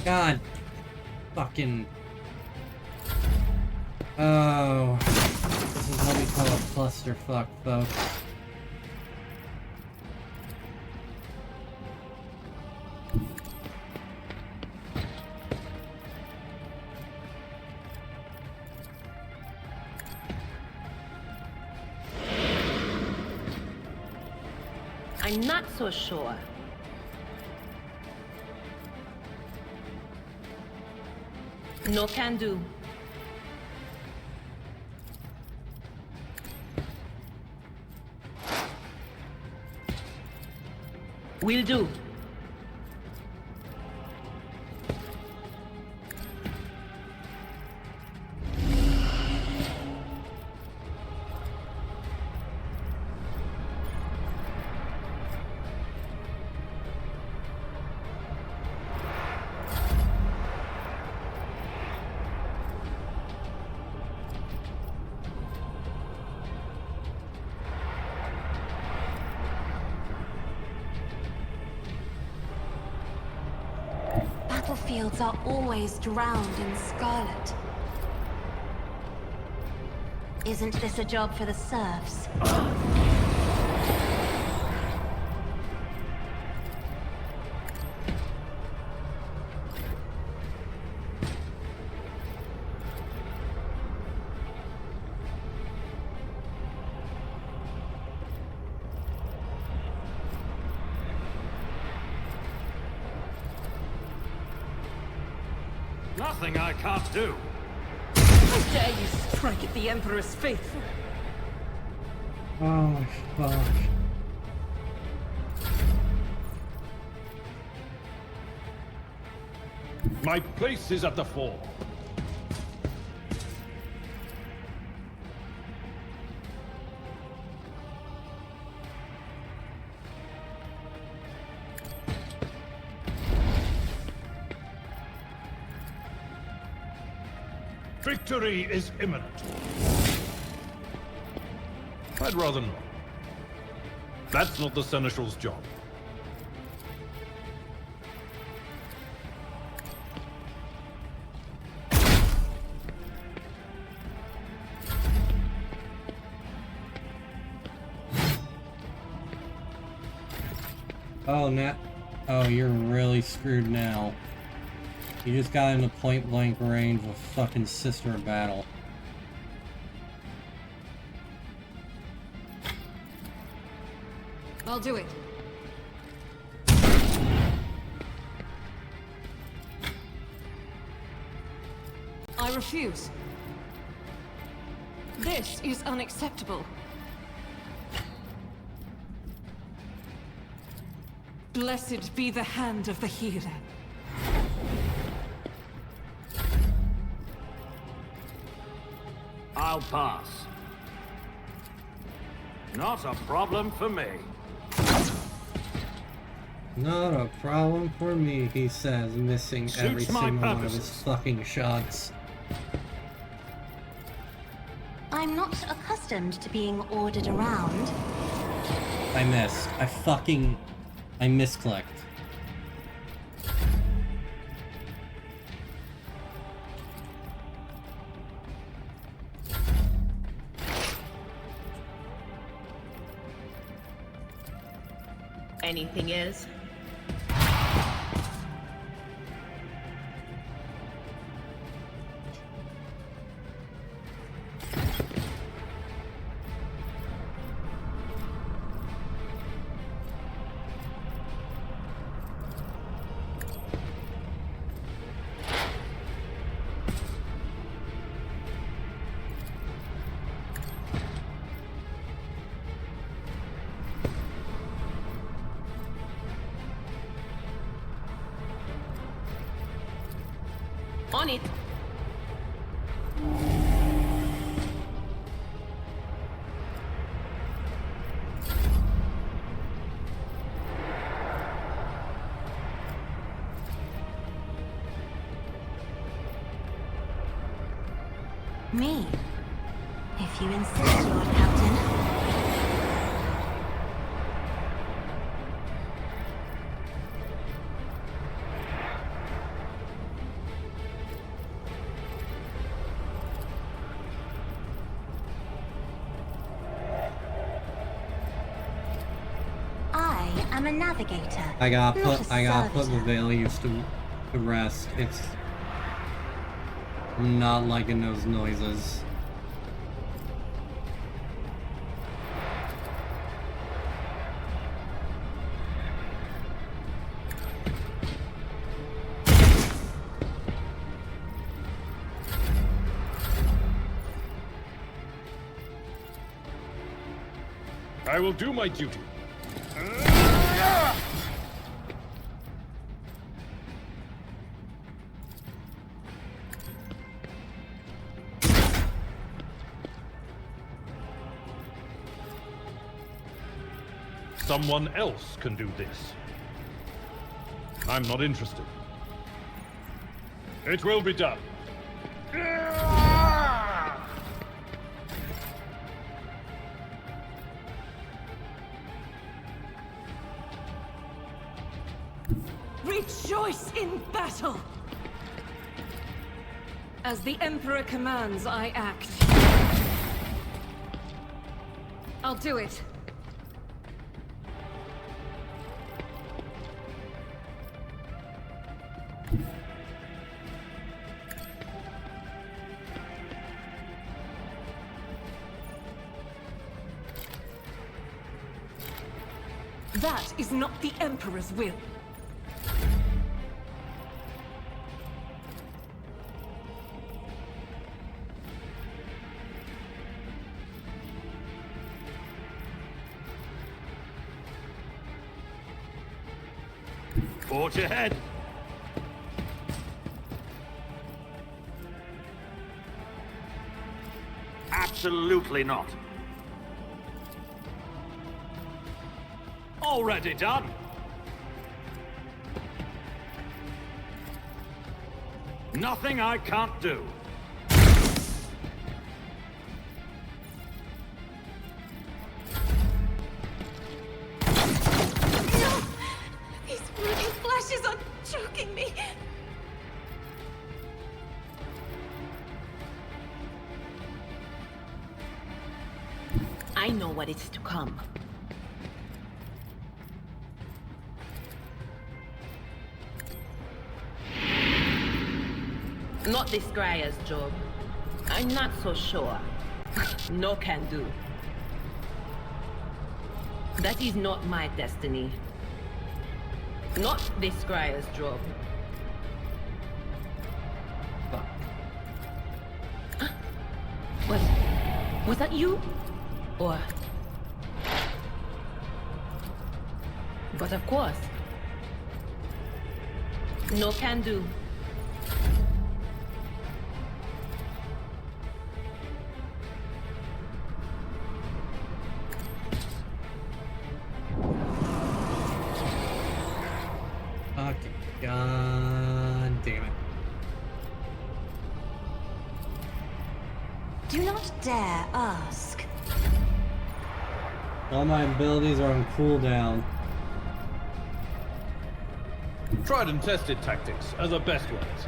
God. Fucking. Oh. This is what we call a clusterfuck, folks. I'm not so sure. No can do. Will do. Battlefields are always drowned in scarlet. Isn't this a job for the serfs? Nothing I can't do. How dare you strike at the Emperor's faithful? Oh, fuck. My place is at the fore. Victory is imminent. I'd rather not. That's not the Seneschal's job. Oh, Nat. Oh, you're really screwed now. You just got into point-blank range of fucking Sister of Battle. I'll do it. I refuse. This is unacceptable. Blessed be the hand of the healer. I'll pass. Not a problem for me. Not a problem for me, he says, missing every Suits my single one of his purposes. fucking shots. I'm not accustomed to being ordered around. I missed. I misclicked. Anything else? On it. Me? If you insist, Lord Captain. I'm a navigator. I gotta not put a the servitor. values to rest. It's not liking those noises. I will do my duty. Someone else can do this. I'm not interested. It will be done. Rejoice in battle! As the Emperor commands, I act. I'll do it. That is not the Emperor's will. Forge ahead. Absolutely not. Already done. Nothing I can't do. No! These brooding flashes are choking me. I know what is to come. Not this Scryer's job. I'm not so sure. No can do. That is not my destiny. Not this Scryer's job. Was that you? Or... But of course. No can do. Okay. God damn it. Do not dare ask. All my abilities are on cooldown. Tried and tested tactics are the best ones.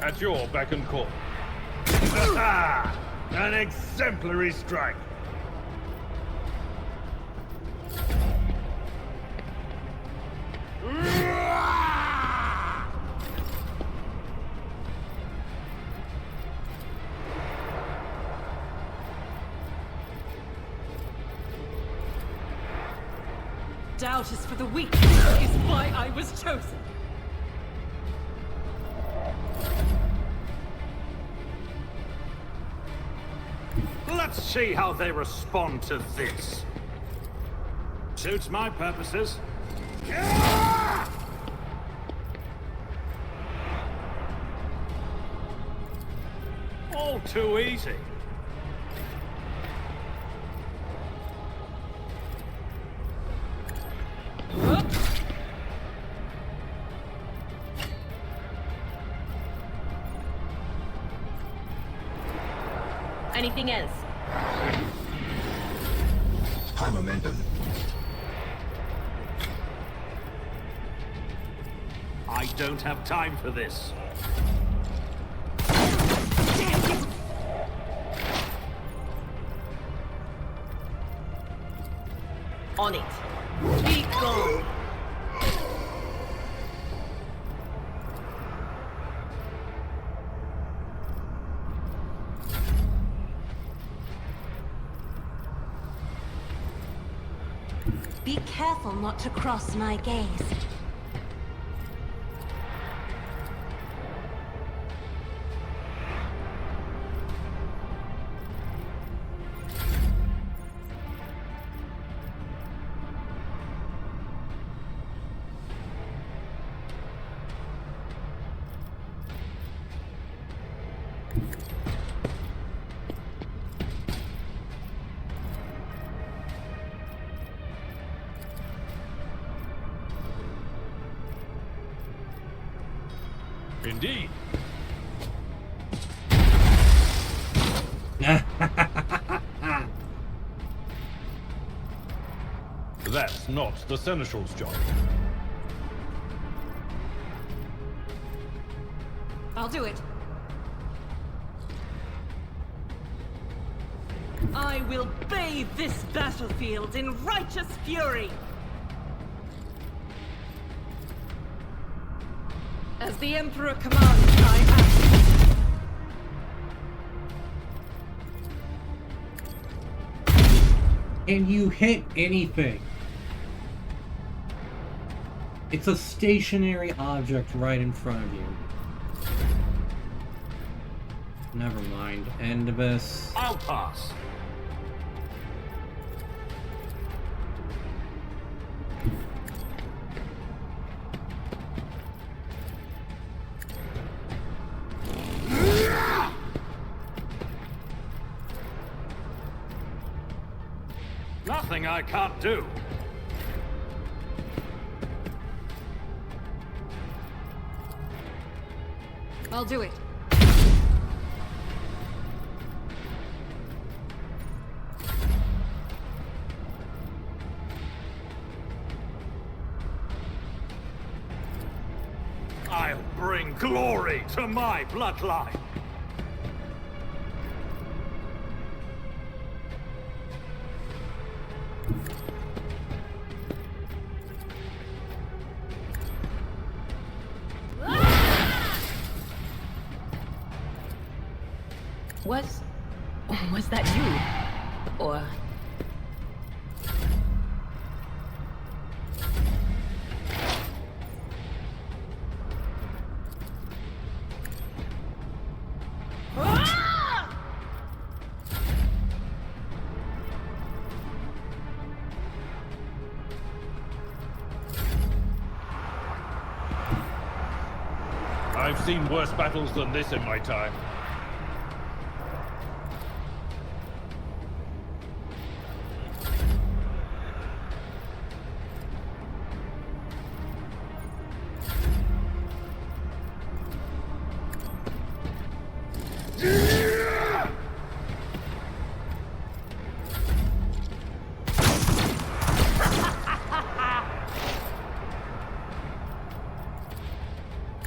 At your beck and call. An exemplary strike. Doubt is for the weak. This is why I was chosen. Let's see how they respond to this. Suits my purposes. All too easy. Anything else? High momentum. I don't have time for this. On it. Be gone. Be careful not to cross my gaze. Indeed. That's not the Seneschal's job. I'll do it. I will bathe this battlefield in righteous fury. As the Emperor commands, I act. Can you hit anything? It's a stationary object right in front of you. Never mind. Endibus. I'll pass. Nothing I can't do. I'll do it. I'll bring glory to my bloodline. Was that you? Or... I've seen worse battles than this in my time.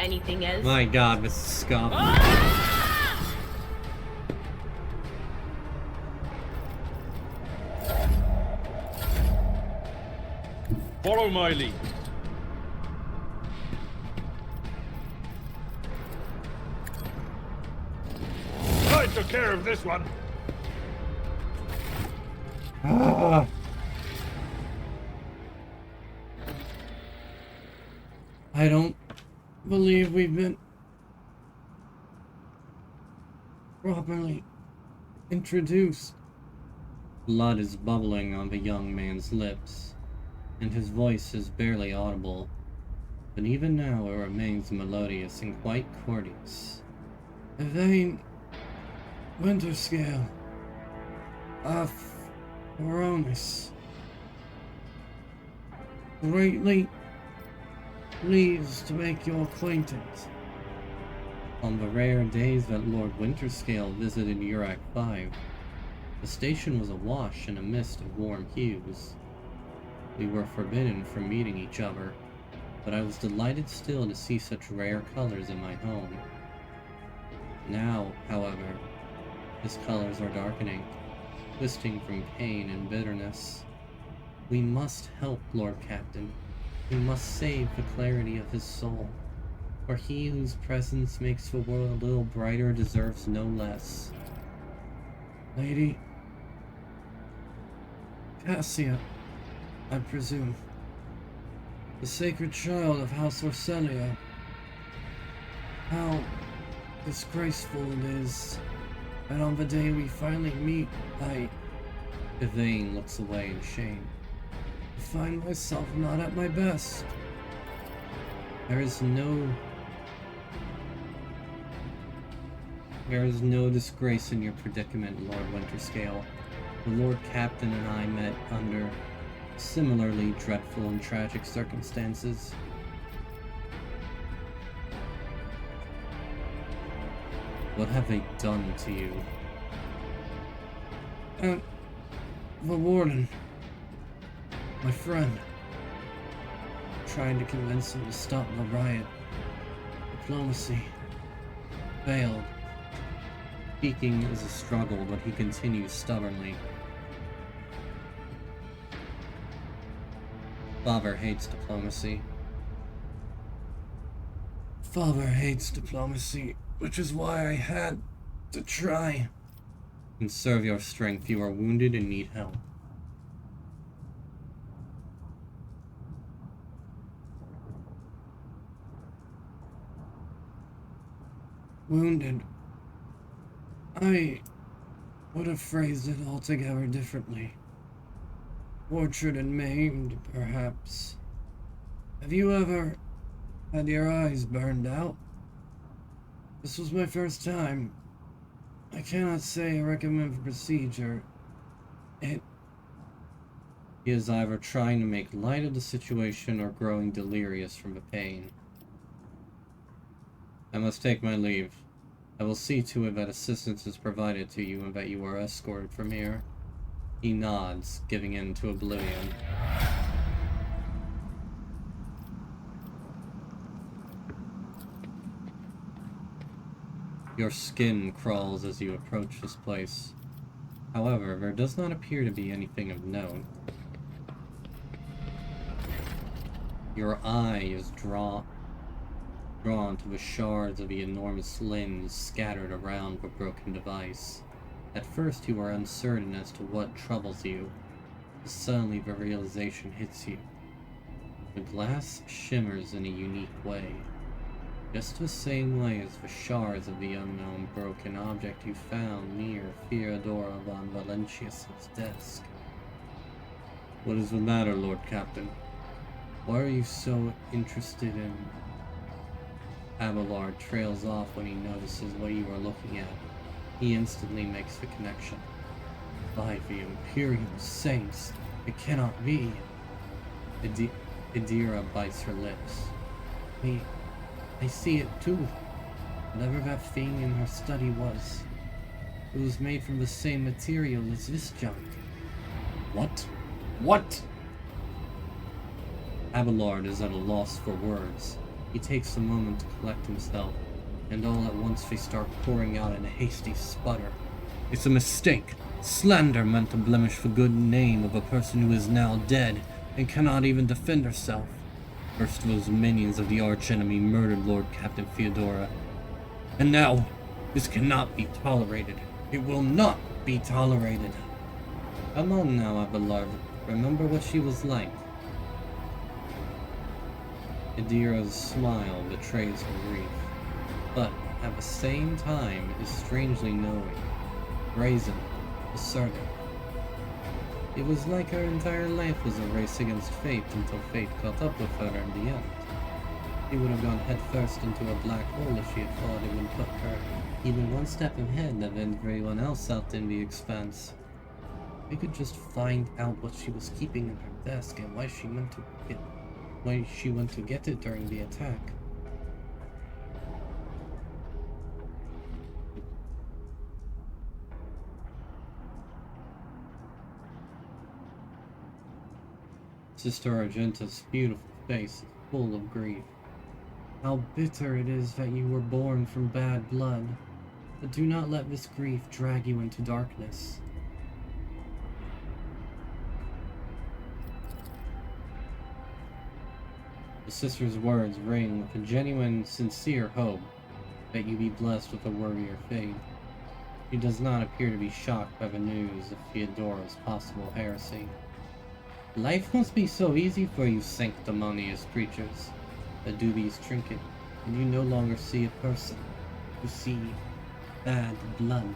Anything else? My god, Mrs. Scott. Follow my lead. I took care of this one. Ah. I don't believe we've been properly introduced. Blood is bubbling on the young man's lips, and his voice is barely audible, but even now it remains melodious and quite courteous. Yvain Winterscale of Coronis, greatly pleased to make your acquaintance. On the rare days that Lord Winterscale visited Urak 5, the station was awash in a mist of warm hues. We were forbidden from meeting each other, but I was delighted still to see such rare colors in my home. Now, however, his colors are darkening, twisting from pain and bitterness. We must help, Lord Captain. We must save the clarity of his soul, for he whose presence makes the world a little brighter deserves no less. Lady Cassia, I presume. The sacred child of House Orselia. How disgraceful it is that on the day we finally meet, Yvain looks away in shame. I find myself not at my best. There is no disgrace in your predicament, Lord Winterscale. The Lord Captain and I met under similarly dreadful and tragic circumstances. What have they done to you? The warden. My friend. Trying to convince him to stop the riot. Diplomacy. Failed. Speaking is a struggle, but he continues stubbornly. Father hates diplomacy. Father hates diplomacy, which is why I had to try. Conserve your strength. You are wounded and need help. Wounded. I would have phrased it altogether differently. Tortured and maimed, perhaps. Have you ever had your eyes burned out? This was my first time. I cannot say I recommend the procedure. He is either trying to make light of the situation or growing delirious from the pain. I must take my leave. I will see to it that assistance is provided to you and that you are escorted from here. He nods, giving in to oblivion. Your skin crawls as you approach this place. However, there does not appear to be anything of note. Your eye is drawn to the shards of the enormous limbs scattered around the broken device. At first you are uncertain as to what troubles you, but suddenly the realization hits you. The glass shimmers in a unique way, just the same way as the shards of the unknown broken object you found near Theodora von Valentius's desk. What is the matter, Lord Captain? Why are you so interested in... Abelard trails off when he notices what you are looking at. He instantly makes the connection. By the Imperial Saints, it cannot be. Idira bites her lips. I see it too. Whatever that thing in her study was. It was made from the same material as this junk. What? What? Abelard is at a loss for words. He takes a moment to collect himself, and all at once they start pouring out in a hasty sputter. It's a mistake. Slander meant to blemish the good name of a person who is now dead and cannot even defend herself. First those minions of the archenemy murdered Lord Captain Theodora. And now, this cannot be tolerated. It will not be tolerated. Come on now, Abelard. Remember what she was like. Idira's smile betrays her grief, but at the same time is strangely knowing, brazen, assertive. It was like her entire life was a race against fate until fate caught up with her in the end. She would have gone headfirst into a black hole if she had thought it would put her even one step ahead of everyone else out in the expanse. We could just find out what she was keeping in her desk and why she went to get it during the attack. Sister Argenta's beautiful face is full of grief. How bitter it is that you were born from bad blood, but do not let this grief drag you into darkness. The sister's words ring with a genuine, sincere hope that you be blessed with a worthier fate. She does not appear to be shocked by the news of Theodora's possible heresy. Life must be so easy for you sanctimonious creatures. A dubious trinket, and you no longer see a person. You see bad blood.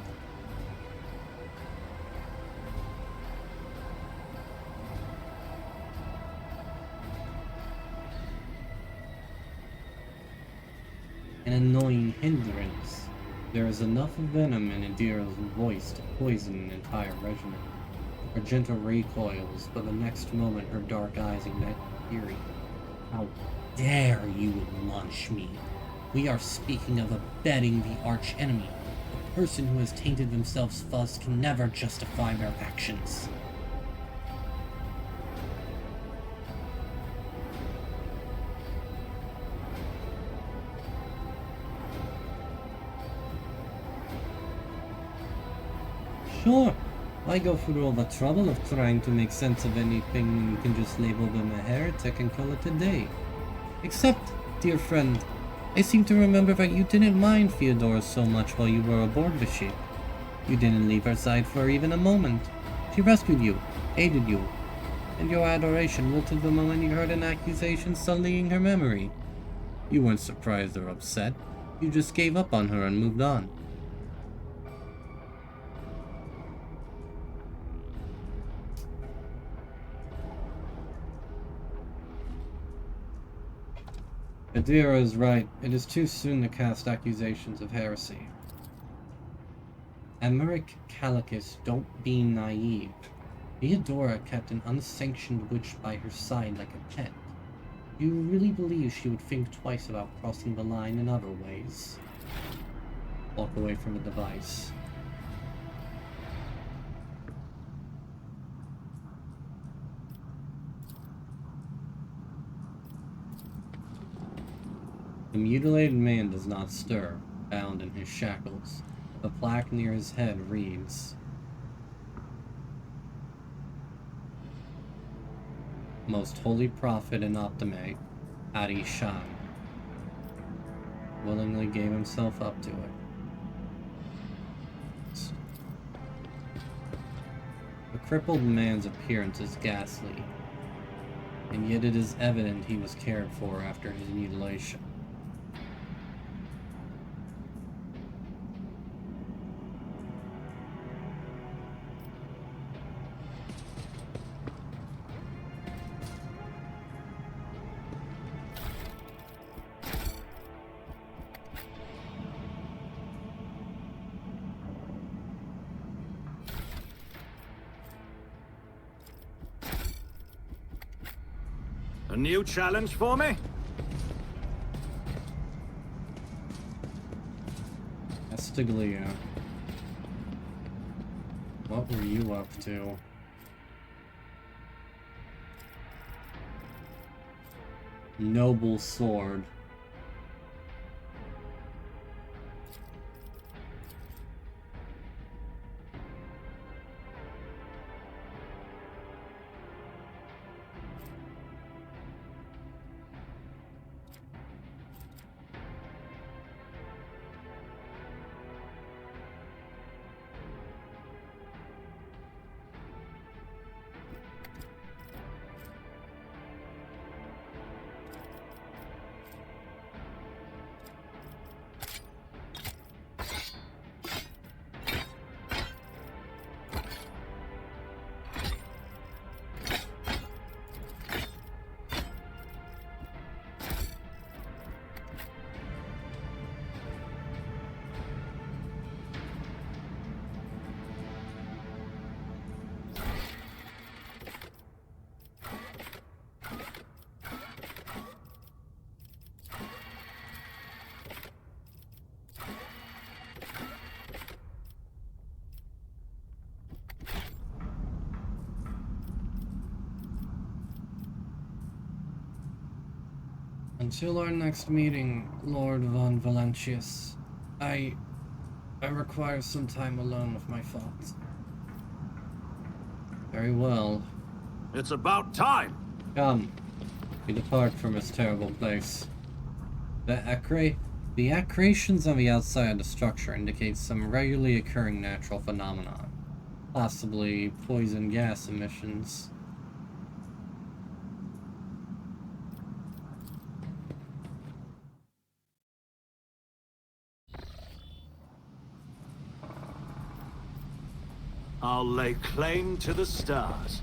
An annoying hindrance. There is enough venom in Adira's voice to poison an entire regiment. Her gentle recoils, but the next moment her dark eyes ignite fury. How dare you launch me? We are speaking of abetting the arch enemy. A person who has tainted themselves thus can never justify their actions. Sure, why go through all the trouble of trying to make sense of anything when you can just label them a heretic and call it a day? Except, dear friend, I seem to remember that you didn't mind Theodora so much while you were aboard the ship. You didn't leave her side for even a moment. She rescued you, aided you, and your adoration wilted the moment you heard an accusation sullying her memory. You weren't surprised or upset. You just gave up on her and moved on. Adira is right. It is too soon to cast accusations of heresy. Emmerich Calicus, don't be naive. Theodora kept an unsanctioned witch by her side like a pet. Do you really believe she would think twice about crossing the line in other ways? Walk away from the device. The mutilated man does not stir, bound in his shackles. The plaque near his head reads, Most Holy Prophet and Optimate, Adi Shan, willingly gave himself up to it. The crippled man's appearance is ghastly, and yet it is evident he was cared for after his mutilation. A new challenge for me? Estiglia. What were you up to? Noble sword. Until our next meeting, Lord von Valentius, I require some time alone with my thoughts. Very well. It's about time! Come, we depart from this terrible place. The accretions on the outside of the structure indicate some regularly occurring natural phenomenon, possibly poison gas emissions. I'll lay claim to the stars.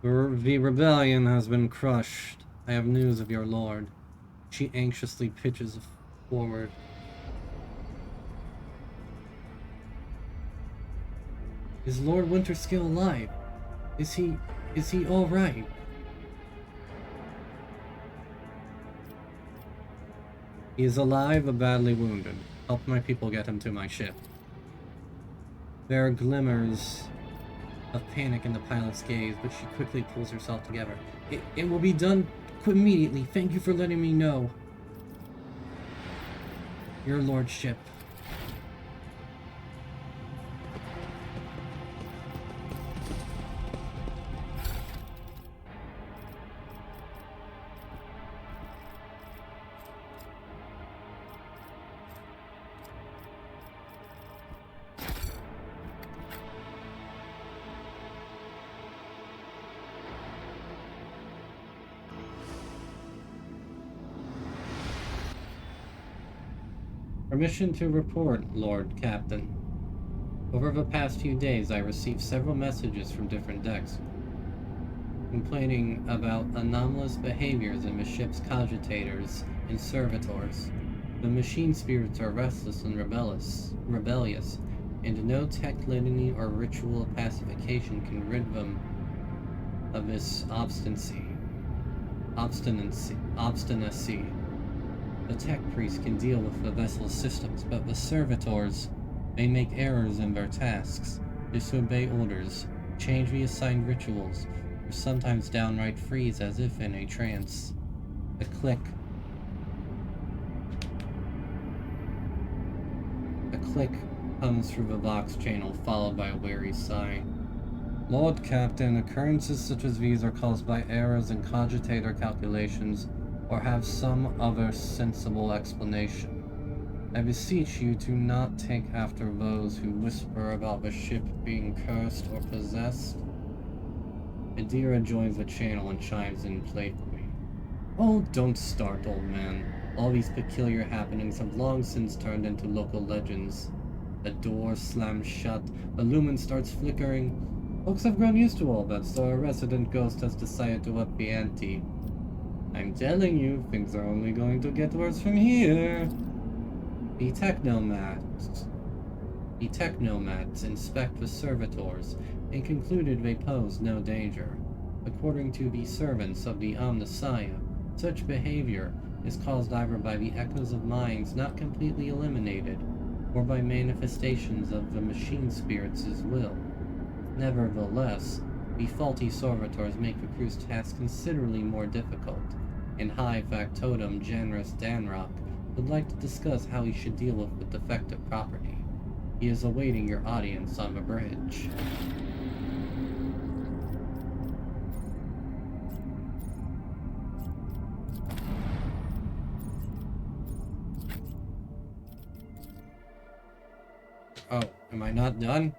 The rebellion has been crushed. I have news of your lord. She anxiously pitches forward. Is Lord Winterskill alive? Is he all right? He is alive but badly wounded. Help my people get him to my ship. There are glimmers of panic in the pilot's gaze, but she quickly pulls herself together. It will be done immediately. Thank you for letting me know. Your lordship. Permission to report, Lord Captain. Over the past few days, I received several messages from different decks complaining about anomalous behaviors in the ship's cogitators and servitors. The machine spirits are restless and rebellious, and no tech litany or ritual pacification can rid them of this obstinacy. The tech priest can deal with the vessel's systems, but the servitors may make errors in their tasks, disobey orders, change the assigned rituals, or sometimes downright freeze as if in a trance. A click comes through the Vox channel, followed by a weary sigh. Lord Captain, occurrences such as these are caused by errors in cogitator calculations or have some other sensible explanation. I beseech you to not take after those who whisper about the ship being cursed or possessed. Adira joins the channel and chimes in playfully. Oh, don't start, old man. All these peculiar happenings have long since turned into local legends. A door slams shut, a lumen starts flickering. Folks have grown used to all that, so a resident ghost has decided to up the ante. I'm telling you, things are only going to get worse from here. The technomats inspect the servitors and concluded they pose no danger. According to the servants of the Omnissiah, such behavior is caused either by the echoes of minds not completely eliminated, or by manifestations of the machine spirits' will. Nevertheless, the faulty servitors make the crew's task considerably more difficult, and High Factotum Janrus Danrock would like to discuss how he should deal with the defective property. He is awaiting your audience on the bridge. Oh, am I not done?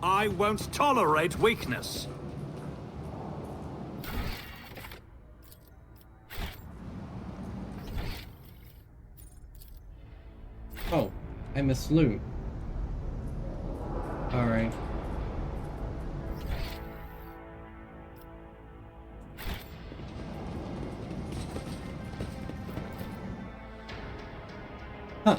I won't tolerate weakness. Oh, I missed loot. Alright. Huh.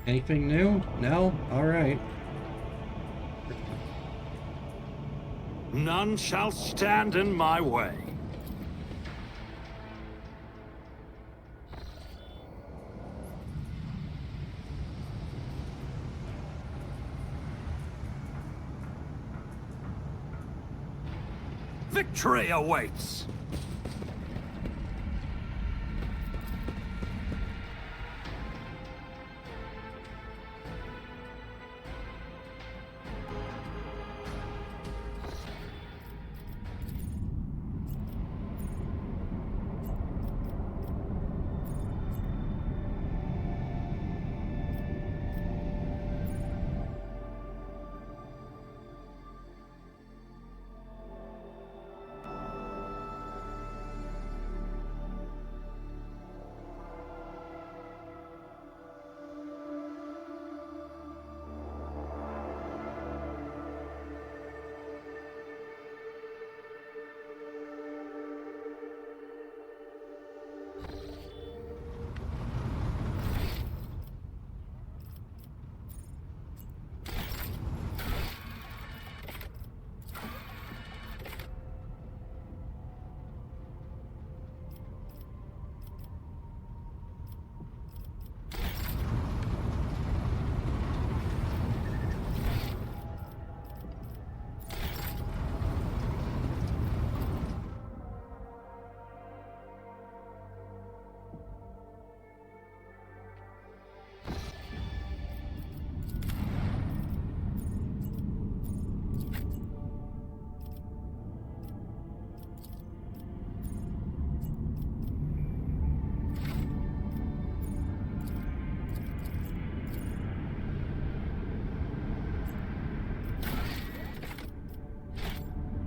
Anything new? No? Alright. None shall stand in my way. Victory awaits!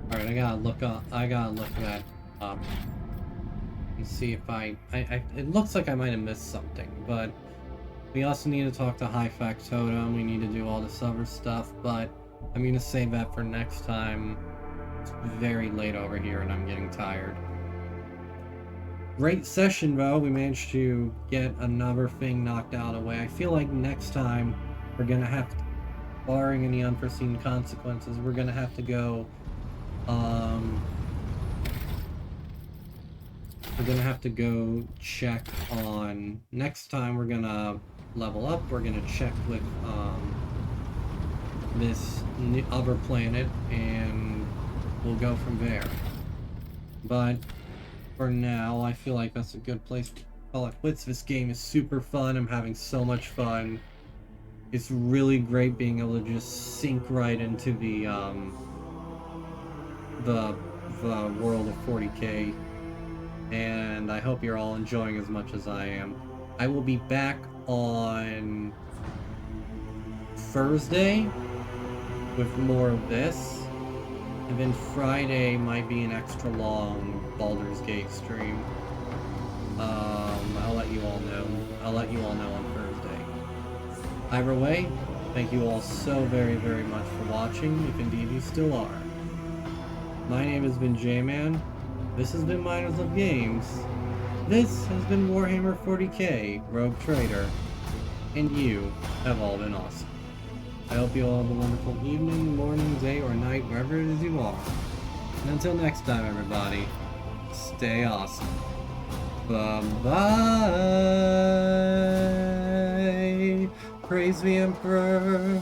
Alright, I gotta look that up. And see if it looks like I might have missed something, but we also need to talk to High Factotum, we need to do all this other stuff, but I'm gonna save that for next time. It's very late over here and I'm getting tired. Great session though, we managed to get another thing knocked out of the way. I feel like next time we're gonna have to, barring any unforeseen consequences, we're gonna have to go we're gonna have to go check on, next time we're gonna level up, we're gonna check with this other planet and we'll go from there. But for now, I feel like that's a good place to call it quits. This game is super fun, I'm having so much fun. It's really great being able to just sink right into the world of 40K, and I hope you're all enjoying as much as I am. I will be back on Thursday with more of this, and then Friday might be an extra long Baldur's Gate stream. I'll let you all know. I'll let you all know on Thursday. Either way, thank you all so very, very much for watching, if indeed you still are. My name has been J-Man, this has been Miners of Games, this has been Warhammer 40K, Rogue Trader, and you have all been awesome. I hope you all have a wonderful evening, morning, day, or night, wherever it is you are. And until next time, everybody, stay awesome. Bye-bye! Praise the Emperor!